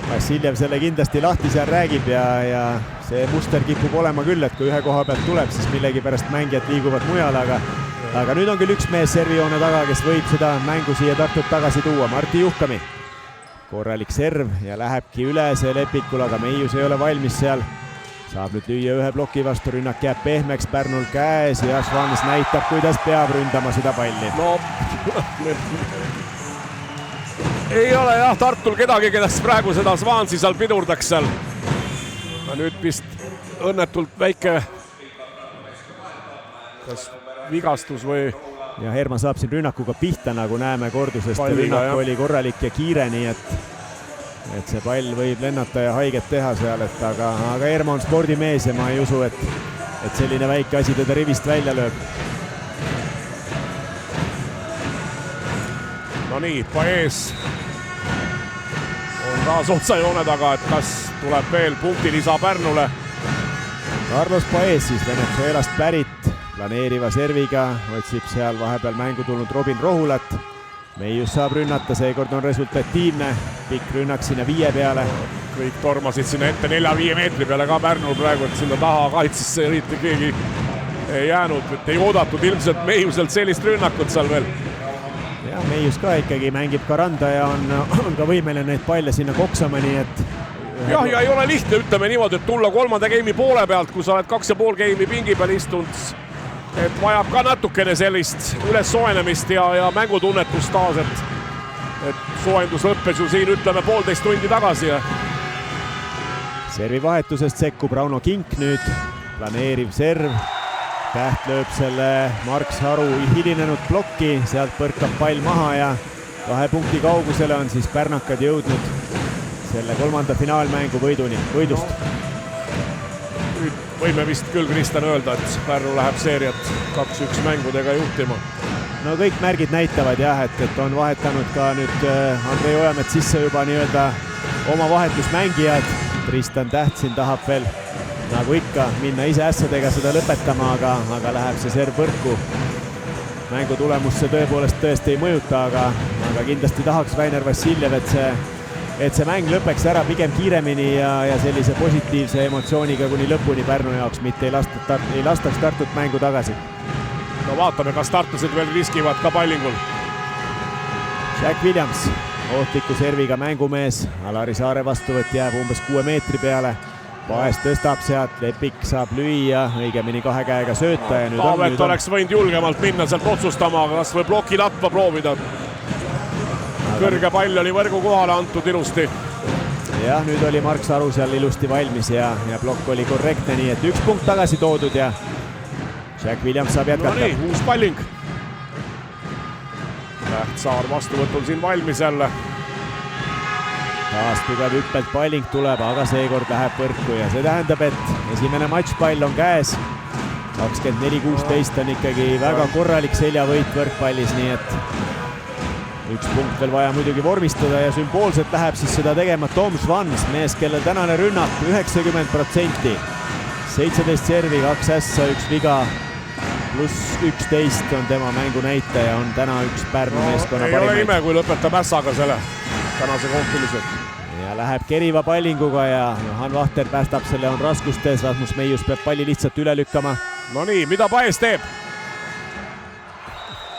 Vassiljev selle kindlasti lahti seal räägib ja see muster kipub olema küll, et kui 1 koha pealt tuleb, siis millegipärast mängijad liiguvad mujal, aga nüüd on küll üks mees servijoone taga, kes võib seda mängu siia Tartut tagasi tuua, Martti Juhkami. Korralik serv ja lähebki üle see Lepikul, aga Meius ei ole valmis seal. Saab nüüd lüüa 1 ploki vastu, rünnak jääb pehmeks, Pärnul käes ja Schwanz näitab, kuidas peab ründama seda palli. No, ei ole jah Tartul kedagi, kedest praegu seda Schwanzi seal pidurdaks seal. Nüüd vist õnnetult väike kas vigastus või... Ja Herma saab siin rünnakuga pihta, nagu näeme kordusest. Rünnak oli korralik ja kiire, nii et see pall võib lennata ja haiget teha seal, aga Herma on spordimees ja ma ei usu, et selline väike asi teda rivist välja lööb. No nii, Paes on taas otsajoone taga, et kas tuleb veel punktilisa Pärnule. Carlos Paes siis Venezuelast pärit, planeeriva serviga, otsib seal vahepeal mängu tulnud Robin Rohulat. Meius saab rünnata, seekord on resultatiivne, pikk rünnak sinna 5 peale. Kõik tormasid sinna ette 4-5 meetri peale ka Pärnul praegu, et sinna taha kaitsesse eriti keegi ei jäänud, et ei oodatud ilmselt Meiuselt sellist rünnakut seal veel. Ja Meius ka ikkagi mängib ka randa ja on ka võimeline neid palle sinna koksama, nii et... Jah, ja ei ole lihtne, ütleme niimoodi, et tulla 3. game'i poole pealt, kui sa oled 2,5 game'i pingi peal istunud, et vajab ka natukene sellist üles soojenemist ja mängutunnetust taas, et soojendus lõppes ju siin, ütleme, 1,5 tundi tagasi. Servi vahetusest sekkub Rauno Kink nüüd, planeeriv serv, Täht lööb selle Marks Haru hilinenud plokki, sealt põrkab pall maha ja 2 punkti kaugusele on siis pärnakad jõudnud selle 3. finaalmängu võidust. Nüüd võime vist küll, Kristjan, öelda, et Pärnu läheb seeriat 2-1 mängudega juhtima. No kõik märgid näitavad jah, et on vahetanud ka nüüd Andrei Ojamet sisse juba nii-öelda oma vahetusmängijad. Tristan Täht siin tahab veel nagu ikka minna ise ässadega seda lõpetama, aga läheb see serv võrku. Mängu tulemust see tõesti ei mõjuta, aga kindlasti tahaks Rainer Vassiljev, et see mäng lõpeks ära pigem kiiremini ja sellise positiivse emotsiooniga kuni lõpuni Pärnu jaoks, mitte ei lastaks Tartut mängu tagasi. No vaatame, kas tartlased veel riskivad ka pallingul. Jack Williams, ohtliku serviga mängumees, Alari Saare vastuvõtt jääb umbes 6 meetri peale. Paes tõstab sealt, Lepik saab lüüa, õigemini 2 käega sööta ja Taavet oleks võinud julgemalt minna sealt otsustama, kas või ploki tappa proovida. Kõrge pall oli võrgu kohale antud ilusti. Jah, nüüd oli Mark Saru seal ilusti valmis ja plokk oli korrektne, nii et 1 punkt tagasi toodud ja Jack Williams saab jätkata. No nii, uus palling. Täht Saar vastuvõtul siin valmis jälle. Taas tugev hüppelt palling tuleb, aga seekord läheb võrku ja see tähendab, et esimene matšpall on käes. 24-16 on ikkagi väga korralik seljavõit võrkpallis, nii et 1 punkt veel vaja muidugi vormistada ja sümboolselt läheb siis seda tegema Tom Schwanz, mees, kellel tänane rünnak 90%. 17 servi, 2 ässa, 1 viga, pluss 11 on tema mängu näitaja, on täna üks Pärnu meeskonna parimaid. Ei ole ime, kui lõpetab ässaga selle tänase kohtumised. Ja läheb keriva pallinguga ja Johan Vahter päästab selle, on raskustes, Rasmus Meius peab palli lihtsalt üle lükkama. No nii, mida Paes teeb?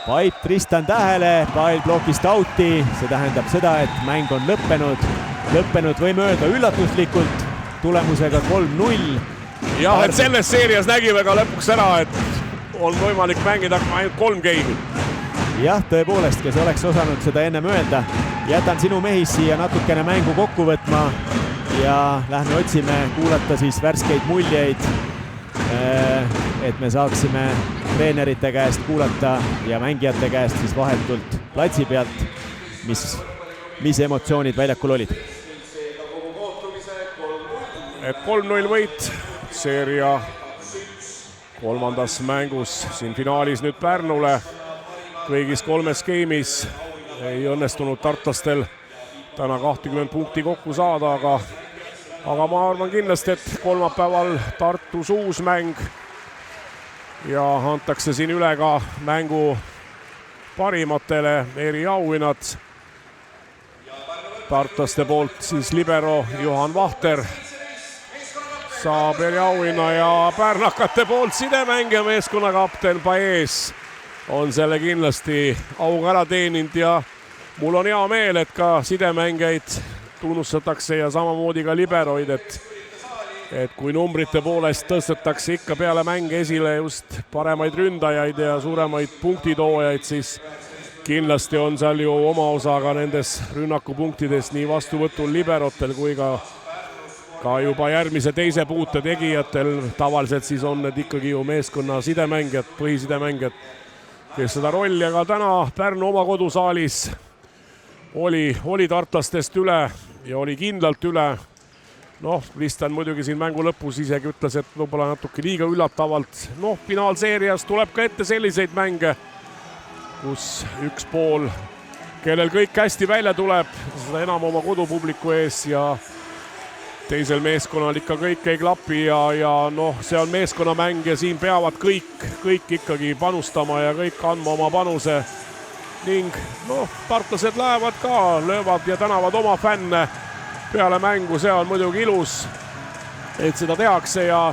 Paip Tristan Tähele, pall plokist outi, see tähendab seda, et mäng on lõppenud võime öelda üllatuslikult tulemusega 3-0. Jah, et selles seerias nägime ka lõpuks ära, et on võimalik mängida ainult 3 game'i. Jah, tõepoolest, kes oleks osanud seda ennem öelda. Jätan sinu mehis siia natukene mängu kokku võtma ja lähme otsime kuulata siis värskeid muljeid, et me saaksime treenerite käest kuulata ja mängijate käest siis vahetult platsi pealt, mis emotsioonid väljakul olid. Et 3-0 võit, seeria kolmandas mängus siin finaalis nüüd Pärnule. Kõigis 3 skeemis ei õnnestunud tartlastel täna 20 punkti kokku saada, aga ma arvan kindlasti, et kolmapäeval Tartus uus mäng ja antakse siin üle ka mängu parimatele eriauhinnad. Tartlaste poolt siis libero Juhan Vahter saab eriauhinna ja pärnakate poolt sidemängija meeskonnakapten Paes on selle kindlasti auga ära teeninud ja mul on hea meel, et ka sidemängijaid tunnustatakse ja samamoodi ka liberoid, et kui numbrite poolest tõstetakse ikka peale mänge esile just paremaid ründajaid ja suuremaid punktitoojaid, siis kindlasti on seal ju oma osa ka nendes rünnakupunktides nii vastuvõtul liberotel kui ka juba järgmise teise puute tegijatel. Tavaliselt siis on need ikkagi ju meeskonna sidemängijad, põhisidemängijad, kes seda rolli, aga täna Pärnu oma kodusaalis oli tartlastest üle ja oli kindlalt üle. Noh, Kristjan muidugi siin mängu lõpus isegi ütles, et võib-olla natuke liiga üllatavalt. Noh, finaalseerias tuleb ka ette selliseid mänge, kus üks pool, kellel kõik hästi välja tuleb, seda enam oma kodupubliku ees ja teisel meeskonnal ikka kõik ei klapi ja noh, see on meeskonnamäng ja siin peavad kõik ikkagi panustama ja kõik andma oma panuse. Ning noh, tartlased lähevad ka, löövad ja tänavad oma fänne peale mängu, see on muidugi ilus, et seda tehakse ja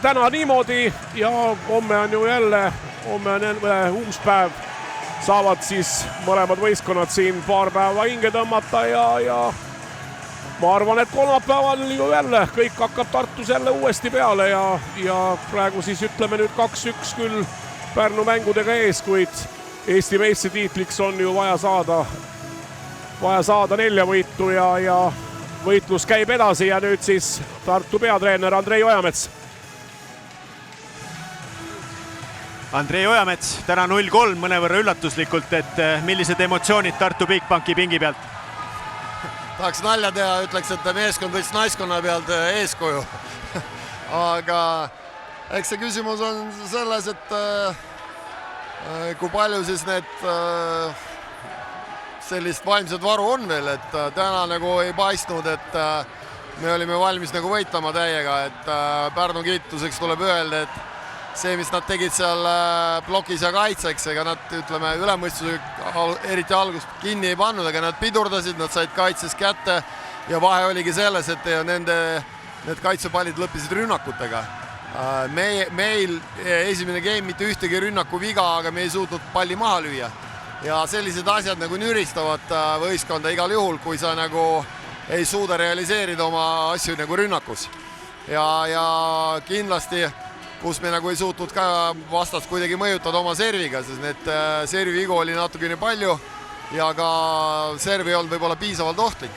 täna niimoodi ja homme on ju jälle, homme on uus päev, saavad siis mõlemad võistkonnad siin paar päeva hinge tõmmata ja ma arvan, et kolmapäeval ju jälle kõik hakkab Tartus jälle uuesti peale ja praegu siis ütleme nüüd 2-1 küll Pärnu mängudega ees, kuid Eesti meistritiitliks on ju vaja saada 4 võitu ja võitlus käib edasi ja nüüd siis Tartu peatreener Andrei Ojamets. Andrei Ojamets, täna 0-3 mõnevõrra üllatuslikult, et millised emotsioonid Tartu Bigbanki pingi pealt? Tahaks nalja teha, ütleks, et meeskond võiks naiskonna pealt eeskuju. Aga eks see küsimus on selles, et kui palju siis need sellist vaimset varu on veel, et täna nagu ei paistnud, et me olime valmis nagu võitlema täiega, et Pärnu kiituseks tuleb öelda, et see, mis nad tegid seal plokis ja kaitseks, ega nad, ütleme, ülemõistuse eriti algust kinni ei pannud, aga nad pidurdasid, nad said kaitses kätte ja vahe oligi selles, et need kaitsepallid lõppisid rünnakutega. Meil esimene game mitte ühtegi rünnaku viga, aga me ei suutnud palli maha lüüa. Ja sellised asjad nagu nüristavad võistkonda igal juhul, kui sa nagu ei suuda realiseerida oma asju nagu rünnakus. Ja kindlasti kus me nagu ei suutnud ka vastast kuidagi mõjutada oma serviga, sest need servi vigu oli natukene palju ja ka serv ei olnud võib-olla piisavalt ohtlik.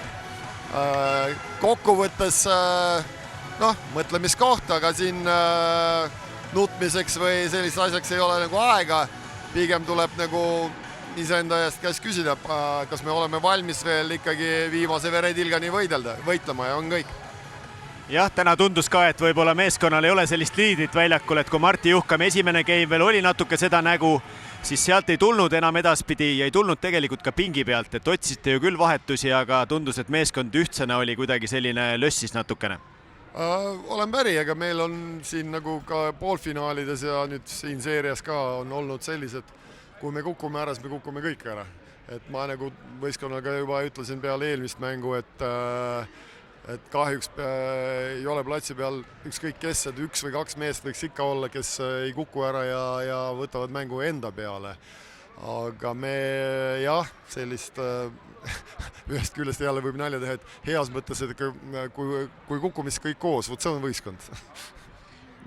Kokkuvõttes mõtlemiskoht, aga siin nutmiseks või sellist asjaks ei ole nagu aega. Pigem tuleb nagu iseenda eest käest küsida, kas me oleme valmis veel ikkagi viimase veretilgani võitlema ja on kõik. Jah, täna tundus ka, et võib-olla meeskonnal ei ole sellist liidrit väljakul, et kui Martti Juhkam esimene game veel oli natuke seda nägu, siis sealt ei tulnud enam edaspidi ja ei tulnud tegelikult ka pingi pealt, et otsisite ju küll vahetusi, aga tundus, et meeskond ühtsena oli kuidagi selline lössis natukene. Olen päri, aga meil on siin nagu ka poolfinaalides ja nüüd siin seerias ka on olnud sellised, kui me kukume ära, siis me kukume kõik ära. Et ma nagu võistkonnaga juba ütlesin peale eelmist mängu, et kahjuks ei ole platsi peal ükskõik kes, et 1 või 2 meest võiks ikka olla, kes ei kuku ära ja võtavad mängu enda peale. Aga me sellist ühest küljest jälle võib nalja teha, et heas mõttes, et kui kukkumis kõik koos, võt see on võistkond.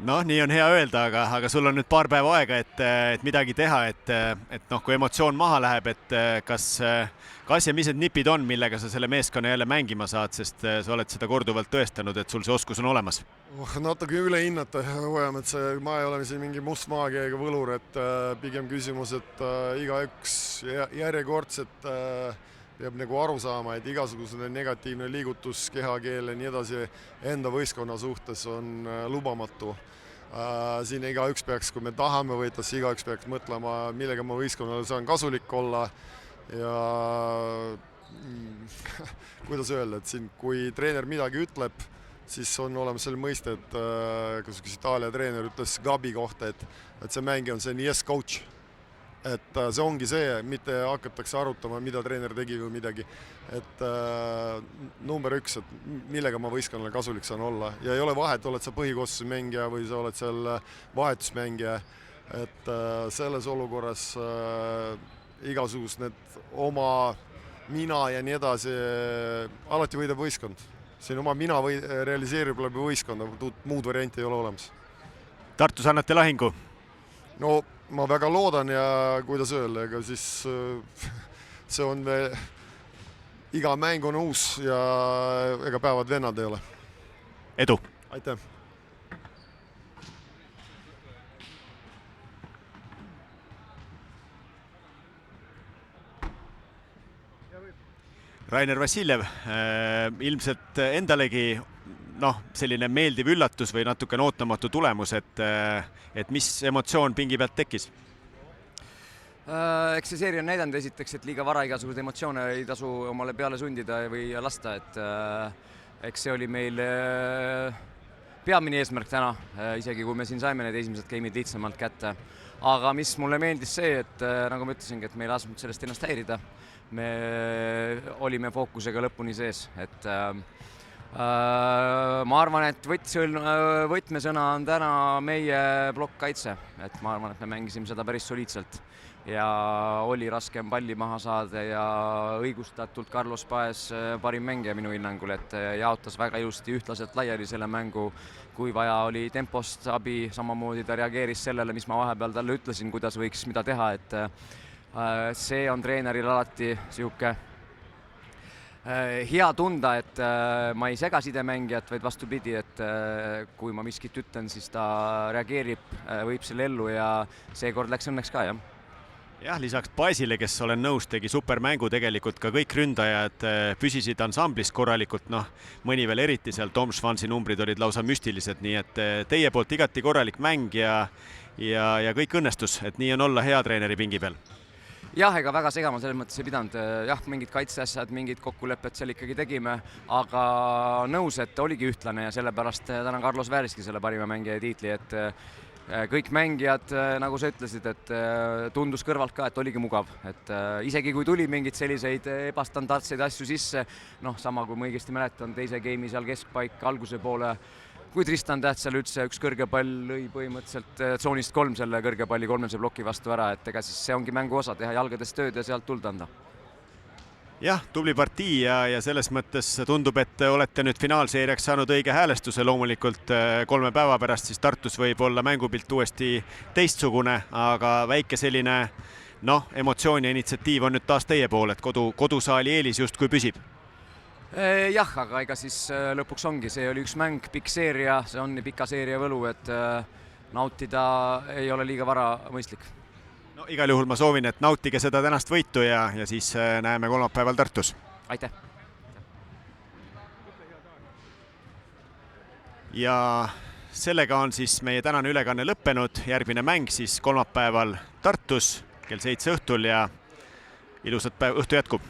Noh, nii on hea öelda, aga sul on nüüd paar päeva aega, et midagi teha, et kui emotsioon maha läheb, et kas ja mis need nipid on, millega sa selle meeskonna jälle mängima saad, sest sa oled seda korduvalt tõestanud, et sul see oskus on olemas? Natuke üle hinnata, et ma ei ole siin mingi must maagia ega võlur, et pigem küsimus, et igaüks järjekordselt peab nagu aru saama, et igasugune negatiivne liigutus, kehakeel ja nii edasi enda võistkonna suhtes on lubamatu. Siin igaüks peaks, kui me tahame võita, siis igaüks peaks mõtlema, millega ma võistkonnale saan kasulik olla ja kuidas öelda, et siin, kui treener midagi ütleb, siis on olemas selle mõiste, et kus Itaalia treener ütles Gabi kohta, et see mängija on see yes coach. Et see ongi see, mitte hakatakse arutama, mida treener tegi või midagi. Et number 1, et millega ma võistkonnale kasulik saan olla. Ja ei ole vahet, oled sa põhikoosseise mängija või sa oled seal vahetusmängija. Et selles olukorras igasugus need oma mina ja nii edasi alati võidab võistkond. Siin oma mina realiseerib läbi võistkonda, muud varianti ei ole olemas. Tartus annate lahingu? No ma väga loodan ja kuidas öelda, ega siis see on iga mäng on uus ja ega päevad vennad ei ole. Edu! Aitäh! Rainer Vassiljev, ilmselt endalegi selline meeldiv üllatus või natuke ootamatu tulemus, et mis emotsioon pingi pealt tekkis? Eks see seeri on näidanud esiteks, et liiga vara igasugused emotsioone ei tasu omale peale sundida või lasta, et eks see oli meil peamine eesmärk täna, isegi kui me siin saime need esimesed game'id lihtsamalt kätte. Aga mis mulle meeldis see, et nagu ma ütlesingi, et me ei lasnud sellest ennast häirida. Me olime fookusega lõpuni sees, et ma arvan, et võtmesõna on täna meie plokkkaitse, et ma arvan, et me mängisime seda päris soliidselt ja oli raskem palli maha saada ja õigustatult Carlos Paes parim mängija minu hinnangul, et jaotas väga ilusti ühtlaselt laiali selle mängu, kui vaja oli tempost abi, samamoodi ta reageeris sellele, mis ma vahepeal talle ütlesin, kuidas võiks mida teha, et see on treeneril alati sihuke hea tunda, et ma ei sega sidemängijat, vaid vastupidi, et kui ma miskit ütlen, siis ta reageerib, võib selle ellu ja seekord läks õnneks ka, jah. Jah, lisaks Paesile, kes olen nõus, tegi supermängu tegelikult ka kõik ründajad püsisid ansamblis korralikult, mõni veel eriti seal, Tom Schwanzi numbrid olid lausa müstilised, nii et teie poolt igati korralik mäng ja kõik õnnestus, et nii on olla hea treeneri pingi peal. Jah, ega väga segama selles mõttes ei pidanud. Jah, mingid kaitseasjad, mingid kokkulepped seal ikkagi tegime, aga nõus, et oligi ühtlane ja sellepärast täna Carlos vääriski selle parima mängija tiitli, et kõik mängijad, nagu sa ütlesid, et tundus kõrvalt ka, et oligi mugav. Et isegi kui tuli mingid selliseid ebastandardseid asju sisse, sama kui ma õigesti mäletan, teise game'i seal keskpaik alguse poole, kui Tristan Täht seal üldse üks kõrge pall lõi põhimõtteliselt tsoonist 3 selle kõrge palli 3. ploki vastu ära, et ega siis see ongi mängu osa, teha jalgades tööd ja sealt tuld anda. Jah, tubli partii ja selles mõttes tundub, et olete nüüd finaalseeriaks saanud õige häälestuse. Loomulikult 3 päeva pärast siis Tartus võib olla mängupilt uuesti teistsugune, aga väike selline emotsioon ja initsiatiiv on nüüd taas teie pool, et kodusaali eelis justkui püsib. Jah, aga ega siis lõpuks ongi, see oli üks mäng, pikk seeria, see on pika seeria võlu, et nautida ei ole liiga vara mõistlik. No igal juhul ma soovin, et nautige seda tänast võitu ja siis näeme kolmapäeval Tartus. Aitäh! Ja sellega on siis meie tänane ülekanne lõppenud, järgmine mäng siis kolmapäeval Tartus kell 7 õhtul ja ilusat õhtu jätku!